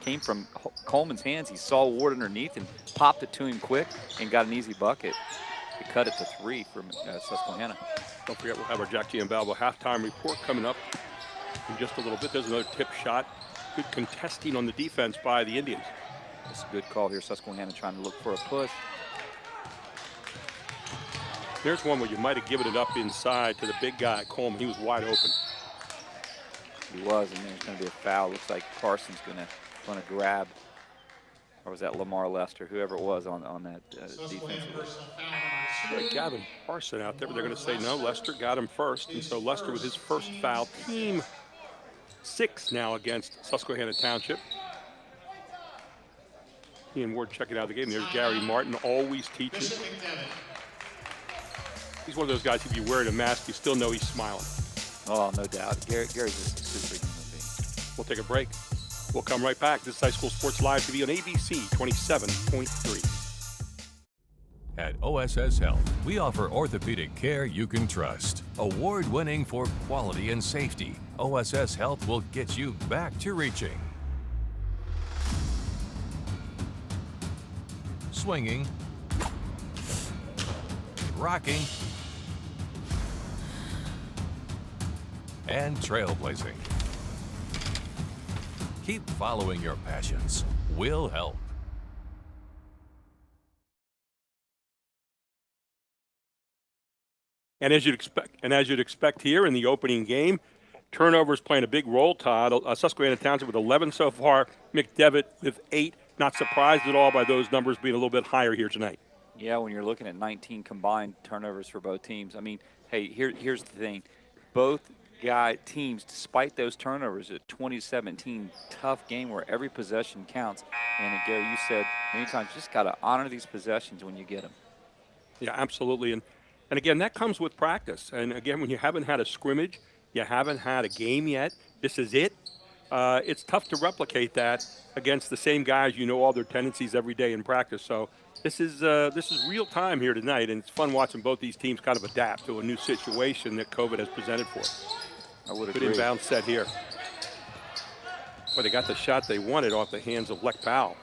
came from Coleman's hands. He saw Ward underneath and popped it to him quick and got an easy bucket. He cut it to 3 for Susquehanna. Don't forget, we'll have our Jack Giambalvo halftime report coming up in just a little bit. There's another tip shot. Good contesting on the defense by the Indians. It's a good call here. Susquehanna trying to look for a push. There's one where you might have given it up inside to the big guy, Coleman. He was wide open. He was, and there's going to be a foul. Looks like Carson's going to grab, or was that Lamar Lester, whoever it was on that defense. Gavin Parson out there, but they're going to say no. Lester got him first, and so Lester with his first foul. Team 6 now against Susquehanna Township. Ian Ward checking out the game. There's Gary Martin, always teaching. He's one of those guys, if you're wearing a mask, you still know he's smiling. Oh, no doubt. Gary's just a super human being. We'll take a break. We'll come right back. This is High School Sports Live TV on ABC 27.3. At OSS Health, we offer orthopedic care you can trust. Award-winning for quality and safety, OSS Health will get you back to reaching. Swinging. Rocking. And trailblazing. Keep following your passions. We'll help. And as you'd expect here in the opening game, turnovers playing a big role, Todd. Susquehanna Township with 11 so far, McDevitt with 8. Not surprised at all by those numbers being a little bit higher here tonight. Yeah, when you're looking at 19 combined turnovers for both teams. I mean, hey, here's the thing. Both teams, despite those turnovers, a 20-17 tough game where every possession counts. And Gary, you said many times, just got to honor these possessions when you get them. Yeah, absolutely. And again, that comes with practice. And again, when you haven't had a scrimmage, you haven't had a game yet, this is it. It's tough to replicate that against the same guys. You know all their tendencies every day in practice. So this is real time here tonight, and it's fun watching both these teams kind of adapt to a new situation that COVID has presented for us. I would agree. Good inbound set here. Well, they got the shot they wanted off the hands of Lech Powell.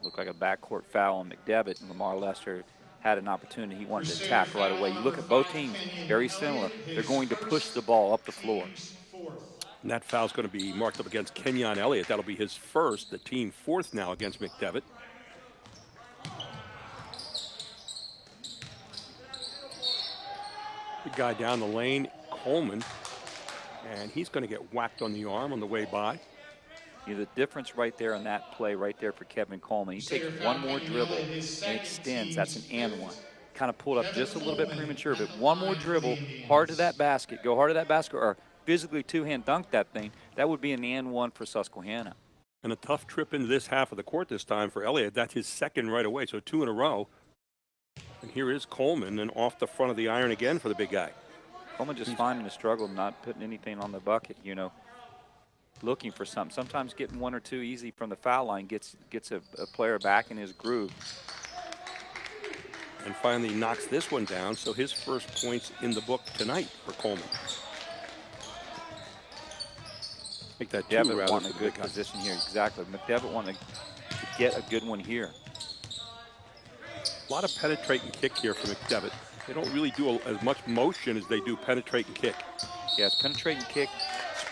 Looked like a backcourt foul on McDevitt, and Lamar Lester had an opportunity. He wanted to attack right away. You look at both teams, very similar. They're going to push the ball up the floor. And that foul's going to be marked up against Kenyon Elliott. That'll be his first, the team 4th now against McDevitt. Big guy down the lane, Coleman, and he's going to get whacked on the arm on the way by. You know, the difference right there on that play right there for Kevin Coleman. He takes one more dribble and extends. That's an and one. Kind of pulled up just a little bit premature, but one more dribble, hard to that basket, go hard to that basket, or physically two-hand dunk that thing. That would be an and one for Susquehanna. And a tough trip into this half of the court this time for Elliott. That's his second right away, so 2 in a row. And here is Coleman, and off the front of the iron again for the big guy. Coleman just finding a struggle, not putting anything on the bucket, you know, looking for something. Sometimes getting 1 or 2 easy from the foul line gets a player back in his groove. And finally knocks this one down, so his first points in the book tonight for Coleman. Make that 2 McDevitt wanting a good position here, exactly. McDevitt wanting to get a good one here. A lot of penetrate and kick here for McDevitt. They don't really do as much motion as they do penetrate and kick. Yes, penetrate and kick,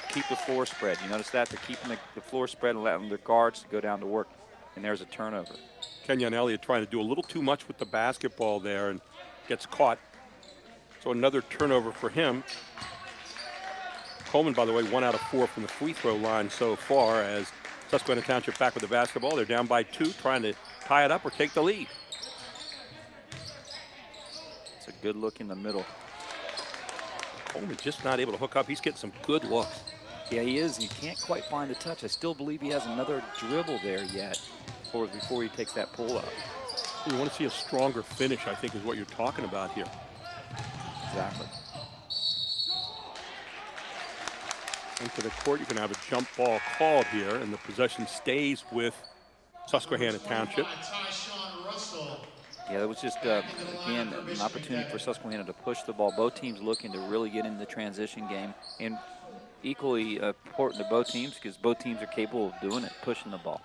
keep the floor spread. You notice that? They're keeping the floor spread and letting their guards go down to work. And there's a turnover. Kenyon Elliott trying to do a little too much with the basketball there and gets caught. So another turnover for him. Coleman, by the way, 1 out of 4 from the free throw line so far as Susquehanna Township back with the basketball. They're down by 2, trying to tie it up or take the lead. It's a good look in the middle. Coleman just not able to hook up. He's getting some good looks. Yeah, he is. He can't quite find the touch. I still believe he has another dribble there yet before he takes that pull up. You want to see a stronger finish, I think, is what you're talking about here. Exactly. Into the court, you can have a jump ball called here, and the possession stays with Susquehanna Township. Yeah, that was just, again, an opportunity for Susquehanna to push the ball. Both teams looking to really get into the transition game, and equally important to both teams because both teams are capable of doing it, pushing the ball.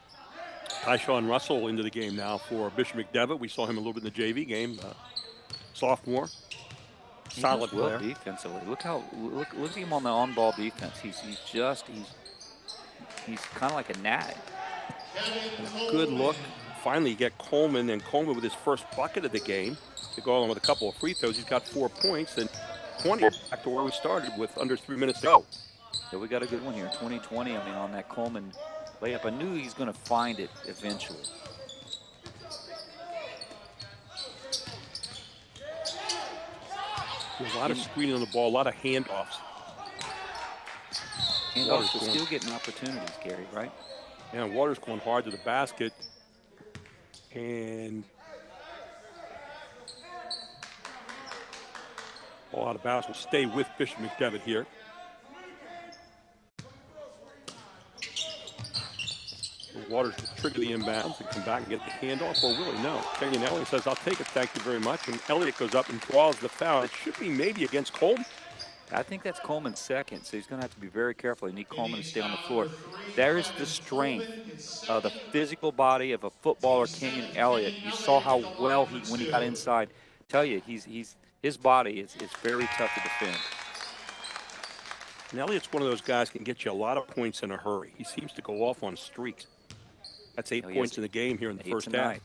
Tyshawn Russell into the game now for Bishop McDevitt. We saw him a little bit in the JV game. Sophomore, solid player. Defensively. Look at him on the on-ball defense. He's kind of like a nag. Good look. Finally, you get Coleman, and Coleman with his first bucket of the game to go along with a couple of free throws. He's got 4 points and 20 back to where we started with under 3 minutes to go. Yeah, we got a good one here. 20-20, I mean, on that Coleman layup. I knew he's going to find it eventually. A lot of screening on the ball, a lot of handoffs. Handoffs will still getting opportunities, Gary, right? Yeah, Waters going hard to the basket. And ball out of bounds will stay with Bishop McDevitt here. Waters will trigger the inbounds and come back and get the handoff, or will he? No. Kenyon Elliott says, I'll take it, thank you very much. And Elliott goes up and draws the foul. It should be maybe against Coleman. I think that's Coleman's second, so he's going to have to be very careful. You need Coleman to stay on the floor. There is the strength of the physical body of a footballer, Kenyon Elliott. You saw how well when he got inside. Tell you, his body is very tough to defend. And Elliott's one of those guys who can get you a lot of points in a hurry. He seems to go off on streaks. That's 8 points in the game here in the first half.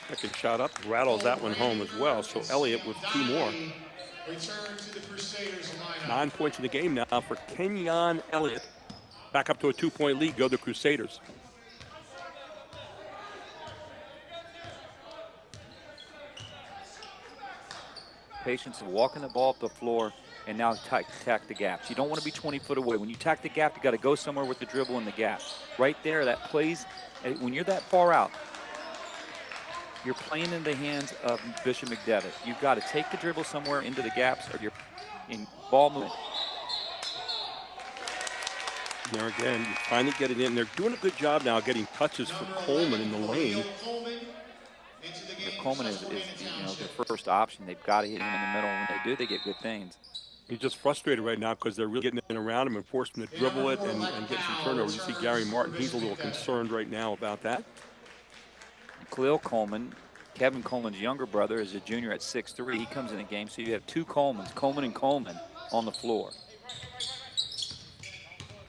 Second shot up, rattles that one home as well. So Elliott with 2 more. 9 points in the game now for Kenyon Elliott. Back up to a 2-point lead, go the Crusaders. Patience of walking the ball up the floor and now tack the gaps. You don't want to be 20 foot away. When you tack the gap, you got to go somewhere with the dribble in the gap. Right there, that plays, when you're that far out, you're playing in the hands of Bishop McDevitt. You've got to take the dribble somewhere into the gaps or you're in ball movement. There again, you finally get it in. They're doing a good job now getting touches for Coleman in the lane. Coleman is their first option. They've got to hit him in the middle. When they do, they get good things. He's just frustrated right now because they're really getting in around him and forcing him to dribble it and get some turnovers. You see Gary Martin, he's a little concerned right now about that. Khalil Coleman, Kevin Coleman's younger brother, is a junior at 6'3". He comes in the game, so you have 2 Colemans, Coleman and Coleman, on the floor.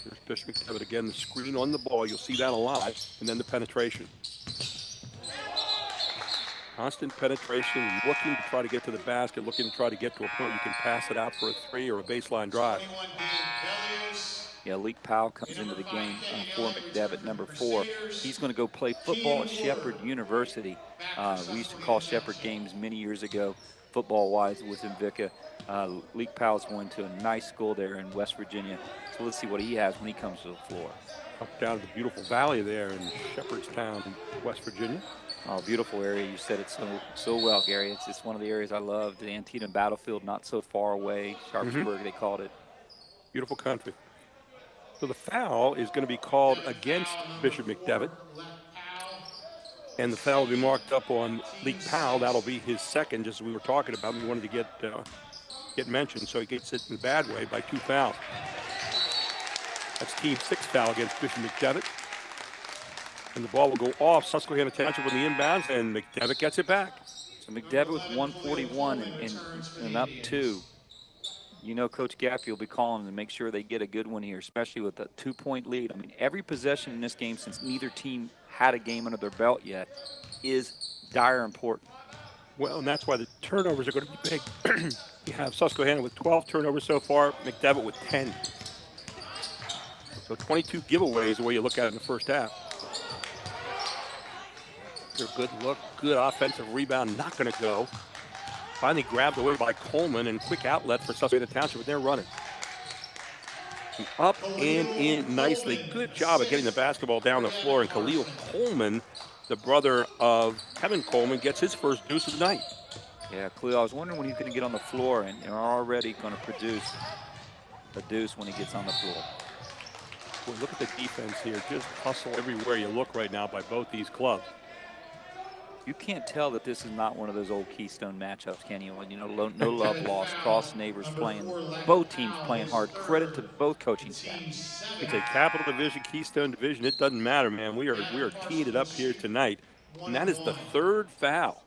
Here's Bishop McDevitt again, the screen on the ball. You'll see that a lot, and then the penetration. Constant penetration, looking to try to get to the basket, looking to try to get to a point you can pass it out for a 3 or a baseline drive. Yeah, Leek Powell comes into the game for McDevitt, number 4. He's going to go play football at Shepherd University. We used to call Shepherd games many years ago, football-wise, with Invicta. Leek Powell's going to a nice school there in West Virginia. So let's see what he has when he comes to the floor. Up down to the beautiful valley there in Shepherdstown, West Virginia. Oh, beautiful area. You said it so well, Gary. It's one of the areas I love. The Antietam Battlefield, not so far away. Sharpsburg, they called it. Beautiful country. So the foul is going to be called against Bishop McDevitt. And the foul will be marked up on Leek Powell. That'll be his second, just as we were talking about. We wanted to get mentioned, so he gets it in a bad way by 2 fouls. That's team 6 foul against Bishop McDevitt. And the ball will go off Susquehanna Township with the inbounds, and McDevitt gets it back. So McDevitt with 141 and up 2. You know Coach Gaffey will be calling to make sure they get a good one here, especially with a 2-point lead. I mean, every possession in this game, since neither team had a game under their belt yet, is dire important. Well, and that's why the turnovers are going to be big. You have Susquehanna with 12 turnovers so far, McDevitt with 10. So 22 giveaways the way you look at it in the first half. Good look, good offensive rebound, not going to go. Finally grabbed away by Coleman, and quick outlet for Susquehanna Township, and they're running. Up and in nicely. Good job of getting the basketball down the floor, and Khalil Coleman, the brother of Kevin Coleman, gets his first deuce of the night. Yeah, Khalil, I was wondering when he's going to get on the floor, and they're already going to produce a deuce when he gets on the floor. Boy, look at the defense here. Just hustle everywhere you look right now by both these clubs. You can't tell that this is not one of those old Keystone matchups, can you? You know, no love lost, cross neighbors playing, both teams playing hard. Credit to both coaching staffs. It's a Capital Division, Keystone Division. It doesn't matter, man. We are teeing it up here tonight, and that is the third foul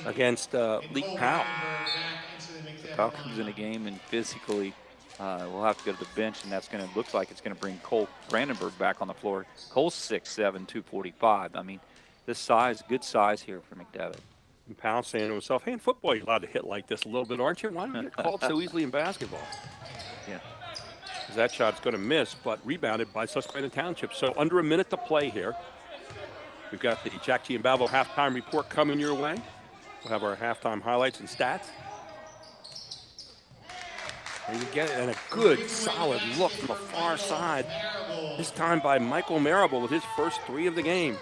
against Leek Powell. The Falcons in a game, and physically we'll have to go to the bench, and that's going to look like it's going to bring Cole Brandenburg back on the floor. Cole's 6'7", 245. I mean, this size, good size here for McDevitt. And Powell saying to himself, hey, in football you're allowed to hit like this a little bit, aren't you? Why don't you get called so easily in basketball? Yeah. That shot's going to miss, but rebounded by Susquehanna Township. So under a minute to play here. We've got the Jack Giambalvo halftime report coming your way. We'll have our halftime highlights and stats. And you get it, and a good, solid look from the far side. This time by Michael Marable with his first 3 of the game.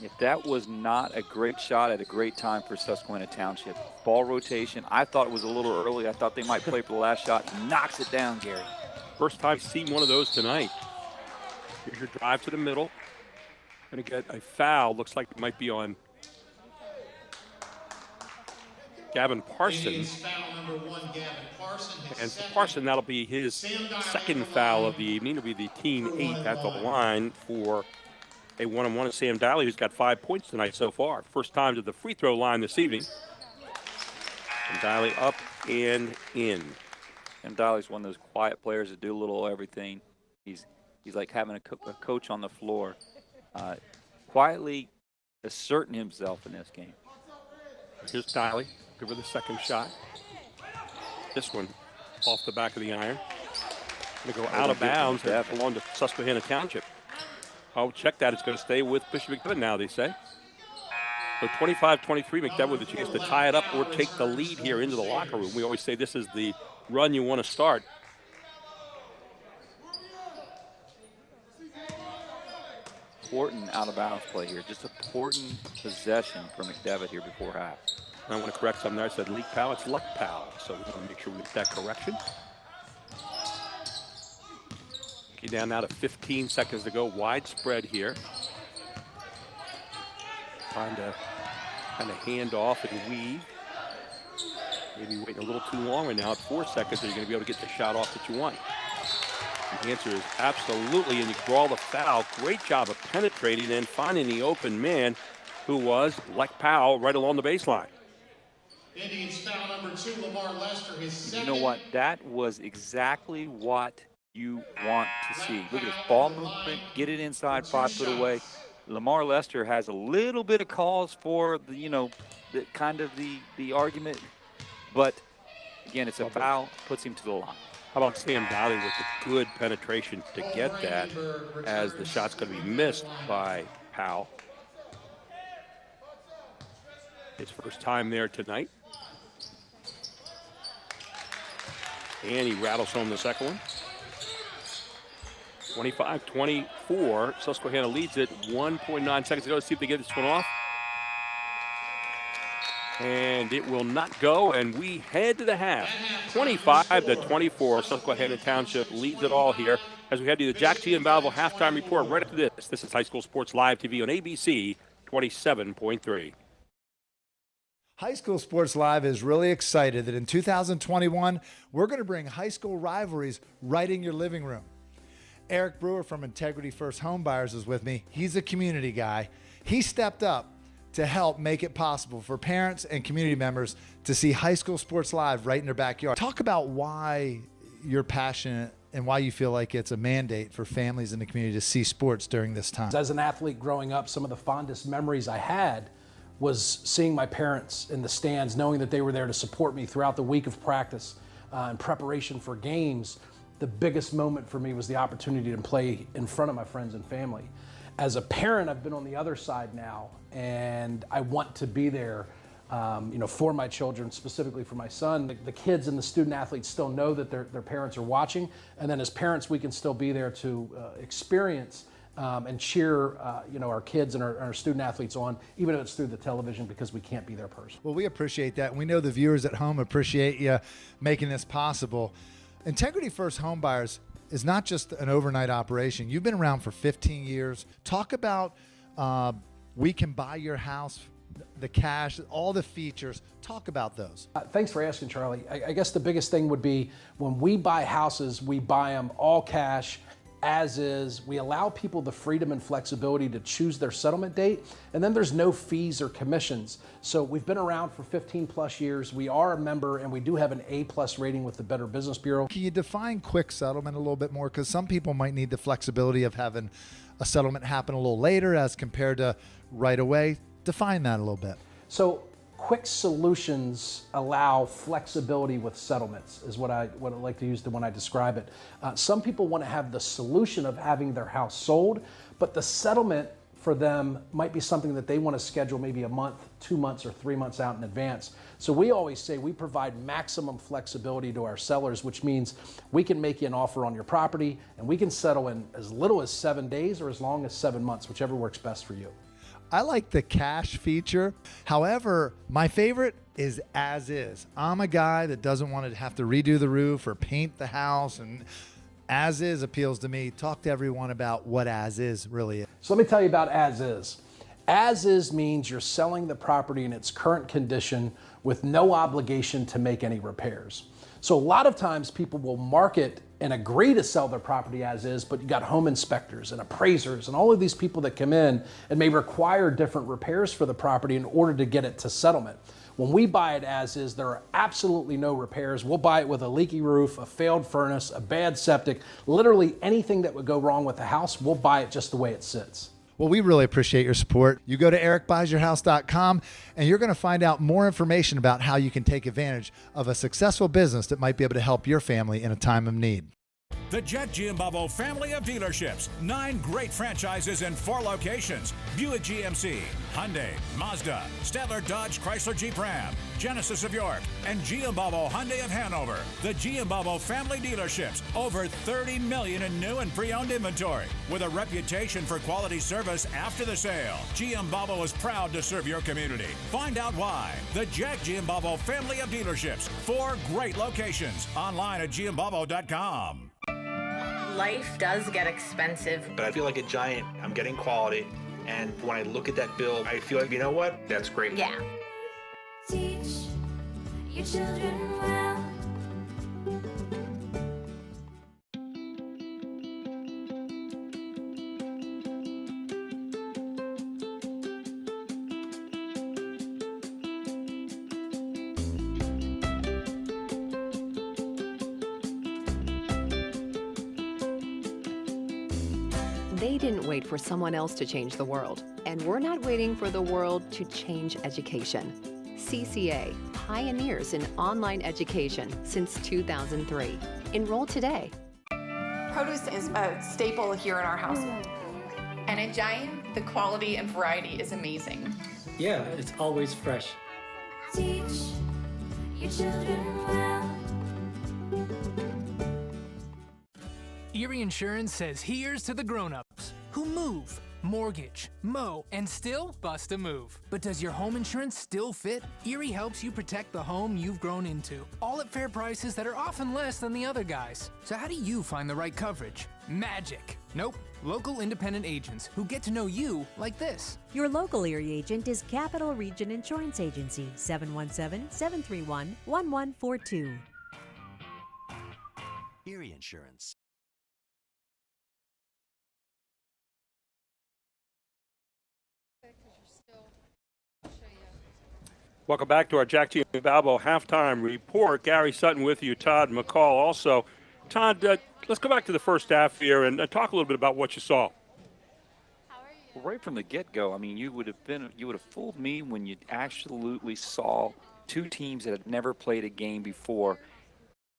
If that was not a great shot at a great time for Susquehanna Township. Ball rotation, I thought it was a little early. I thought they might play for the last shot. Knocks it down, Gary. First time seeing one of those tonight. Here's your drive to the middle. Going to get a foul. Looks like it might be on Gavin Parsons. And for Parson, that'll be his second foul of the evening. It'll be the team 8th at the line for a one-on-one of Sam Diley, who's got 5 points tonight so far. First time to the free throw line this evening. And Diley up and in. And Diley's one of those quiet players that do a little everything. He's like having a coach on the floor. Quietly asserting himself in this game. Here's Diley. Give her the second shot. This one off the back of the iron. Going to go out of bounds and belong to Susquehanna Township. Oh, check that. It's going to stay with Bishop McDevitt now, they say. So 25-23, McDevitt with a chance to tie it up or take the lead here into the locker room. We always say this is the run you want to start. Important out-of-bounds play here. Just important possession for McDevitt here before half. I want to correct something there. I said Leek Powell. It's Luck Powell. So we want to make sure we get that correction. Okay, down now to 15 seconds to go. Widespread here. Trying to kind of hand off and weave. Maybe waiting a little too long right now. At 4 seconds, are you going to be able to get the shot off that you want? The answer is absolutely, and you draw the foul. Great job of penetrating and finding the open man, who was Leck Powell right along the baseline. Indians foul number 2, Lamar Lester, his second. You know what? That was exactly what you want to see. Look at this ball movement, get it inside 5 foot away. Lamar Lester has a little bit of cause for the, you know, the kind of the argument, but again, it's a foul, puts him to the line. How about Sam Dowdy with a good penetration to get that, as the shot's going to be missed by Powell. His first time there tonight. And he rattles home the second one. 25-24, Susquehanna leads it. 1.9 seconds to go. Let's see if they get this one off. And it will not go, and we head to the half. 25-24, Susquehanna Township leads it all here as we head to the Jack Giambalvo halftime report right after this. This is High School Sports Live TV on ABC 27.3. High School Sports Live is really excited that in 2021, we're going to bring high school rivalries right in your living room. Eric Brewer from Integrity First Home Buyers is with me. He's a community guy. He stepped up to help make it possible for parents and community members to see High School Sports Live right in their backyard. Talk about why you're passionate and why you feel like it's a mandate for families in the community to see sports during this time. As an athlete growing up, some of the fondest memories I had was seeing my parents in the stands, knowing that they were there to support me throughout the week of practice in preparation for games. The biggest moment for me was the opportunity to play in front of my friends and family. As a parent, I've been on the other side now, and I want to be there for my children, specifically for my son. The kids and the student athletes still know that their parents are watching, and then as parents, we can still be there to experience and cheer, our kids and our student athletes on, even if it's through the television, because we can't be there personally. Well, we appreciate that. We know the viewers at home appreciate you making this possible. Integrity First Home Buyers is not just an overnight operation. You've been around for 15 years. Talk about we can buy your house, the cash, all the features. Talk about those. Thanks for asking, Charlie. I guess the biggest thing would be when we buy houses, we buy them all cash, as is. We allow people the freedom and flexibility to choose their settlement date, and then there's no fees or commissions. So we've been around for 15 plus years. We are a member, and we do have an A+ rating with the Better Business Bureau. Can you define quick settlement a little bit more? Because some people might need the flexibility of having a settlement happen a little later as compared to right away. Define that a little bit. So quick solutions allow flexibility with settlements, is what I like to use when I describe it. Some people want to have the solution of having their house sold, but the settlement for them might be something that they want to schedule maybe a month, 2 months, or 3 months out in advance. So we always say we provide maximum flexibility to our sellers, which means we can make you an offer on your property, and we can settle in as little as 7 days or as long as 7 months, whichever works best for you. I like the cash feature. However, my favorite is as is. I'm a guy that doesn't want to have to redo the roof or paint the house, and as is appeals to me. Talk to everyone about what as is really is. So let me tell you about as is. As is means you're selling the property in its current condition with no obligation to make any repairs. So a lot of times people will market and agree to sell their property as is, but you got home inspectors and appraisers and all of these people that come in and may require different repairs for the property in order to get it to settlement. When we buy it as is, there are absolutely no repairs. We'll buy it with a leaky roof, a failed furnace, a bad septic, literally anything that would go wrong with the house, we'll buy it just the way it sits. Well, we really appreciate your support. You go to ericbuysyourhouse.com and you're going to find out more information about how you can take advantage of a successful business that might be able to help your family in a time of need. The Jet Giambalvo family of dealerships. 9 great franchises in 4 locations. Buick GMC, Hyundai, Mazda, Stadler Dodge Chrysler Jeep Ram, Genesis of York, and Giambalvo Hyundai of Hanover. The Giambalvo family dealerships. Over 30 million in new and pre-owned inventory. With a reputation for quality service after the sale. Giambalvo is proud to serve your community. Find out why. The Jack Giambalvo family of dealerships. 4 great locations. Online at Giambalvo.com. Life does get expensive. But I feel like a giant. I'm getting quality. And when I look at that bill, I feel like, you know what? That's great. Yeah. Teach your children well. They didn't wait for someone else to change the world, and we're not waiting for the world to change education. CCA, pioneers in online education since 2003. Enroll today. Produce is a staple here in our household. And at Giant, the quality and variety is amazing. Yeah, it's always fresh. Teach your children well. Erie Insurance says here's to the grown-ups who move, mortgage, mow, and still bust a move. But does your home insurance still fit? Erie helps you protect the home you've grown into, all at fair prices that are often less than the other guys. So how do you find the right coverage? Magic. Nope. Local independent agents who get to know you like this. Your local Erie agent is Capital Region Insurance Agency, 717-731-1142. Erie Insurance. Welcome back to our Jack Giambalvo halftime report. Gary Sutton with you, Todd McCall also. Todd, let's go back to the first half here and talk a little bit about what you saw. Well, right from the get-go, I mean, you would have fooled me when you absolutely saw 2 teams that had never played a game before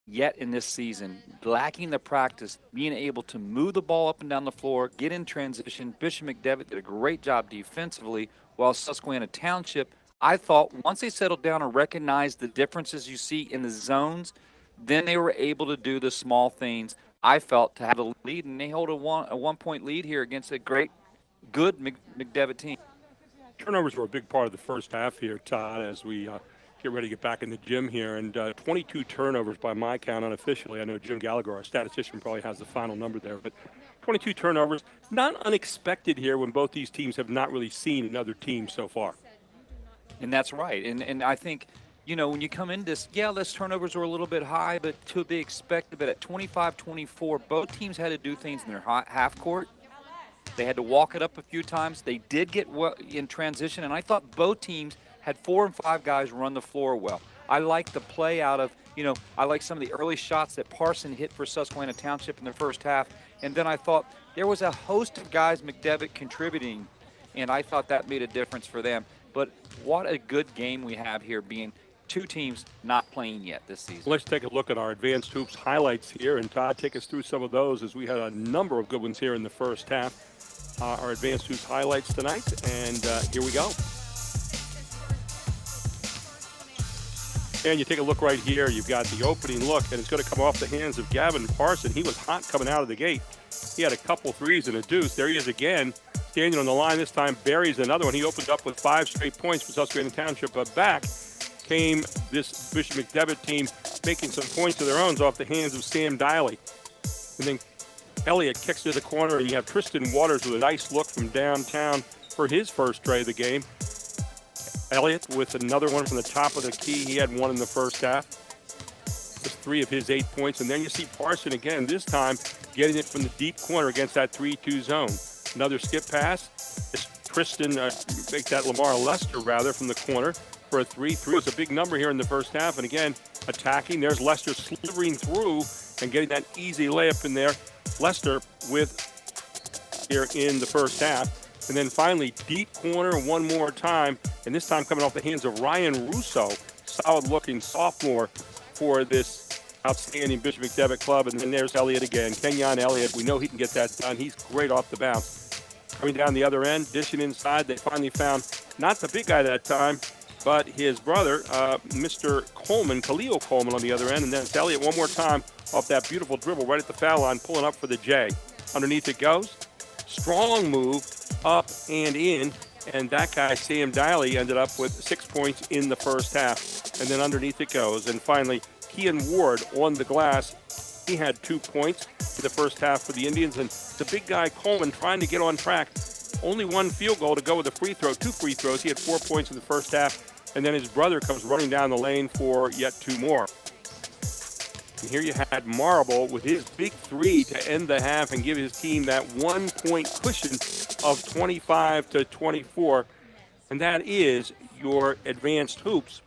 yet in this season, lacking the practice, being able to move the ball up and down the floor, get in transition. Bishop McDevitt did a great job defensively, while Susquehanna Township I thought once they settled down and recognized the differences you see in the zones, then they were able to do the small things, I felt, to have the lead. And they hold a one-point lead here against a good McDevitt team. Turnovers were a big part of the first half here, Todd, as we get ready to get back in the gym here. And 22 turnovers by my count unofficially. I know Jim Gallagher, our statistician, probably has the final number there. But 22 turnovers, not unexpected here when both these teams have not really seen another team so far. And that's right. And I think, when you come in this, those turnovers were a little bit high, but to be expected. But at 25-24, both teams had to do things in their half court. They had to walk it up a few times. They did get in transition, and I thought both teams had 4 and 5 guys run the floor well. I like the play out of, I like some of the early shots that Parson hit for Susquehanna Township in the first half. And then I thought there was a host of guys McDevitt contributing, and I thought that made a difference for them. But what a good game we have here, being two teams not playing yet this season. Let's take a look at our Advanced Hoops highlights here, and Todd, take us through some of those, as we had a number of good ones here in the first half. Our Advanced Hoops highlights tonight, and here we go. And you take a look right here, you've got the opening look, and it's going to come off the hands of Gavin Parson. He was hot coming out of the gate. He had a couple threes and a deuce. There he is again, standing on the line. This time buries another one. He opened up with 5 straight points for Susquehanna Township, but back came this Bishop McDevitt team, making some points of their own off the hands of Sam Diley. And then Elliott kicks to the corner, and you have Tristan Waters with a nice look from downtown for his first try of the game. Elliott with another one from the top of the key. He had one in the first half. Just 3 of his 8 points. And then you see Parson again, this time getting it from the deep corner against that 3-2 zone. Another skip pass. Tristan makes that Lamar Lester, from the corner for a 3-3. It's a big number here in the first half. And again, attacking. There's Lester slithering through and getting that easy layup in there. Lester with here in the first half. And then finally, deep corner one more time, and this time coming off the hands of Ryan Russo, solid-looking sophomore for this outstanding Bishop McDevitt club. And then there's Elliott again. Kenyon Elliott, we know he can get that done. He's great off the bounce. Coming down the other end, dishing inside, they finally found not the big guy that time, but his brother, Mr. Coleman, Khalil Coleman on the other end. And then it's Elliott one more time off that beautiful dribble right at the foul line, pulling up for the J. Underneath it goes. Strong move. Up and in, and that guy, Sam Diley, ended up with 6 points in the first half. And then underneath it goes. And finally, Kean Ward on the glass. He had 2 points in the first half for the Indians. And the big guy, Coleman, trying to get on track. Only 1 field goal to go with a free throw, 2 free throws. He had 4 points in the first half. And then his brother comes running down the lane for yet 2 more. And here you had Marble with his big 3 to end the half and give his team that 1-point cushion of 25-24. And that is your Advanced Hoops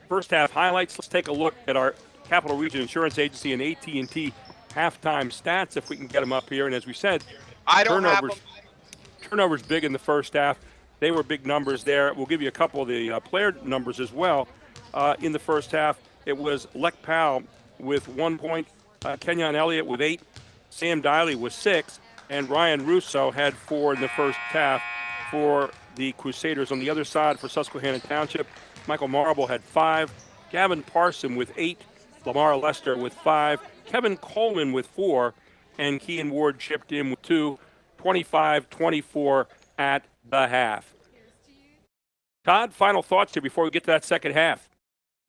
first half highlights. Let's take a look at our Capital Region Insurance Agency and AT&T halftime stats, if we can get them up here. And as we said, turnovers big in the first half. They were big numbers there. We'll give you a couple of the player numbers as well. In the first half, it was Lek Powell with 1 point, Kenyon Elliott with 8, Sam Diley with 6, and Ryan Russo had 4 in the first half for the Crusaders. On the other side for Susquehanna Township, Michael Marble had 5, Gavin Parson with 8, Lamar Lester with 5, Kevin Coleman with 4, and Kean Ward chipped in with 2, 25-24 at the half. Todd, final thoughts here before we get to that second half.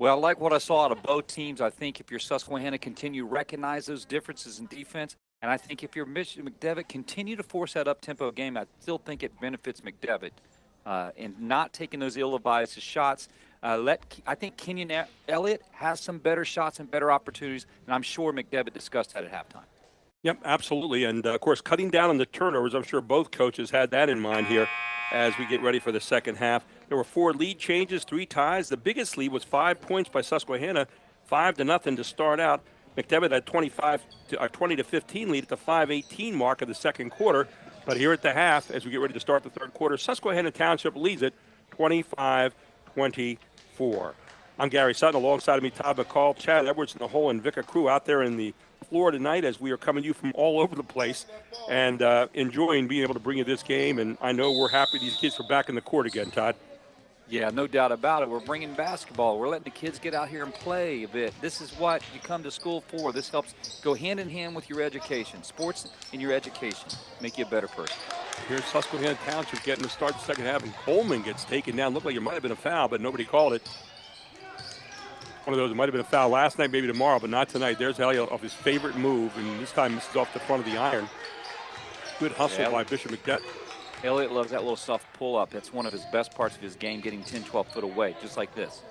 Well, I like what I saw out of both teams. I think if you're Susquehanna, continue to recognize those differences in defense. And I think if you're McDevitt, continue to force that up-tempo game. I still think it benefits McDevitt in not taking those ill-advised shots. I think Kenyon Elliott has some better shots and better opportunities, and I'm sure McDevitt discussed that at halftime. Yep, absolutely. And, of course, cutting down on the turnovers, I'm sure both coaches had that in mind here as we get ready for the second half. There were 4 lead changes, 3 ties. The biggest lead was 5 points by Susquehanna, 5-0 to start out. McDevitt had 20-15 lead at the 5:18 mark of the second quarter. But here at the half, as we get ready to start the third quarter, Susquehanna Township leads it 25-24. I'm Gary Sutton. Alongside of me, Todd McCall, Chad Edwards, and the whole Invicta crew out there in the floor tonight as we are coming to you from all over the place and enjoying being able to bring you this game. And I know we're happy these kids are back in the court again, Todd. Yeah, no doubt about it. We're bringing basketball. We're letting the kids get out here and play a bit. This is what you come to school for. This helps go hand in hand with your education. Sports and your education make you a better person. Here's Susquehanna Township getting to start the second half, and Coleman gets taken down. Looked like it might have been a foul, but nobody called it. One of those, it might have been a foul last night, maybe tomorrow, but not tonight. There's Elliott off his favorite move, and this time misses off the front of the iron. Good hustle by Bishop McDevitt. Elliott loves that little soft pull-up. That's one of his best parts of his game, getting 10, 12 foot away, just like this.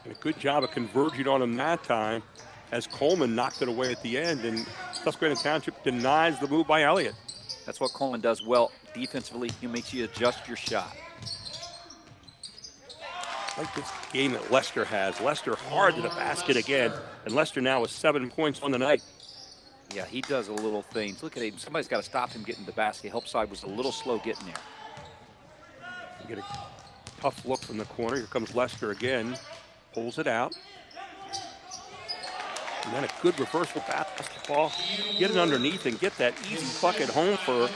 And a good job of converging on him that time as Coleman knocked it away at the end, and Susquehanna Township denies the move by Elliott. That's what Coleman does well defensively. He makes you adjust your shot. Like this game that Lester has. Lester hard to the basket again, and Lester now with 7 points on the night. Yeah, he does a little things. Look at him. Somebody's got to stop him getting to the basket. Help side was a little slow getting there. You get a tough look from the corner. Here comes Lester again. Pulls it out. And then a good reversal basketball. Get it underneath and get that easy bucket home for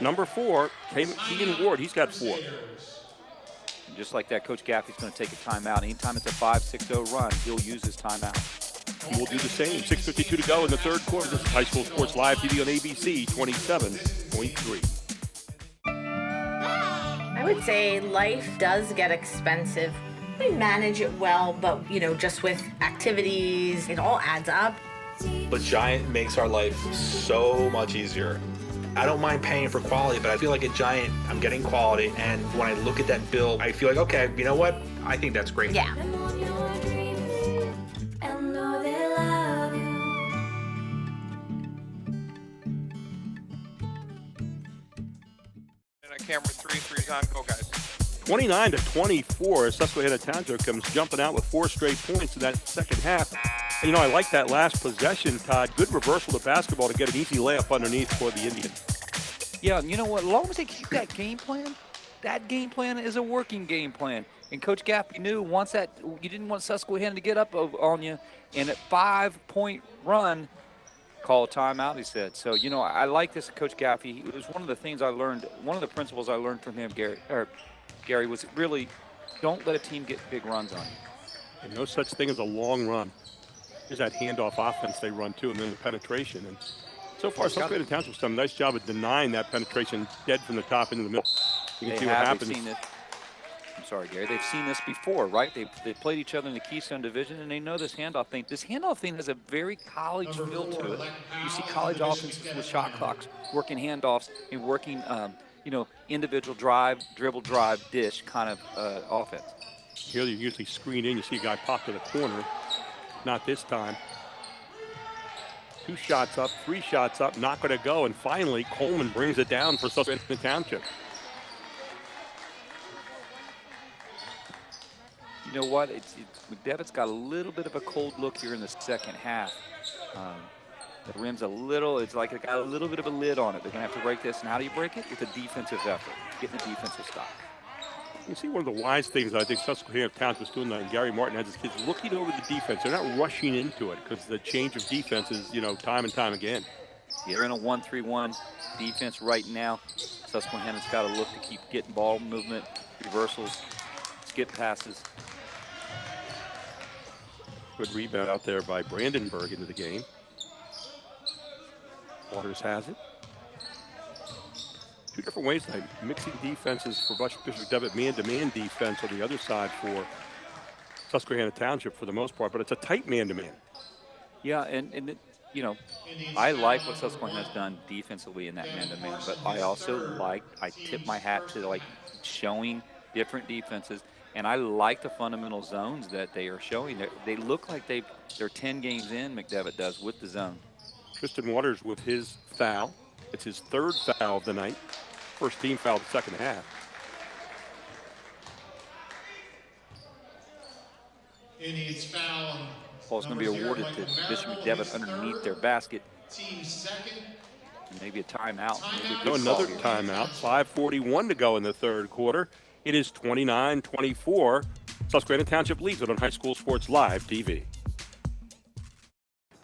number 4, Keegan Ward. He's got 4. And just like that, Coach Gaffey's going to take a timeout. Anytime it's a 5-6-0 run, he'll use his timeout. And we'll do the same. 6:52 to go in the third quarter. This is High School Sports Live TV on ABC 27.3. I would say life does get expensive. We manage it well, but just with activities, it all adds up. But Giant makes our life so much easier. I don't mind paying for quality, but I feel like at Giant, I'm getting quality. And when I look at that bill, I feel like, okay, you know what? I think that's great. Yeah. Camera 3's on. Go, guys. 29-24 as Susquehanna Township comes jumping out with 4 straight points in that second half. And, I like that last possession, Todd. Good reversal to basketball to get an easy layup underneath for the Indians. Yeah, you know what? As long as they keep that game plan is a working game plan. And Coach Gaffey knew once that you didn't want Susquehanna to get up on you, and at 5-point run, call a timeout, he said. So, I like this, Coach Gaffey. It was one of the things I learned, one of the principles I learned from him, Gary, was really don't let a team get big runs on you. And no such thing as a long run. There's that handoff offense they run, too, and then the penetration. And so far, Susquehanna Township's done a nice job of denying that penetration dead from the top into the middle. You can see what happens. I'm sorry, Gary. They've seen this before, right? They played each other in the Keystone Division, and they know this handoff thing. This handoff thing has a very college feel to it. You see college offenses with shot clocks working handoffs and working, individual drive, dribble, drive, dish kind of offense. Here you usually screen in. You see a guy pop to the corner. Not this time. 2 shots up, 3 shots up, not going to go. And finally, Coleman brings it down for Susquehanna Township. You know what? McDevitt's got a little bit of a cold look here in the second half. The rim's it's like it got a little bit of a lid on it. They're going to have to break this. And how do you break it? With a defensive effort, getting the defensive stop. You see one of the wise things I think Susquehanna Township was doing that, and Gary Martin has his kids looking over the defense. They're not rushing into it because the change of defense is, time and time again. They're in a 1-3-1 defense right now. Susquehanna's got to look to keep getting ball movement, reversals, skip passes. Good rebound out there by Brandenburg into the game. Waters has it. 2 different ways tonight. Mixing defenses for Bishop McDevitt, man-to-man defense on the other side for Susquehanna Township for the most part, but it's a tight man-to-man. Yeah, and I like what Susquehanna has done defensively in that man-to-man, but I also I tip my hat to showing different defenses, and I like the fundamental zones that they are showing. They look like they're 10 games in, McDevitt does, with the zone. Tristan Waters with his foul. It's his 3rd foul of the night. First team foul of the second half. Indians foul. Ball's going to be awarded to Bishop McDevitt underneath their basket. Team second. Maybe a timeout. Another timeout. 5:41 to go in the third quarter. It is 29-24. Susquehanna Township leads it on High School Sports Live TV.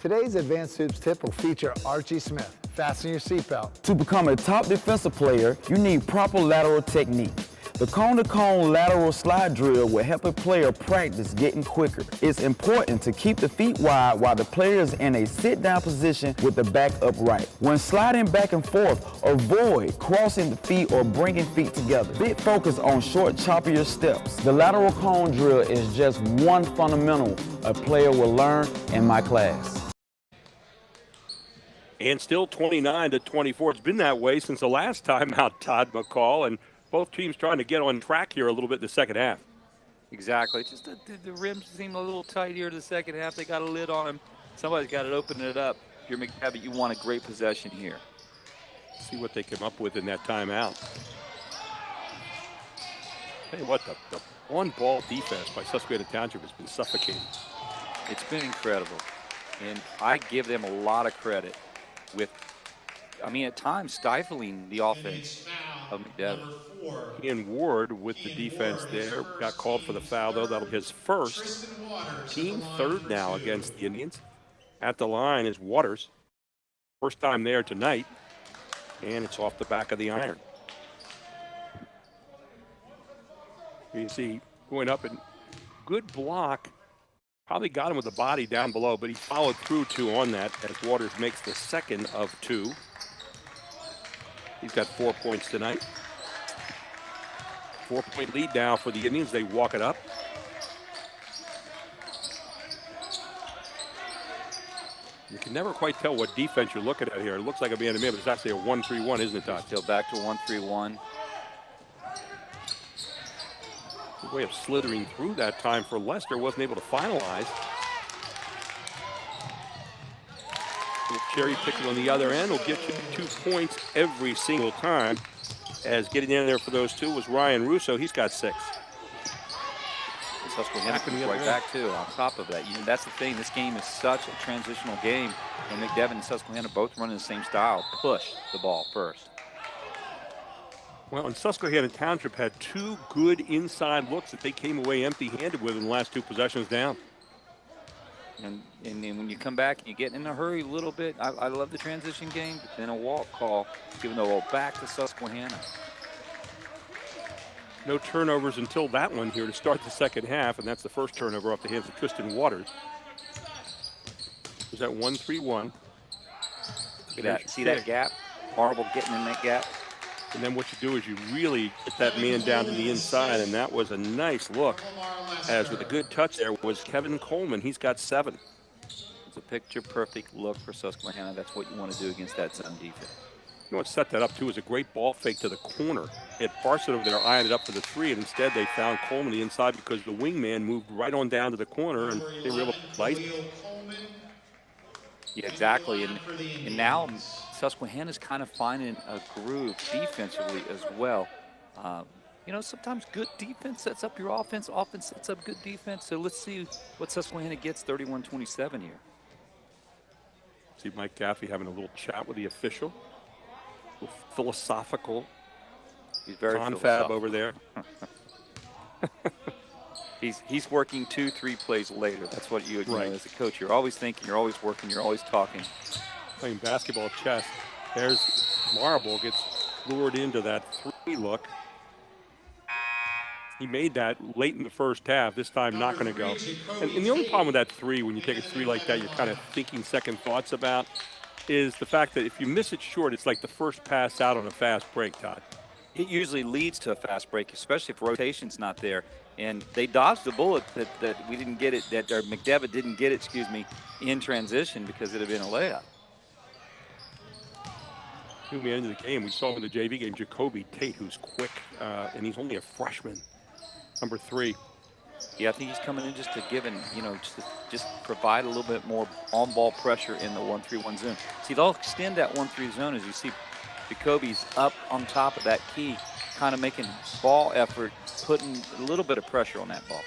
Today's Advanced Hoops tip will feature Archie Smith. Fasten your seatbelt. To become a top defensive player, you need proper lateral technique. The cone-to-cone lateral slide drill will help a player practice getting quicker. It's important to keep the feet wide while the player is in a sit-down position with the back upright. When sliding back and forth, avoid crossing the feet or bringing feet together. Big focus on short, choppier steps. The lateral cone drill is just one fundamental a player will learn in my class. And still 29-24. It's been that way since the last time out, Todd McCall, and both teams trying to get on track here a little bit in the second half. Exactly. Just the rims seem a little tight here in the second half. They got a lid on them. Somebody's got to open it up. If you're McDevitt, you want a great possession here. See what they come up with in that timeout. Tell you what, the on-ball defense by Susquehanna Township has been suffocating. It's been incredible, and I give them a lot of credit with, I mean, at times stifling the offense of McDevitt. Ian Ward with the defense there. Got called for the foul, though. That'll be his first. Team third now against the Indians. At the line is Waters. First time there tonight. And it's off the back of the iron. You see, going up and good block. Probably got him with the body down below, but he followed through too on that as Waters makes the second of two. He's got 4 points tonight. 4-point lead now for the Indians. They walk it up. You can never quite tell what defense you're looking at here. It looks like a man-to-man, but it's actually a 1-3-1, isn't it, Todd? Still back to 1-3-1. Good way of slithering through that time for Leicester. Wasn't able to finalize. Cherry picking on the other end will get you 2 points every single time. As getting in there for those two was Ryan Russo. He's got 6. Susquehanna comes right back, too, on top of that. That's the thing. This game is such a transitional game. And McDevitt and Susquehanna both running the same style. Push the ball first. Well, and Susquehanna Township had 2 good inside looks that they came away empty-handed with in the last 2 possessions down. And then when you come back and you get in a hurry a little bit, I love the transition game, but then a walk call, giving the ball back to Susquehanna. No turnovers until that one here to start the second half, and that's the first turnover off the hands of Tristan Waters. Is that 1-3-1? Look at that. See that gap? Marble getting in that gap. And then what you do is you really get that man down to the inside, and that was a nice look. As with a good touch there was Kevin Coleman. He's got 7. It's a picture-perfect look for Susquehanna. That's what you want to do against that zone defense. You know what set that up, too, is a great ball fake to the corner. It Barset over there eyeing it up for the 3, and instead they found Coleman the inside because the wingman moved right on down to the corner, and they were able to play. Yeah, exactly. And now Susquehanna's kind of finding a groove defensively as well. You know, sometimes good defense sets up your offense. Offense sets up good defense. So let's see what Susquehanna gets 31-27 here. See Mike Gaffey having a little chat with the official. A little philosophical. He's very confab over there. He's working 2-3 plays later. That's what you know as a coach. You're always thinking, you're always working, you're always talking. Playing basketball chess. There's Marble gets lured into that 3 look. He made that late in the first half. This time not going to go. And the only problem with that 3, when you take a 3 like that, you're kind of thinking second thoughts about, is the fact that if you miss it short, it's like the first pass out on a fast break, Todd. It usually leads to a fast break, especially if rotation's not there. And they dodged the bullet that we didn't get it, that McDevitt didn't get it, in transition because it had been a layup. At the end of the game, we saw in the JV game Jacoby Tate, who's quick, and he's only a freshman, number 3. Yeah, I think he's coming in just to give and, just provide a little bit more on-ball pressure in the 1-3-1 zone. See, they'll extend that 1-3 zone as you see Jacoby's up on top of that key, kind of making ball effort, putting a little bit of pressure on that ball.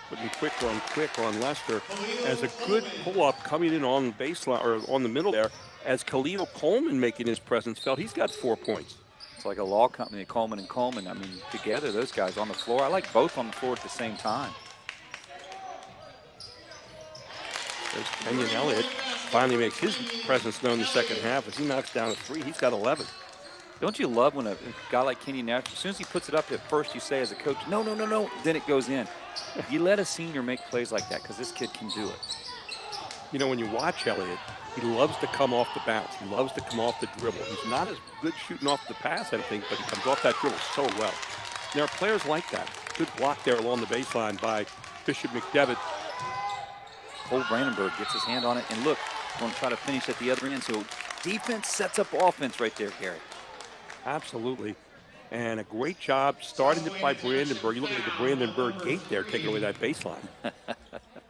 Putting quick on Leicester as a good pull-up coming in on the baseline or on the middle there as Khalil Coleman making his presence felt. He's got 4 points. It's like a law company, Coleman and Coleman. I mean, together, those guys on the floor. I like both on the floor at the same time. There's Kenyon Elliott. Finally makes his presence known in the second half as he knocks down a 3. He's got 11. Don't you love when a guy like Kenyon Nash, as soon as he puts it up at first, you say as a coach, no, no, no, no, then it goes in. You let a senior make plays like that because this kid can do it. You know, when you watch Elliott, he loves to come off the bounce. He loves to come off the dribble. He's not as good shooting off the pass, I think, but he comes off that dribble so well. There are players like that. Good block there along the baseline by Bishop McDevitt. Cole Brandenburg gets his hand on it, and look, going to try to finish at the other end. So defense sets up offense right there, Gary. Absolutely. And a great job starting it by Brandenburg. You look at the Brandenburg gate there, taking away that baseline.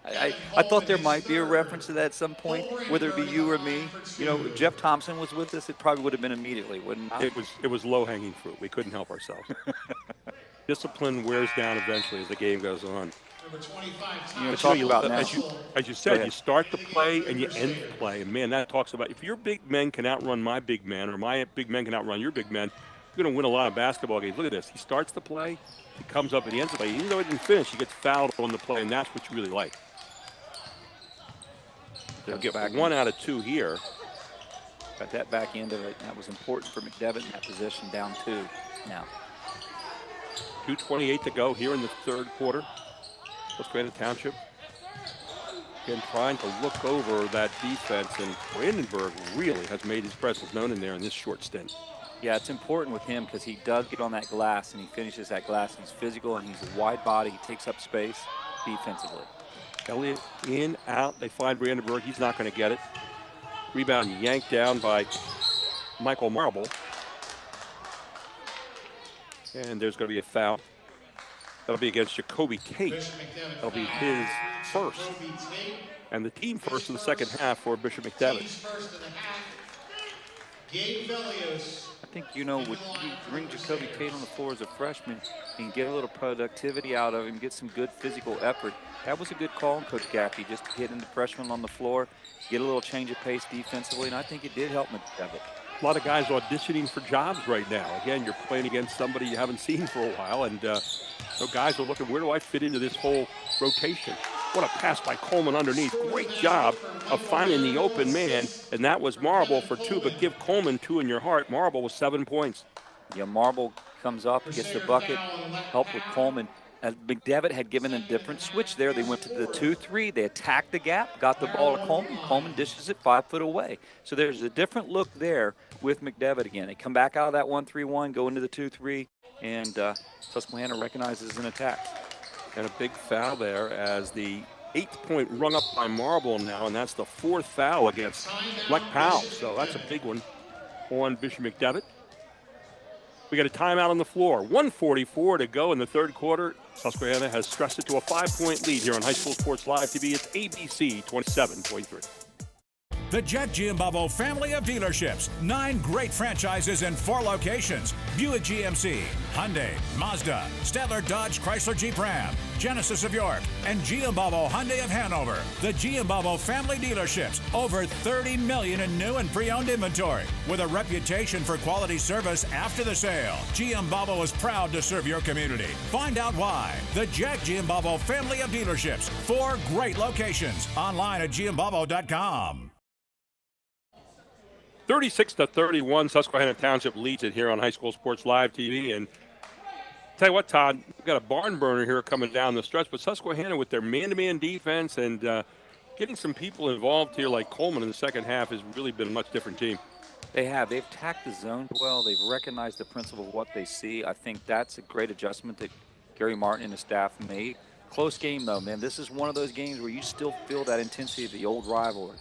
I thought there might be a reference to that at some point, whether it be you or me. You know, if Jeff Thompson was with us, it probably would have been immediately, wouldn't it? It was low-hanging fruit. We couldn't help ourselves. Discipline wears down eventually as the game goes on. You know, talk about now. As you said, you start the play and you end the play. And, man, that talks about if your big men can outrun my big men or my big men can outrun your big men, you're going to win a lot of basketball games. Look at this. He starts the play. He comes up and he ends the play. Even though he didn't finish, he gets fouled on the play, and that's what you really like. They'll get back 1 out of 2 here. Got that back end of it. That was important for McDevitt in that position, down 2 now. 2:28 to go here in the third quarter. Susquehanna Township again trying to look over that defense, and Brandenburg really has made his presence known in there in this short stint. Yeah, it's important with him because he does get on that glass and he finishes that glass. He's physical and he's a wide body. He takes up space defensively. Elliott in, out. They find Brandenburg. He's not going to get it. Rebound yanked down by Michael Marble. And there's going to be a foul. That'll be against Jacoby Tate. That'll be his first. And the team first in the second half for Bishop McDevitt. I think, you know, when you bring Jacoby Tate on the floor as a freshman and get a little productivity out of him, get some good physical effort, that was a good call on Coach Gaffey, just getting the freshman on the floor, get a little change of pace defensively, and I think it did help McDevitt. A lot of guys auditioning for jobs right now. Again, you're playing against somebody you haven't seen for a while, and so guys are looking, where do I fit into this whole rotation? What a pass by Coleman underneath. Great job of finding the open man, and that was Marble for 2, but give Coleman 2 in your heart. Marble with 7 points. Yeah, Marble comes up, gets the bucket, helped with Coleman. McDevitt had given a different switch there. They went to the 2-3. They attacked the gap, got the ball to Coleman. Coleman dishes it 5 foot away. So there's a different look there with McDevitt again. They come back out of that 1-3-1, go into the 2-3, and Susquehanna recognizes an attack. And a big foul there as the 8th point rung up by Marble now, and that's the 4th foul against Fleck Powell. So that's a big one on Bishop McDevitt. We got a timeout on the floor. 1:44 to go in the third quarter. Susquehanna has stressed it to a 5-point lead here on High School Sports Live TV. It's ABC 27.3. The Jet Giambalvo family of dealerships. 9 great franchises in 4 locations. Buick GMC, Hyundai, Mazda, Stadler Dodge Chrysler Jeep Ram, Genesis of York, and Giambalvo Hyundai of Hanover. The Giambalvo family dealerships. Over 30 million in new and pre-owned inventory. With a reputation for quality service after the sale. Giambalvo is proud to serve your community. Find out why. The Jack Giambalvo family of dealerships. 4 great locations. Online at Giambalvo.com. 36-31, Susquehanna Township leads it here on High School Sports Live TV. And tell you what, Todd, we've got a barn burner here coming down the stretch, but Susquehanna with their man-to-man defense and getting some people involved here like Coleman in the second half has really been a much different team. They have. They've attacked the zone well. They've recognized the principle of what they see. I think that's a great adjustment that Gary Martin and his staff made. Close game, though, man. This is one of those games where you still feel that intensity of the old rivalry.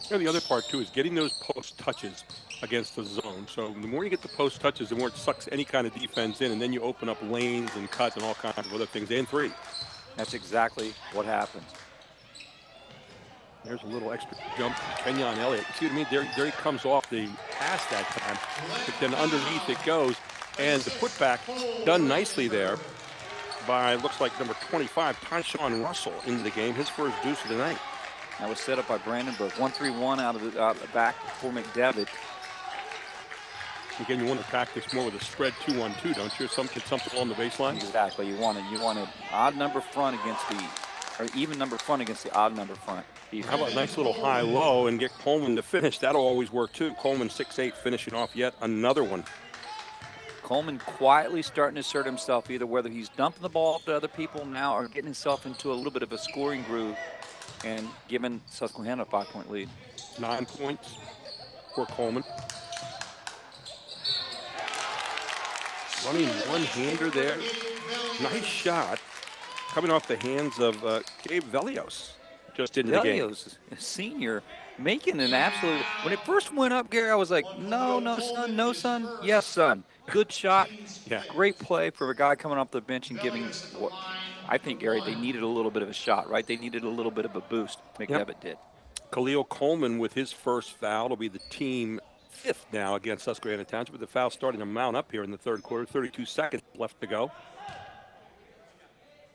You know, the other part, too, is getting those post touches against the zone. So the more you get the post touches, the more it sucks any kind of defense in, and then you open up lanes and cuts and all kinds of other things, and 3. That's exactly what happens. There's a little extra jump from Kenyon Elliott. See what I mean? There he comes off the pass that time, but then underneath it goes. And the putback done nicely there by, looks like, number 25, Tyshawn Russell into the game, his first deuce of the night. That was set up by Brandenburg. 1-3-1 out of the back for McDevitt. Again, you want to practice more with a spread 2-1-2, don't you? Something on the baseline. Exactly. You want an odd number front against or even number front against the odd number front. How about a nice little high-low and get Coleman to finish? That'll always work too. Coleman 6'8", finishing off yet another one. Coleman quietly starting to assert himself, either whether he's dumping the ball to other people now or getting himself into a little bit of a scoring groove and giving Susquehanna a 5-point lead. 9 points for Coleman. Running one-hander there. Nice shot coming off the hands of Gabe Velios just into the game. Velios, a senior, making an absolute, when it first went up, Gary, I was like, no, son, no, son. Yes, son. Good shot. Yeah. Great play for a guy coming off the bench and giving what I think, Gary, they needed a little bit of a shot, right? They needed a little bit of a boost. McDevitt did. Khalil Coleman with his first foul will be the team 5th now against Susquehanna Township, with the foul starting to mount up here in the third quarter. 32 seconds left to go.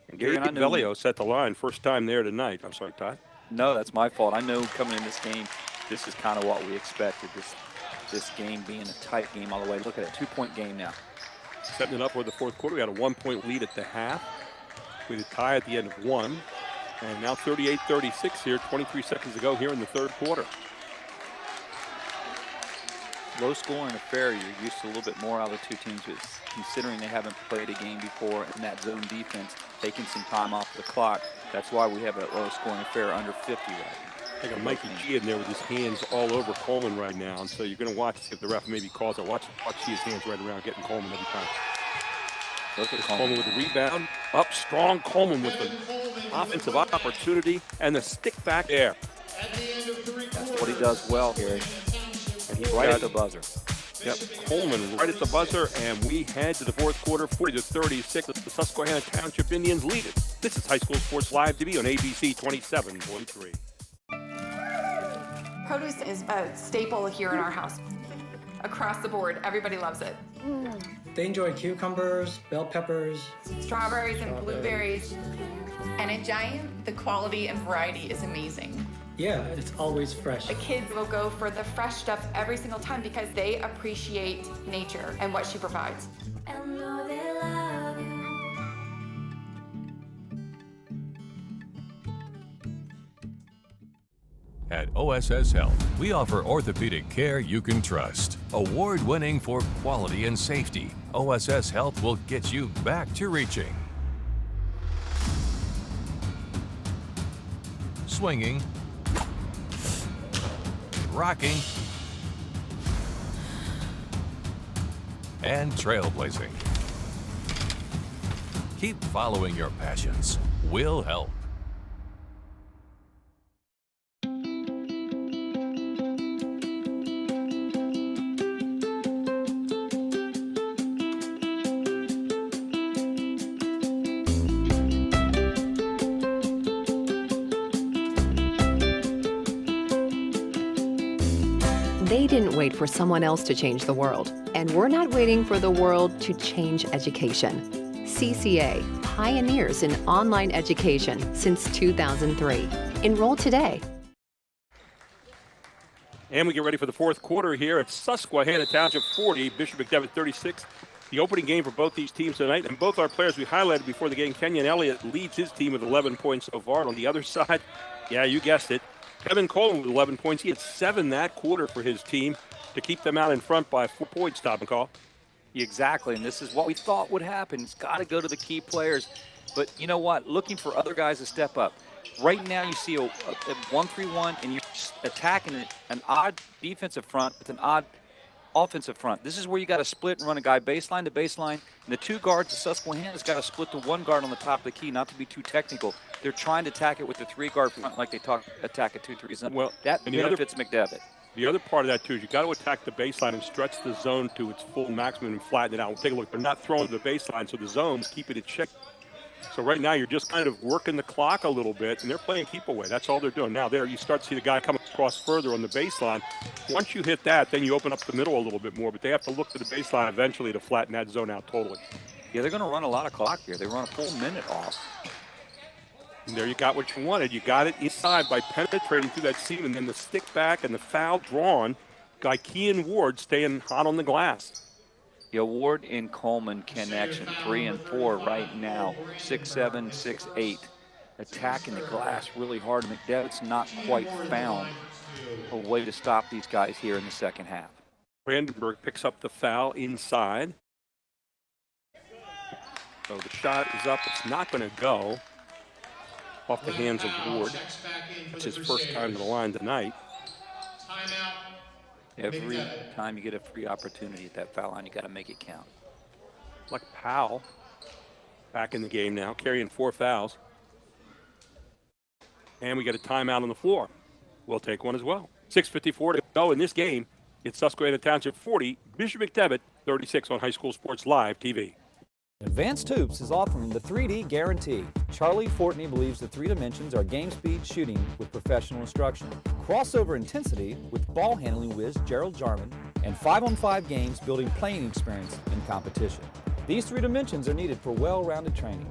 And Gabe Velios at the line, first time there tonight. I'm sorry, Todd. No, that's my fault. I know coming in this game, this is kind of what we expected, this game being a tight game all the way. Look at it, 2-point game now. Setting it up for the fourth quarter. We had a 1-point lead at the half. We had a tie at the end of 1. And now 38-36 here, 23 seconds to go here in the third quarter. Low scoring affair, you're used to a little bit more out of the two teams, but considering they haven't played a game before in that zone defense, taking some time off the clock. That's why we have a low scoring affair under 50 right now. I got Mikey G in there with his hands all over Coleman right now, and so you're going to watch if the ref maybe calls it. Watch see his hands right around getting Coleman every time. Look at Coleman with the rebound. Up strong, Coleman with the offensive opportunity and the stick back there. That's what he does well here. And he's right at the buzzer. Yep, Coleman right at the buzzer, and we head to the fourth quarter, 40-36. The Susquehanna Township Indians lead it. This is High School Sports Live TV on ABC 27.3. Produce is a staple here in our house. Across the board, everybody loves it. They enjoy cucumbers, bell peppers, Strawberries and blueberries. And at Giant, the quality and variety is amazing. Yeah, it's always fresh. The kids will go for the fresh stuff every single time because they appreciate nature and what she provides. At OSS Health, we offer orthopedic care you can trust. Award-winning for quality and safety, OSS Health will get you back to reaching. Swinging, rocking, and trailblazing. Keep following your passions. We'll help. They didn't wait for someone else to change the world, and we're not waiting for the world to change education. CCA, pioneers in online education since 2003. Enroll today. And we get ready for the fourth quarter here at Susquehanna Township 40, Bishop McDevitt 36. The opening game for both these teams tonight, and both our players we highlighted before the game. Kenyon Elliott leads his team with 11 points so far. On the other side, yeah, you guessed it, Kevin Coleman with 11 points. He had 7 that quarter for his team to keep them out in front by 4 points, Todd McCall. Exactly, and this is what we thought would happen. It's got to go to the key players. But you know what? Looking for other guys to step up. Right now you see a 1-3-1, and you're attacking an odd defensive front with an odd offensive front. This is where you got to split and run a guy baseline to baseline. And the 2 guards, the Susquehanna's got to split the 1 guard on the top of the key, not to be too technical. They're trying to attack it with the 3-guard front like they attack a 2-3. Well, that benefits McDevitt. The other part of that, too, is you got to attack the baseline and stretch the zone to its full maximum and flatten it out. Take a look. They're not throwing to the baseline, so the zones keep it in check. So right now you're just kind of working the clock a little bit, and they're playing keep away. That's all they're doing. Now there you start to see the guy come across further on the baseline. Once you hit that, then you open up the middle a little bit more, but they have to look to the baseline eventually to flatten that zone out totally. Yeah, they're going to run a lot of clock here. They run a full minute off. And there you got what you wanted. You got it inside by penetrating through that seam, and then the stick back and the foul drawn by Kean Ward staying hot on the glass. Yeah, Ward and Coleman connection, 3 and 4 right now, 6-7, 6-8. Attacking the glass really hard. McDevitt's not quite found a way to stop these guys here in the second half. Brandenburg picks up the foul inside. So the shot is up. It's not going to go off the hands of Ward. It's his first time to the line tonight. Every time you get a free opportunity at that foul line, you got to make it count. Like Powell back in the game now, carrying 4 fouls. And we get a timeout on the floor. We'll take one as well. 6:54 to go in this game. It's Susquehanna Township 40, Bishop McDevitt 36 on High School Sports Live TV. Advanced Hoops is offering the 3D guarantee. Charlie Fortney believes the 3 dimensions are game speed shooting with professional instruction, crossover intensity with ball handling whiz Gerald Jarman, and 5-on-5 games building playing experience in competition. These 3 dimensions are needed for well-rounded training.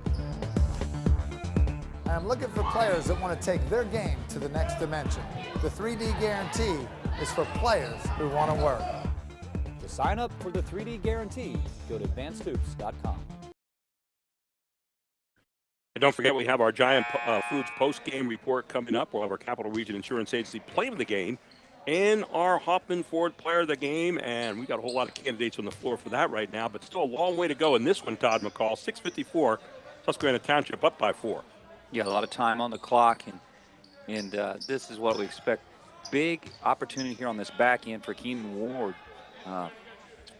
I'm looking for players that want to take their game to the next dimension. The 3D guarantee is for players who want to work. To sign up for the 3D guarantee, go to advancedhoops.com. And don't forget, we have our Giant Foods post-game report coming up. We'll have our Capital Region Insurance Agency play of the game and our Hoffman Ford player of the game. And we got a whole lot of candidates on the floor for that right now, but still a long way to go in this one, Todd McCall. 6:54, Susquehanna Township up by 4. Yeah, a lot of time on the clock, and this is what we expect. Big opportunity here on this back end for Keenan Ward to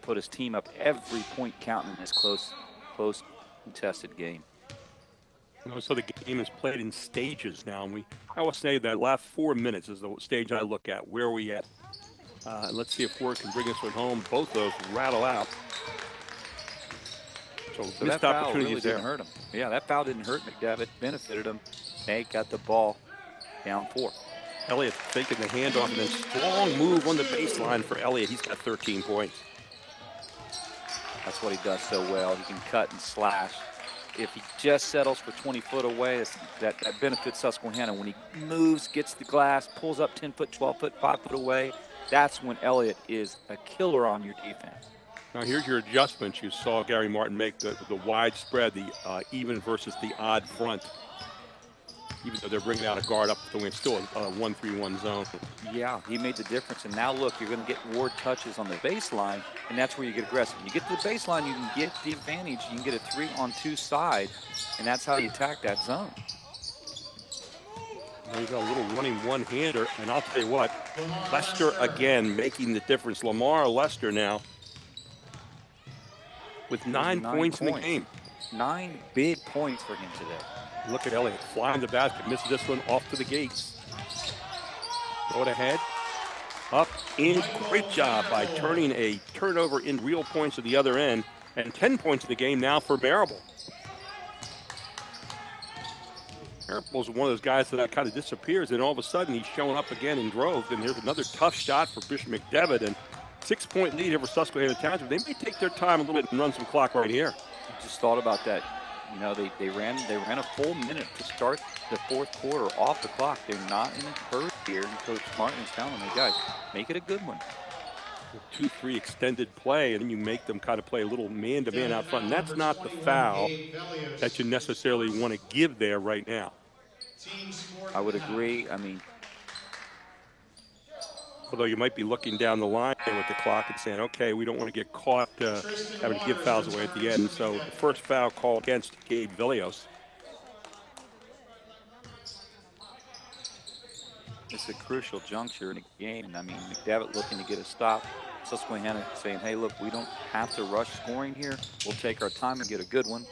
put his team up every point counting in this close contested game. So the game is played in stages now, and I always say that last 4 minutes is the stage I look at. Where are we at? Let's see if Ward can bring this one home. Both those rattle out. So that foul really didn't hurt him. Yeah, that foul didn't hurt McDevitt. Benefited him. They got the ball down 4. Elliott taking the handoff, and then strong move on the baseline for Elliott. He's got 13 points. That's what he does so well. He can cut and slash. If he just settles for 20 foot away, that benefits Susquehanna. When he moves, gets the glass, pulls up 10 foot, 12 foot, 5 foot away, that's when Elliott is a killer on your defense. Now here's your adjustments. You saw Gary Martin make the wide spread, the even versus the odd front. Even though they're bringing out a guard up the wing, it's still a 1-3-1 zone. Yeah, he made the difference. And now look, you're going to get Ward touches on the baseline, and that's where you get aggressive. When you get to the baseline, you can get the advantage. You can get a 3-on-2 side, and that's how you attack that zone. He's got a little running one-hander, and I'll tell you what, Lester again making the difference. Lamar Lester now with 9 points in the game. 9 big points for him today. Look at Elliott flying the basket, misses this one off to the gates. Throw it ahead, up, in. Great job by turning a turnover in real points at the other end, and 10 points in the game now for Marable. Marable's one of those guys that kind of disappears, and all of a sudden he's showing up again in droves. And here's another tough shot for Bishop McDevitt, and 6-point lead over Susquehanna Township. They may take their time a little bit and run some clock right here. I just thought about that. You know, they ran a full minute to start the fourth quarter off the clock. They're not in a hurry here, and Coach Martin is telling them, guys, make it a good one. 2-3 extended play, and then you make them kind of play a little man-to-man out front. And that's not the foul that you necessarily want to give there right now. I would agree. I mean, although you might be looking down the line with the clock and saying, okay, we don't want to get caught having to give fouls away at the end. So the first foul call against Gabe Villios. It's a crucial juncture in the game. I mean, McDevitt looking to get a stop. Susquehanna saying, hey, look, we don't have to rush scoring here. We'll take our time and get a good one.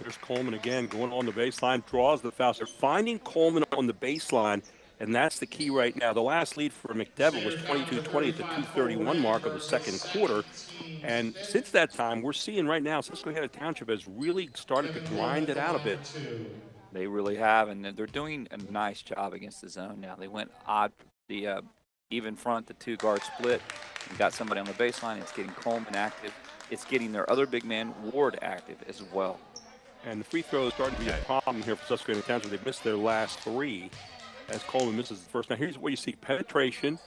There's Coleman again going on the baseline, draws the foul. They're finding Coleman on the baseline, and that's the key right now. The last lead for McDevitt was 22-20 at the 2:31 mark of the second quarter. And since that time, we're seeing right now Susquehanna Township has really started to grind it out a bit. They really have, and they're doing a nice job against the zone now. They went odd, the even front, the 2-guard split, and got somebody on the baseline. It's getting Coleman active. It's getting their other big man, Ward, active as well. And the free throw is starting to be a problem here for Susquehanna Township. They've missed their last 3 as Coleman misses the first. Now here's what you see, penetration,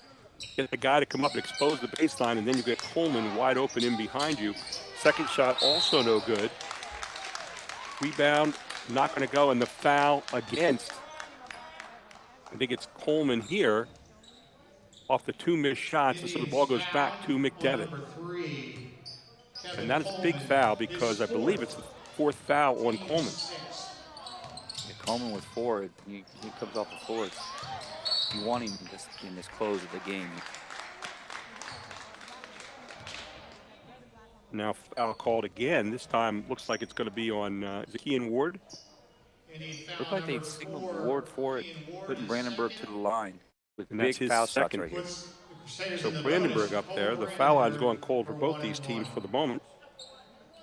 get the guy to come up and expose the baseline, and then you get Coleman wide open in behind you. Second shot also no good. Rebound, not going to go, and the foul against, I think it's Coleman here, off the 2 missed shots, and so the ball goes back to McDevitt. And that's a big foul because I believe it's the 4th foul on Coleman. Yeah, Coleman with 4, he comes off the floor. You want him in this close of the game. Now foul called again. This time looks like it's going to be on Kean Ward. Looks like they signaled Ward for it, putting Brandenburg to the line with And big that's his foul shots second. right here. So Brandenburg up there. The foul line's going cold for both these teams for the moment.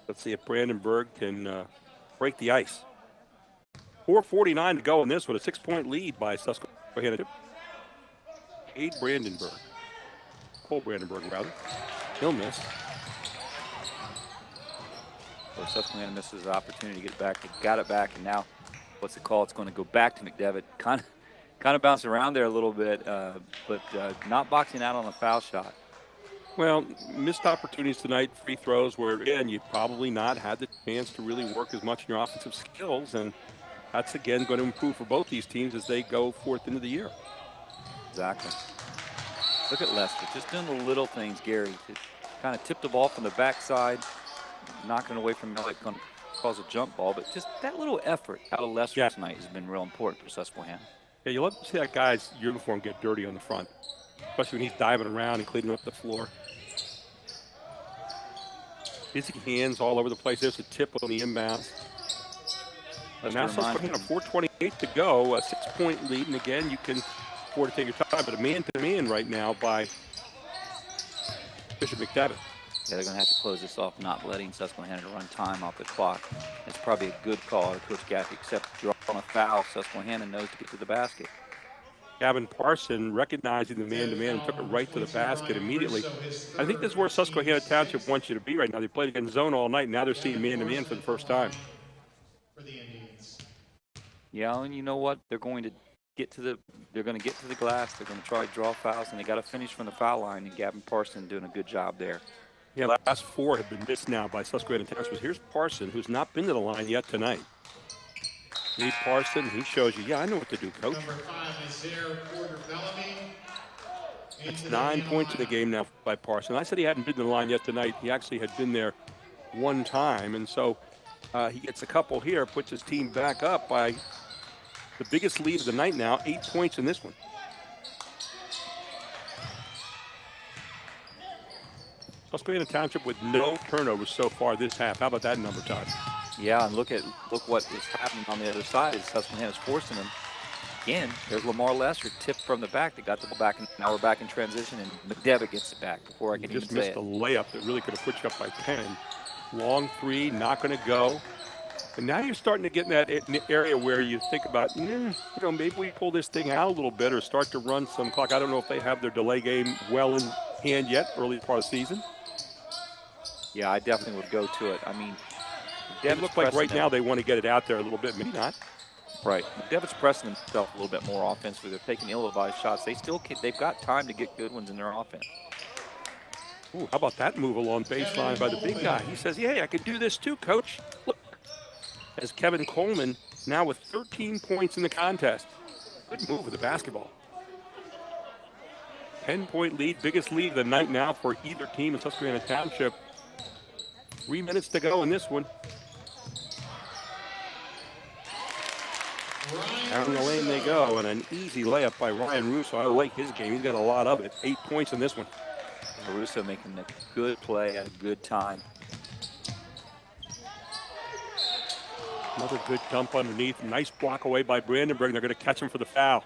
Let's see if Brandenburg can break the ice. 4:49 to go in this with a 6-point lead by Susquehanna. Cole Brandenburg, rather. He'll miss. So Susquehanna misses the opportunity to get it back. They got it back, and now, what's the call? It's going to go back to McDevitt. Kind of bouncing around there a little bit, but not boxing out on a foul shot. Well, missed opportunities tonight, free throws, where, again, you probably not had the chance to really work as much in your offensive skills, and that's, again, going to improve for both these teams as they go forth into the year. Exactly. Look at Lester, just doing the little things, Gary. Kind of tipped the ball from the backside, knocking it away from Miller, going to cause a jump ball, but just that little effort out of Lester tonight has been real important for Susquehanna. Yeah, you love to see that guy's uniform get dirty on the front, especially when he's diving around and cleaning up the floor. Busy hands all over the place. There's a tip on the inbounds. And now Susquehanna, 4:28 to go, a 6-point lead, and again, you can afford to take your time, but a man-to-man right now by Bishop McDevitt. Yeah, they're going to have to close this off, not letting Susquehanna run time off the clock. It's probably a good call to Coach Gaffey, except draw on a foul. Susquehanna knows to get to the basket. Gavin Parson recognizing the man-to-man and took it right to the basket immediately. I think this is where Susquehanna Township wants you to be right now. They played against zone all night, and now they're seeing man-to-man for the first time. Yeah, and you know what? They're going to get to the glass. They're going to try to draw fouls, and they got to finish from the foul line. And Gavin Parson doing a good job there. Yeah, last 4 have been missed now by Susquehanna Township. Here's Parson, who's not been to the line yet tonight. Lee Parson, he shows you, yeah, I know what to do, Coach. Number 5 is there, Porter Bellamy. It's 9 points in the game now by Parson. I said he hadn't been to the line yet tonight. He actually had been there one time, and so he gets a couple here, puts his team back up by the biggest lead of the night now, 8 points in this one. Susquehanna Township with no turnovers so far this half. How about that number, Todd? Yeah, and look what is happening on the other side. Susquehanna's forcing them. Again, there's Lamar Lester tipped from the back. They got the ball back, and now we're back in transition, and McDevitt gets it back before I can even say it. Just missed a layup that really could have put you up by 10. Long 3, not going to go. And now you're starting to get in that area where you think about, maybe we pull this thing out a little bit or start to run some clock. I don't know if they have their delay game well in hand yet, early part of the season. Yeah, I definitely would go to it. I mean, it looks like right now they want to get it out there a little bit. Maybe not. Right. McDevitt's pressing himself a little bit more offensively. They're taking ill-advised shots. They've got time to get good ones in their offense. Ooh, how about that move along baseline by the big guy? He says, yeah, I could do this too, Coach. Look, as Kevin Coleman now with 13 points in the contest. Good move with the basketball. 10-point lead, biggest lead of the night now for either team in Susquehanna Township. 3 minutes to go in this one. Down the lane they go, and an easy layup by Ryan Russo. I like his game. He's got a lot of it. 8 points in this one. Russo making a good play at a good time. Another good dump underneath. Nice block away by Brandenburg. They're going to catch him for the foul.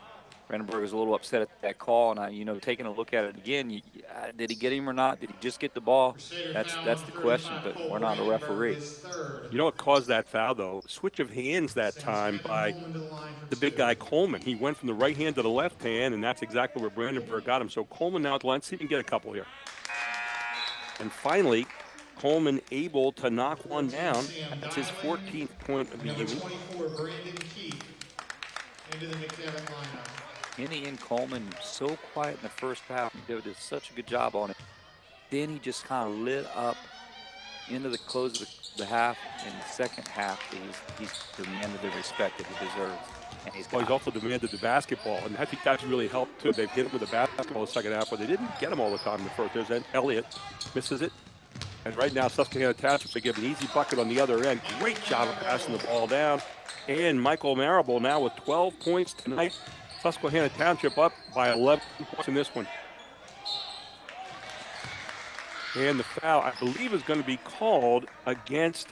Brandenburg was a little upset at that call, and taking a look at it again, did he get him or not? Did he just get the ball? That's the question, but we're not a referee. You know what caused that foul, though? Switch of hands that time by the big guy, Coleman. He went from the right hand to the left hand, and that's exactly where Brandenburg got him. So Coleman now at the line. See if he can get a couple here. And finally, Coleman able to knock one down. That's his 14th point of the evening. 24, Brandon Keith, into the McDevitt lineup. Kenny and Coleman so quiet in the first half. He did such a good job on it. Then he just kind of lit up into the close of the half. In the second half, he's demanded the respect that he deserves. And he's also demanded the basketball, and I think that's really helped too. They've hit him with the basketball in the second half, but they didn't get him all the time in the first. There's Elliott, misses it. And right now, Susquehanna Township, they give an easy bucket on the other end. Great job of passing the ball down. And Michael Marable now with 12 points tonight. Susquehanna Township up by 11 points in this one. And the foul, I believe, is going to be called against,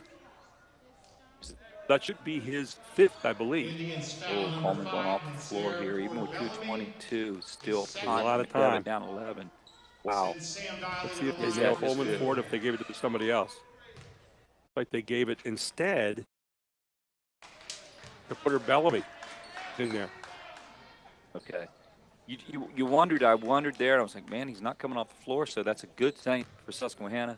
that should be his 5th, I believe. Coleman going off the floor here, even with 2:22, still a lot of time. Down 11. Wow. Let's see if they nail Coleman for it, if they gave it to somebody else. Like they gave it instead to Porter Bellamy in there. Okay. You wondered, I wondered there. I was like, man, he's not coming off the floor, so that's a good thing for Susquehanna.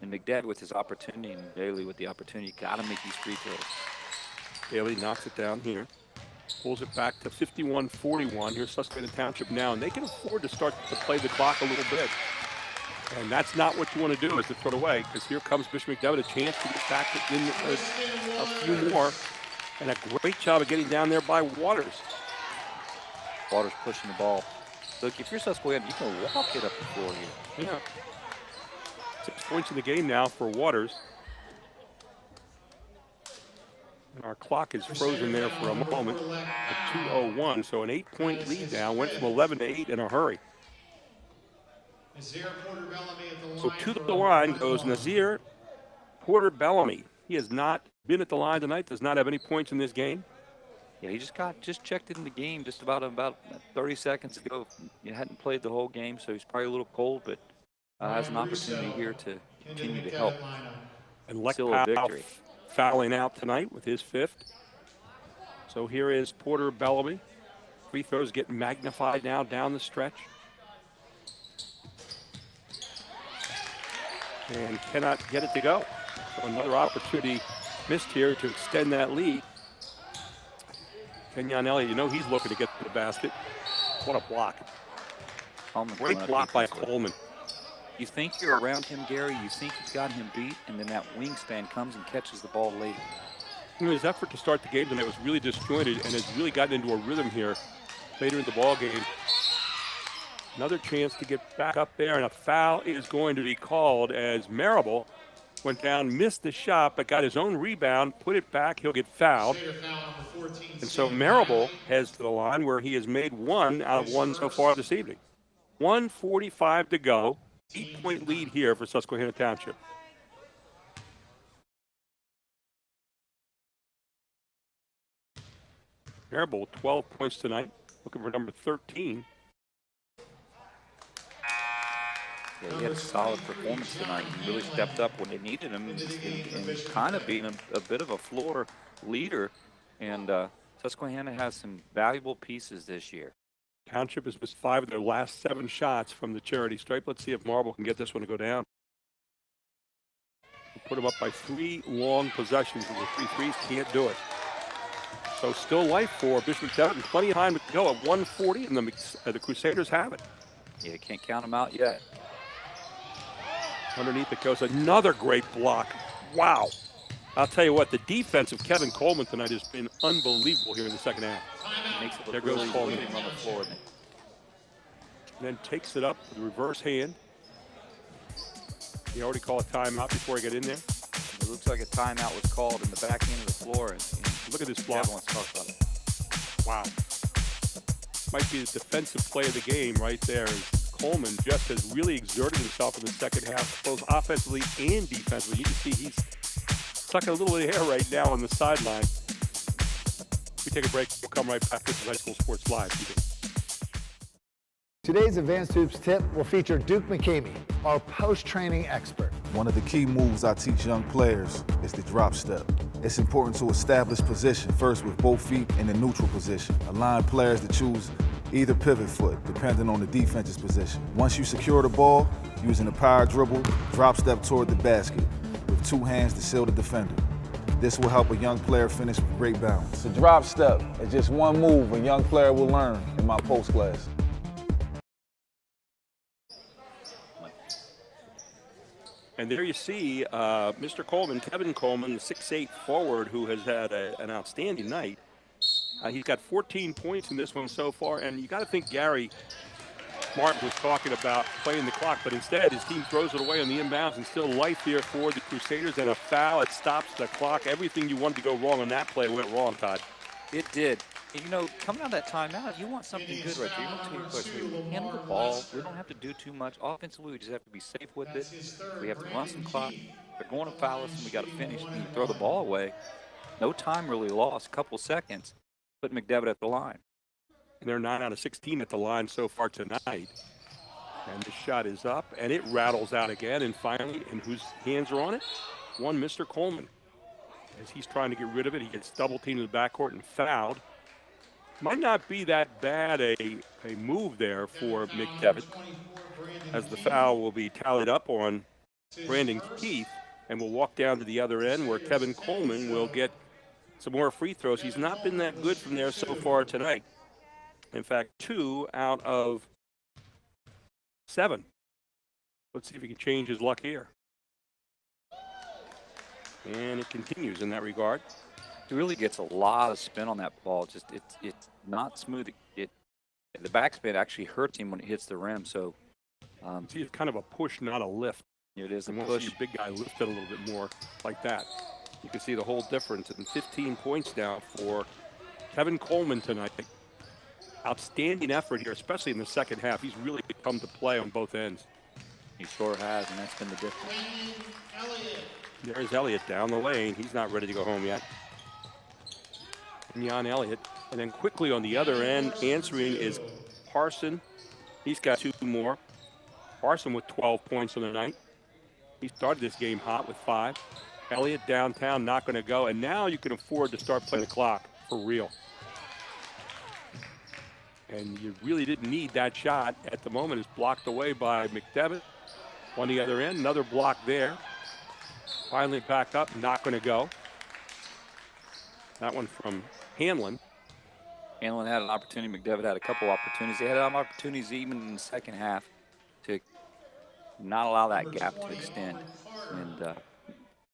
And McDad with his opportunity, and Daly with the opportunity, got to make these free throws. Daly knocks it down here, pulls it back to 51-41. Here's Susquehanna Township now, and they can afford to start to play the clock a little bit. And that's not what you want to do, is to throw it away, because here comes Bishop McDevitt, a chance to get back in a few more. And a great job of getting down there by Waters. Waters pushing the ball. Look, if you're Susquehanna, you can walk it up the floor here. Yeah. 6 points in the game now for Waters. And our clock is frozen there for a moment at 2:01. So an 8-point lead now. Went from 11 to 8 in a hurry. So to the line goes Nazir Porter Bellamy. He has not been at the line tonight. Does not have any points in this game. Yeah, he just checked in the game just about 30 seconds ago. He hadn't played the whole game, so he's probably a little cold, but has an opportunity here to continue to help. And Lek Still a Powell victory. fouling out tonight with his 5th. So here is Porter Bellamy. Free throws get magnified now down the stretch. And cannot get it to go. So another opportunity missed here to extend that lead. Kenyon Elliott, you know he's looking to get to the basket. What a block. Great block by Coleman. You think you're around him, Gary. You think you've got him beat, and then that wingspan comes and catches the ball late. You know, his effort to start the game tonight was really disjointed and has really gotten into a rhythm here later in the ball game. Another chance to get back up there, and a foul is going to be called as Marable went down, missed the shot, but got his own rebound, put it back. He'll get fouled. And so Marable heads to the line where he has made 1 out of 1 so far this evening. 1:45 to go. 8-point lead here for Susquehanna Township. Marable with 12 points tonight, looking for number 13. Yeah, he had a solid performance tonight. He really stepped up when they needed him and kind of being a bit of a floor leader. And Susquehanna has some valuable pieces this year. Township has missed 5 of their last 7 shots from the charity stripe. Let's see if Marble can get this one to go down. We'll put him up by 3 long possessions, and the 3 threes can't do it. So still life for Bishop McDevitt, and plenty of time to go at 1:40, and the Crusaders have it. Yeah, can't count them out yet. Underneath it goes another great block. Wow. I'll tell you what, the defense of Kevin Coleman tonight has been unbelievable here in the second half. Makes it there look goes really Coleman on the floor. And then takes it up with the reverse hand. He already called a timeout before he got in there. It looks like a timeout was called in the back end of the floor. And look at this block. Let's talk about it. Wow. Might be the defensive play of the game right there. Coleman just has really exerted himself in the second half, both offensively and defensively. You can see he's sucking a little bit of air right now on the sideline. We take a break. We'll come right back. This is High School Sports Live. Today's Advanced Hoops tip will feature Duke McCamey, our post-training expert. One of the key moves I teach young players is the drop step. It's important to establish position first with both feet in the neutral position. Allowing players to choose either pivot foot, depending on the defense's position. Once you secure the ball, using a power dribble, drop step toward the basket with 2 hands to seal the defender. This will help a young player finish with great balance. The drop step is just one move a young player will learn in my post class. And there you see Mr. Coleman, Kevin Coleman, the 6'8" forward who has had an outstanding night. He's got 14 points in this one so far, and you got to think, Gary, Martin was talking about playing the clock, but instead his team throws it away on the inbounds, and still life here for the Crusaders, and a foul. It stops the clock. Everything you wanted to go wrong on that play went wrong, Todd. It did. You know, coming out of that timeout, you want something good right there. You want to handle the ball. We don't have to do too much. Offensively, we just have to be safe with it. We have to run some clock. They're going to foul us, and we got to finish. And you throw the ball away. No time really lost. A couple seconds. Put McDevitt at the line. And they're 9 out of 16 at the line so far tonight. And the shot is up, and it rattles out again. And finally, and whose hands are on it? One, Mr. Coleman. As he's trying to get rid of it, he gets double teamed in the backcourt and fouled. Might not be that bad a move there for McDevitt, as the foul will be tallied up on Brandon Keith, and will walk down to the other end where Kevin Coleman will get some more free throws. He's not been that good from there so far tonight. In fact, 2 out of 7. Let's see if he can change his luck here. And it continues in that regard. He really gets a lot of spin on that ball. Just it's not smooth. The backspin actually hurts him when it hits the rim. So see, it's kind of a push, not a lift. It is a push. push. See the big guy lift it a little bit more like that. You can see the whole difference. And 15 points now for Kevin Coleman tonight. Outstanding effort here, especially in the second half. He's really come to play on both ends. He sure has, and that's been the difference. There's Elliott down the lane. He's not ready to go home yet. Jan Elliott. And then quickly on the other end, answering is Parson. He's got 2 more. Parson with 12 points on the night. He started this game hot with 5. Elliott downtown, not going to go. And now you can afford to start playing the clock for real. And you really didn't need that shot at the moment. It's blocked away by McDevitt. On the other end, another block there. Finally back up, not going to go. That one from Hanlon. Hanlon had an opportunity. McDevitt had a couple opportunities. They had opportunities even in the second half to not allow that gap to extend. And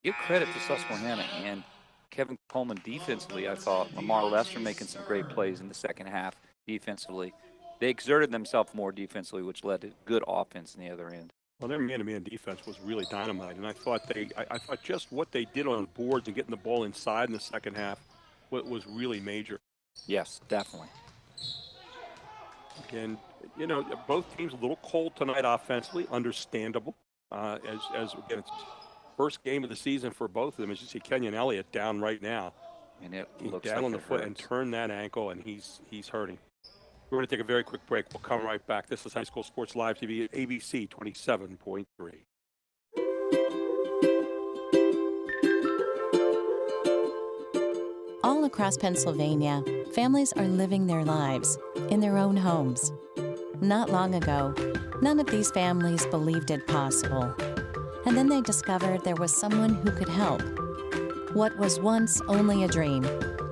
give credit to Susquehanna and Kevin Coleman defensively. I thought Lamar Lester making some great plays in the second half defensively. They exerted themselves more defensively, which led to good offense in the other end. Well, their man-to-man defense was really dynamite, and I thought I thought just what they did on the boards and getting the ball inside in the second half was really major. Yes, definitely. And you know, both teams a little cold tonight offensively, understandable. As again, it's first game of the season for both of them. As you see, Kenyon Elliott down right now, and it he's looks down like on the foot and turned that ankle, and he's hurting. We're going to take a very quick break. We'll come right back. This is High School Sports Live TV at ABC 27.3. All across Pennsylvania, families are living their lives in their own homes. Not long ago, none of these families believed it possible. And then they discovered there was someone who could help. What was once only a dream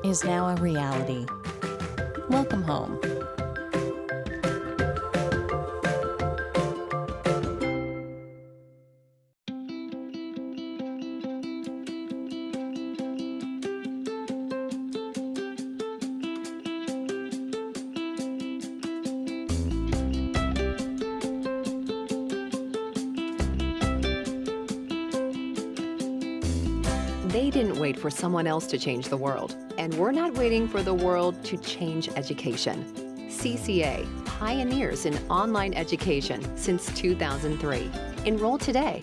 is now a reality. Welcome home. They didn't wait for someone else to change the world, and we're not waiting for the world to change education. CCA, pioneers in online education since 2003. Enroll today.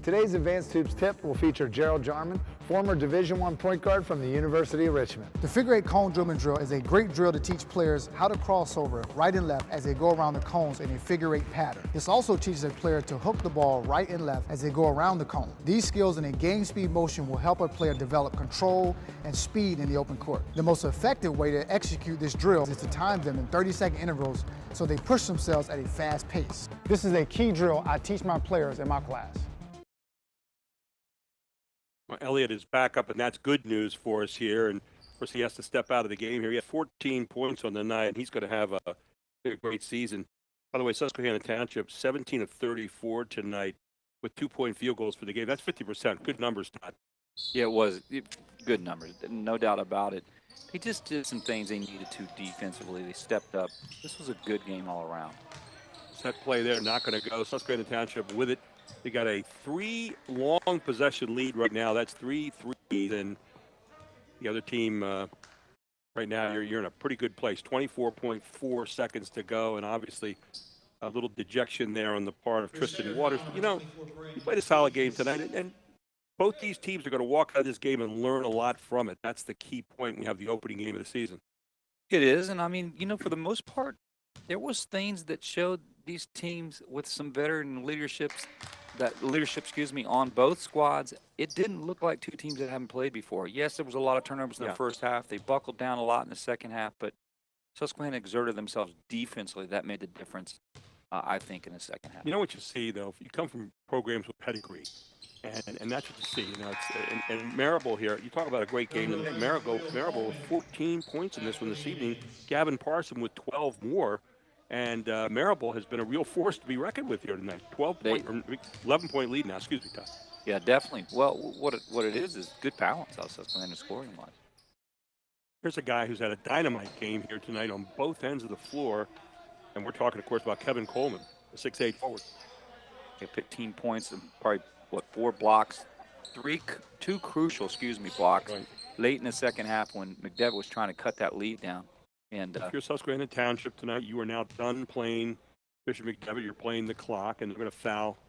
Today's Advanced Hoops tip will feature Gerald Jarman, former Division I point guard from the University of Richmond. The figure 8 cone dribbling drill is a great drill to teach players how to cross over right and left as they go around the cones in a figure 8 pattern. This also teaches a player to hook the ball right and left as they go around the cone. These skills in a game speed motion will help a player develop control and speed in the open court. The most effective way to execute this drill is to time them in 30-second intervals so they push themselves at a fast pace. This is a key drill I teach my players in my class. Well, Elliott is back up, and that's good news for us here. And, of course, he has to step out of the game here. He had 14 points on the night, and he's going to have a great season. By the way, Susquehanna Township, 17 of 34 tonight with 2-point field goals for the game. That's 50%. Good numbers, Todd. Yeah, it was. Good numbers. No doubt about it. They just did some things they needed to defensively. They stepped up. This was a good game all around. Set play there, not going to go. Susquehanna Township with it. They got a 3-long possession lead right now. That's 3 threes, and the other team right now, you're in a pretty good place. 24.4 seconds to go, and obviously a little dejection there on the part of Tristan Waters. You know, he played a solid game tonight, and both these teams are going to walk out of this game and learn a lot from it. That's the key point when we have the opening game of the season. It is, and I mean, you know, for the most part, there was things that showed these teams with some veteran leadership, on both squads. It didn't look like two teams that haven't played before. Yes, there was a lot of turnovers in the first half. They buckled down a lot in the second half, but Susquehanna exerted themselves defensively. That made the difference, I think, in the second half. You know what you see, though? You come from programs with pedigree, and that's what you see. You know, and Marable here, you talk about a great game. Marable with 14 points in this one this evening. Gavin Parson with 12 more. And Marable has been a real force to be reckoned with here tonight. 11-point lead now. Excuse me, Todd. Yeah, definitely. Well, what it is good balance out Susquehanna scoring-wise. Here's a guy who's had a dynamite game here tonight on both ends of the floor. And we're talking, of course, about Kevin Coleman, the 6'8" forward. 15 points and probably, 4 blocks. Two crucial blocks late in the second half when McDevitt was trying to cut that lead down. And if you're Susquehanna Township tonight, you are now done playing Bishop McDevitt. You're playing the clock, and they're going to foul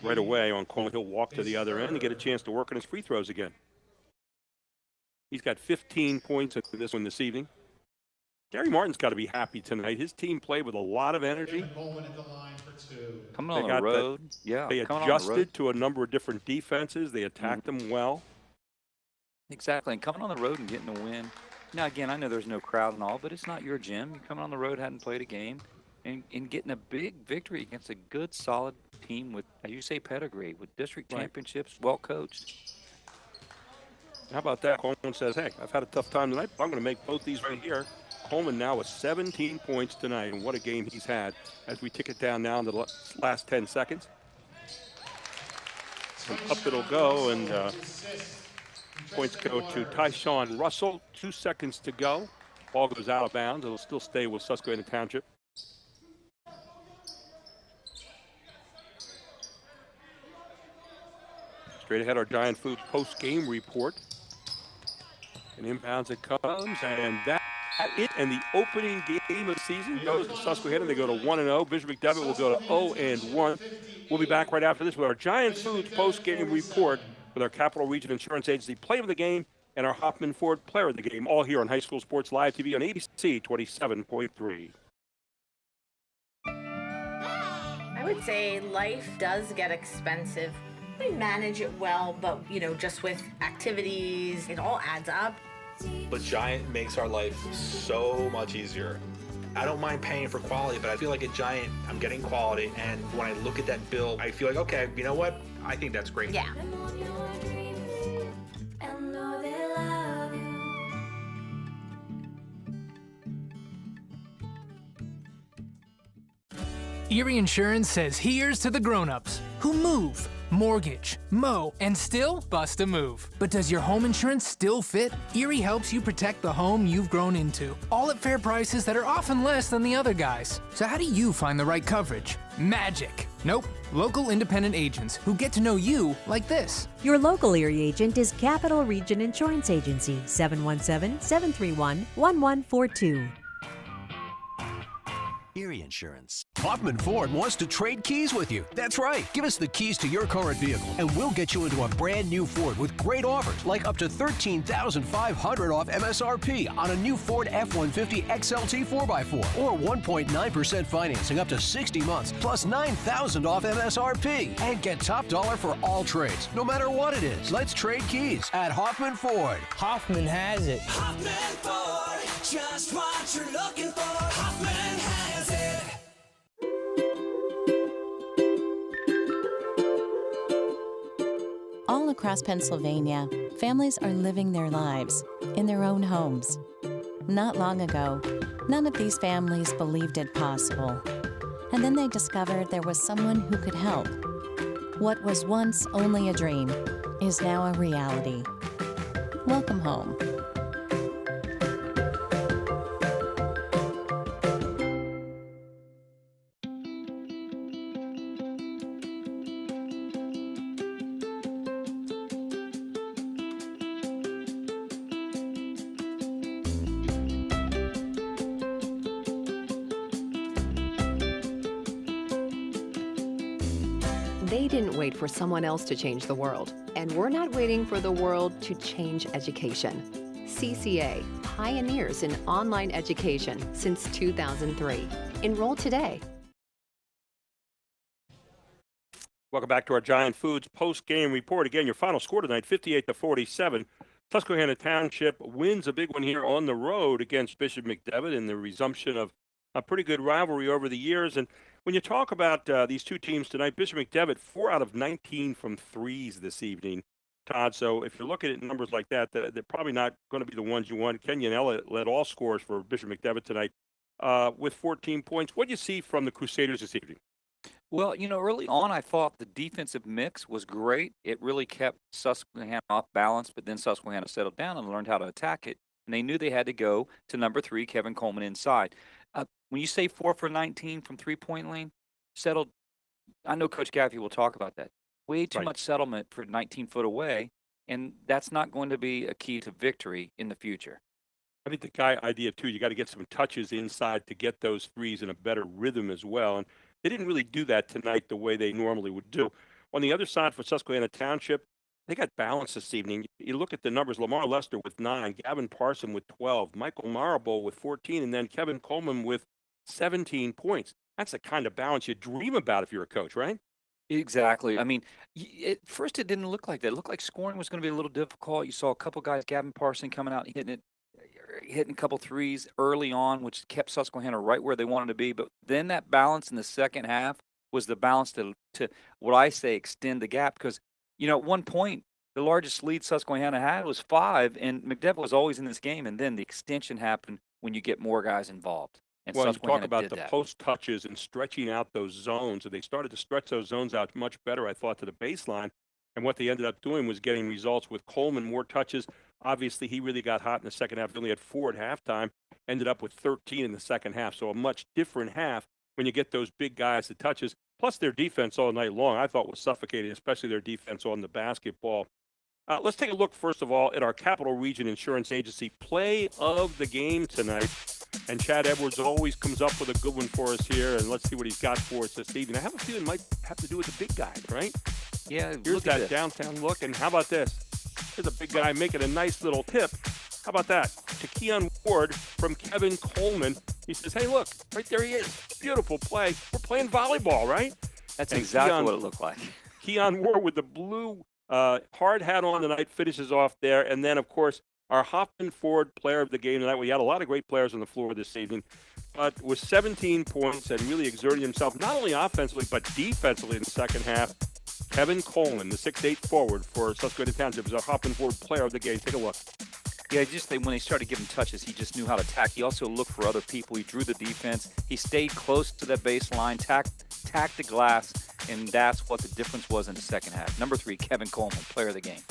right away on Coleman. He'll walk to the other end and get a chance to work on his free throws again. He's got 15 points in this one this evening. Gary Martin's got to be happy tonight. His team played with a lot of energy. Coming on the road. They adjusted to a number of different defenses. They attacked them well. Exactly, and coming on the road and getting a win. Now, again, I know there's no crowd and all, but it's not your gym. You're coming on the road, hadn't played a game, and getting a big victory against a good, solid team with, as you say, pedigree, with district championships, well coached. How about that? Coleman says, hey, I've had a tough time tonight, but I'm going to make both these right here. Coleman now with 17 points tonight, and what a game he's had as we tick it down now in the last 10 seconds. And up it'll go, and points go to Tyshawn Russell. 2 seconds to go. Ball goes out of bounds. It'll still stay with Susquehanna Township. Straight ahead, our Giant Foods post-game report. And inbounds it comes, and that it. And the opening game of the season goes to Susquehanna. They go to 1-0. Bishop McDevitt will go to 0-1. We'll be back right after this with our Giant Foods post-game report with our Capital Region Insurance Agency Play of the Game and our Hoffman Ford Player of the Game, all here on High School Sports Live TV on ABC 27.3. I would say life does get expensive. We manage it well, but, just with activities, it all adds up. But Giant makes our life so much easier. I don't mind paying for quality, but I feel like at Giant, I'm getting quality. And when I look at that bill, I feel like, okay, you know what? I think that's great. Yeah. Erie Insurance says here's to the grown-ups who move, mortgage, mow, and still bust a move. But does your home insurance still fit? Erie helps you protect the home you've grown into, all at fair prices that are often less than the other guys. So how do you find the right coverage? Magic. Nope. Local independent agents who get to know you like this. Your local Erie agent is Capital Region Insurance Agency, 717-731-1142. Erie Insurance. Hoffman Ford wants to trade keys with you. That's right. Give us the keys to your current vehicle, and we'll get you into a brand new Ford with great offers, like up to $13,500 off MSRP on a new Ford F-150 XLT 4x4, or 1.9% financing up to 60 months, plus $9,000 off MSRP. And get top dollar for all trades, no matter what it is. Let's trade keys at Hoffman Ford. Hoffman has it. Hoffman Ford, just what you're looking for. Hoffman has it. All across Pennsylvania, families are living their lives in their own homes. Not long ago, none of these families believed it possible. And then they discovered there was someone who could help. What was once only a dream is now a reality. Welcome home. They didn't wait for someone else to change the world, and we're not waiting for the world to change education. CCA, pioneers in online education since 2003. Enroll today. Welcome back to our Giant Foods post-game report. Again, your final score tonight, 58-47. Susquehanna Township wins a big one here on the road against Bishop McDevitt in the resumption of a pretty good rivalry over the years. And when you talk about these two teams tonight, Bishop McDevitt, 4 out of 19 from threes this evening, Todd. So if you're looking at numbers like that, they're probably not going to be the ones you want. Kenyon Elliott led all scores for Bishop McDevitt tonight with 14 points. What do you see from the Crusaders this evening? Well, early on, I thought the defensive mix was great. It really kept Susquehanna off balance, but then Susquehanna settled down and learned how to attack it. And they knew they had to go to number 3, Kevin Coleman, inside. When you say 4 for 19 from three-point lane, settled, I know Coach Gaffey will talk about that. Way too much settlement for 19 foot away, and that's not going to be a key to victory in the future. I think the guy idea, too, you got to get some touches inside to get those threes in a better rhythm as well. And they didn't really do that tonight the way they normally would do. On the other side for Susquehanna Township, they got balance this evening. You look at the numbers, Lamar Lester with 9, Gavin Parson with 12, Michael Marable with 14, and then Kevin Coleman with 17 points. That's the kind of balance you dream about if you're a coach, right? Exactly. I mean, at first it didn't look like that. It looked like scoring was going to be a little difficult. You saw a couple guys, Gavin Parson coming out and hitting a couple threes early on, which kept Susquehanna right where they wanted to be. But then that balance in the second half was the balance to what I say extend the gap. Because, at one point, the largest lead Susquehanna had was 5, and McDevitt was always in this game. And then the extension happened when you get more guys involved. And well, you Susquehanna talk about did the that. post touches and stretching out those zones. And they started to stretch those zones out much better, I thought, to the baseline. And what they ended up doing was getting results with Coleman, more touches. Obviously, he really got hot in the second half. He only had 4 at halftime, ended up with 13 in the second half. So a much different half when you get those big guys that touches. Plus their defense all night long, I thought was suffocating, especially their defense on the basketball. Let's take a look, first of all, at our Capital Region Insurance Agency play of the game tonight. And Chad Edwards always comes up with a good one for us here. And let's see what he's got for us this evening. I have a feeling it might have to do with the big guys, right? Yeah, here's that downtown look. And how about this? Here's a big guy making a nice little tip. How about that? To Keon Ward from Kevin Coleman. He says, hey, look, right there he is. Beautiful play. We're playing volleyball, right? That's exactly what it looked like. Keon Ward with the blue hard hat on tonight finishes off there. And then, of course, our Hoffman Ford player of the game tonight. We had a lot of great players on the floor this evening, but with 17 points and really exerting himself, not only offensively, but defensively in the second half. Kevin Coleman, the 6'8" forward for Susquehanna Township, is our Hoffman Ford player of the game. Take a look. Yeah, when they started giving touches, he just knew how to attack. He also looked for other people. He drew the defense. He stayed close to that baseline, tacked the glass, and that's what the difference was in the second half. Number 3, Kevin Coleman, player of the game.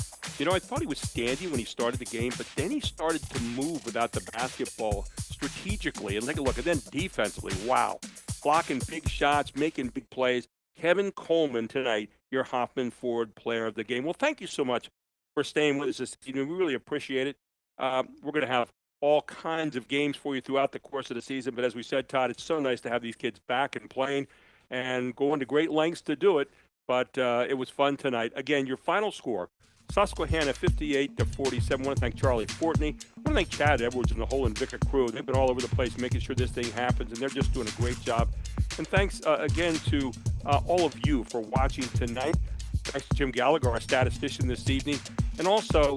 I thought he was standing when he started the game, but then he started to move without the basketball strategically. And take a look. And then defensively, wow. Blocking big shots, making big plays. Kevin Coleman tonight, your Hoffman Ford player of the game. Well, thank you so much for staying with us this evening. We really appreciate it. We're going to have all kinds of games for you throughout the course of the season. But as we said, Todd, it's so nice to have these kids back and playing and going to great lengths to do it. But it was fun tonight. Again, your final score, Susquehanna 58-47. I want to thank Charlie Fortney. I want to thank Chad Edwards and the whole Invicta crew. They've been all over the place making sure this thing happens, and they're just doing a great job. And thanks again to all of you for watching tonight. Thanks to Jim Gallagher, our statistician this evening. And also,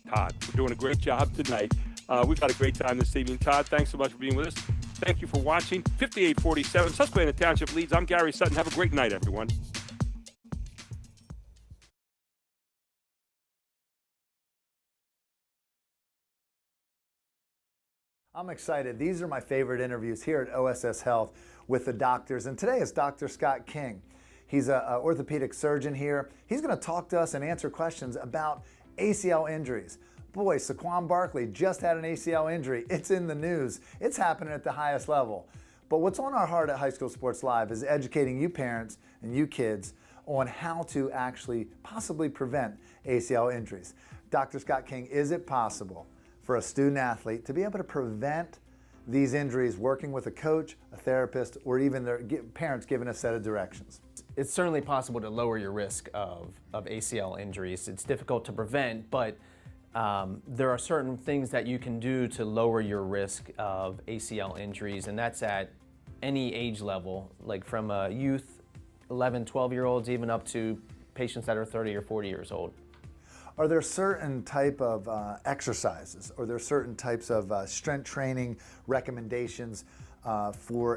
Todd, we're doing a great job tonight. We've had a great time this evening. Todd, thanks so much for being with us. Thank you for watching. 58-47, Susquehanna Township leads. I'm Gary Sutton. Have a great night, everyone. I'm excited. These are my favorite interviews here at OSS Health with the doctors. And today is Dr. Scott King. He's an orthopedic surgeon here. He's going to talk to us and answer questions about ACL injuries. Boy, Saquon Barkley just had an ACL injury. It's in the news. It's happening at the highest level. But what's on our heart at High School Sports Live is educating you parents and you kids on how to actually possibly prevent ACL injuries. Dr. Scott King, is it possible for a student athlete to be able to prevent these injuries working with a coach, a therapist, or even their parents giving a set of directions? it's certainly possible to lower your risk of ACL injuries. It's difficult to prevent, but there are certain things that you can do to lower your risk of ACL injuries, and that's at any age level, like from youth, 11, 12-year-olds, even up to patients that are 30 or 40 years old. Are there certain type of exercises, or there certain types of strength training recommendations for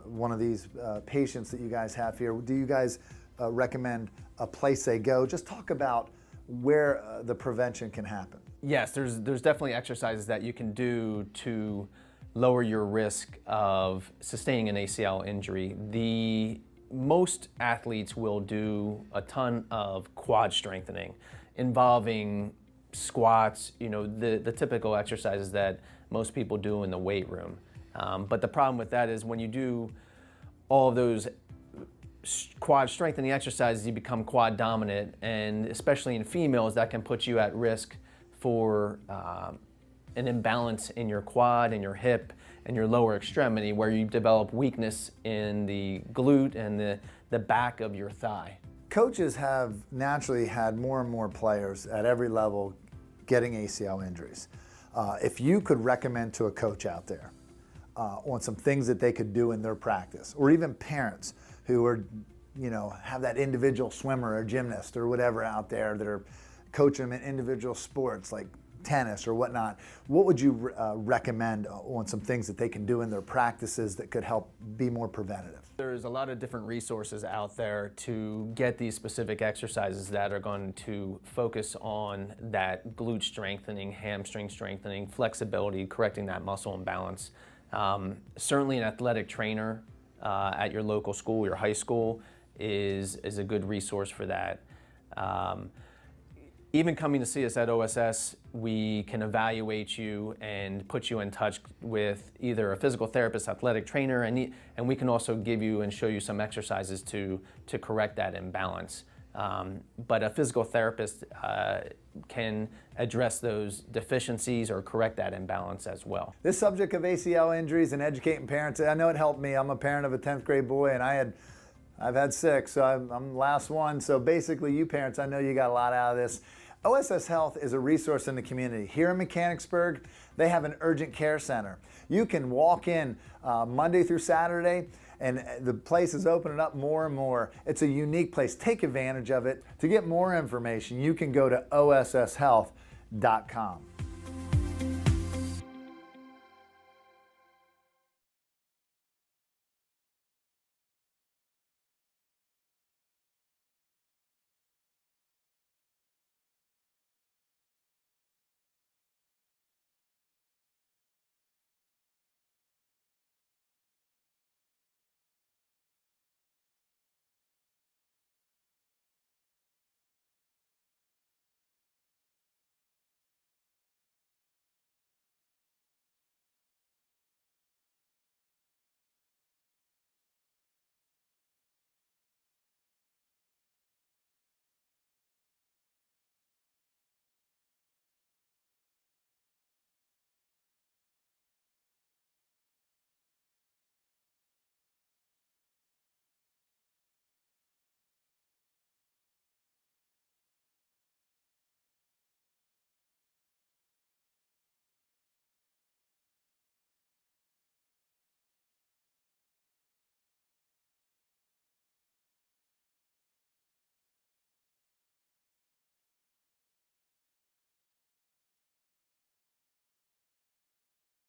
one of these patients that you guys have here? Do you guys recommend a place they go? Just talk about where the prevention can happen. Yes, there's definitely exercises that you can do to lower your risk of sustaining an ACL injury. Most athletes will do a ton of quad strengthening involving squats, the typical exercises that most people do in the weight room. But the problem with that is when you do all of those quad strengthening exercises, you become quad dominant, and especially in females, that can put you at risk for an imbalance in your quad and your hip and your lower extremity, where you develop weakness in the glute and the back of your thigh. Coaches have naturally had more and more players at every level getting ACL injuries. If you could recommend to a coach out there on some things that they could do in their practice, or even parents who are, have that individual swimmer or gymnast or whatever out there that are coaching them in individual sports like tennis or whatnot, what would you recommend on some things that they can do in their practices that could help be more preventative? There's a lot of different resources out there to get these specific exercises that are going to focus on that glute strengthening, hamstring strengthening, flexibility, correcting that muscle imbalance. Certainly an athletic trainer at your local school, your high school, is a good resource for that. Even coming to see us at OSS, we can evaluate you and put you in touch with either a physical therapist, athletic trainer, and we can also give you and show you some exercises to correct that imbalance. But a physical therapist can address those deficiencies or correct that imbalance as well. This subject of ACL injuries and educating parents, I know it helped me. I'm a parent of a 10th grade boy, and I've had 6, so I'm the last one. So basically, you parents, I know you got a lot out of this. OSS Health is a resource in the community. Here in Mechanicsburg, they have an urgent care center. You can walk in Monday through Saturday, and the place is opening up more and more. It's a unique place. Take advantage of it. To get more information, you can go to osshealth.com.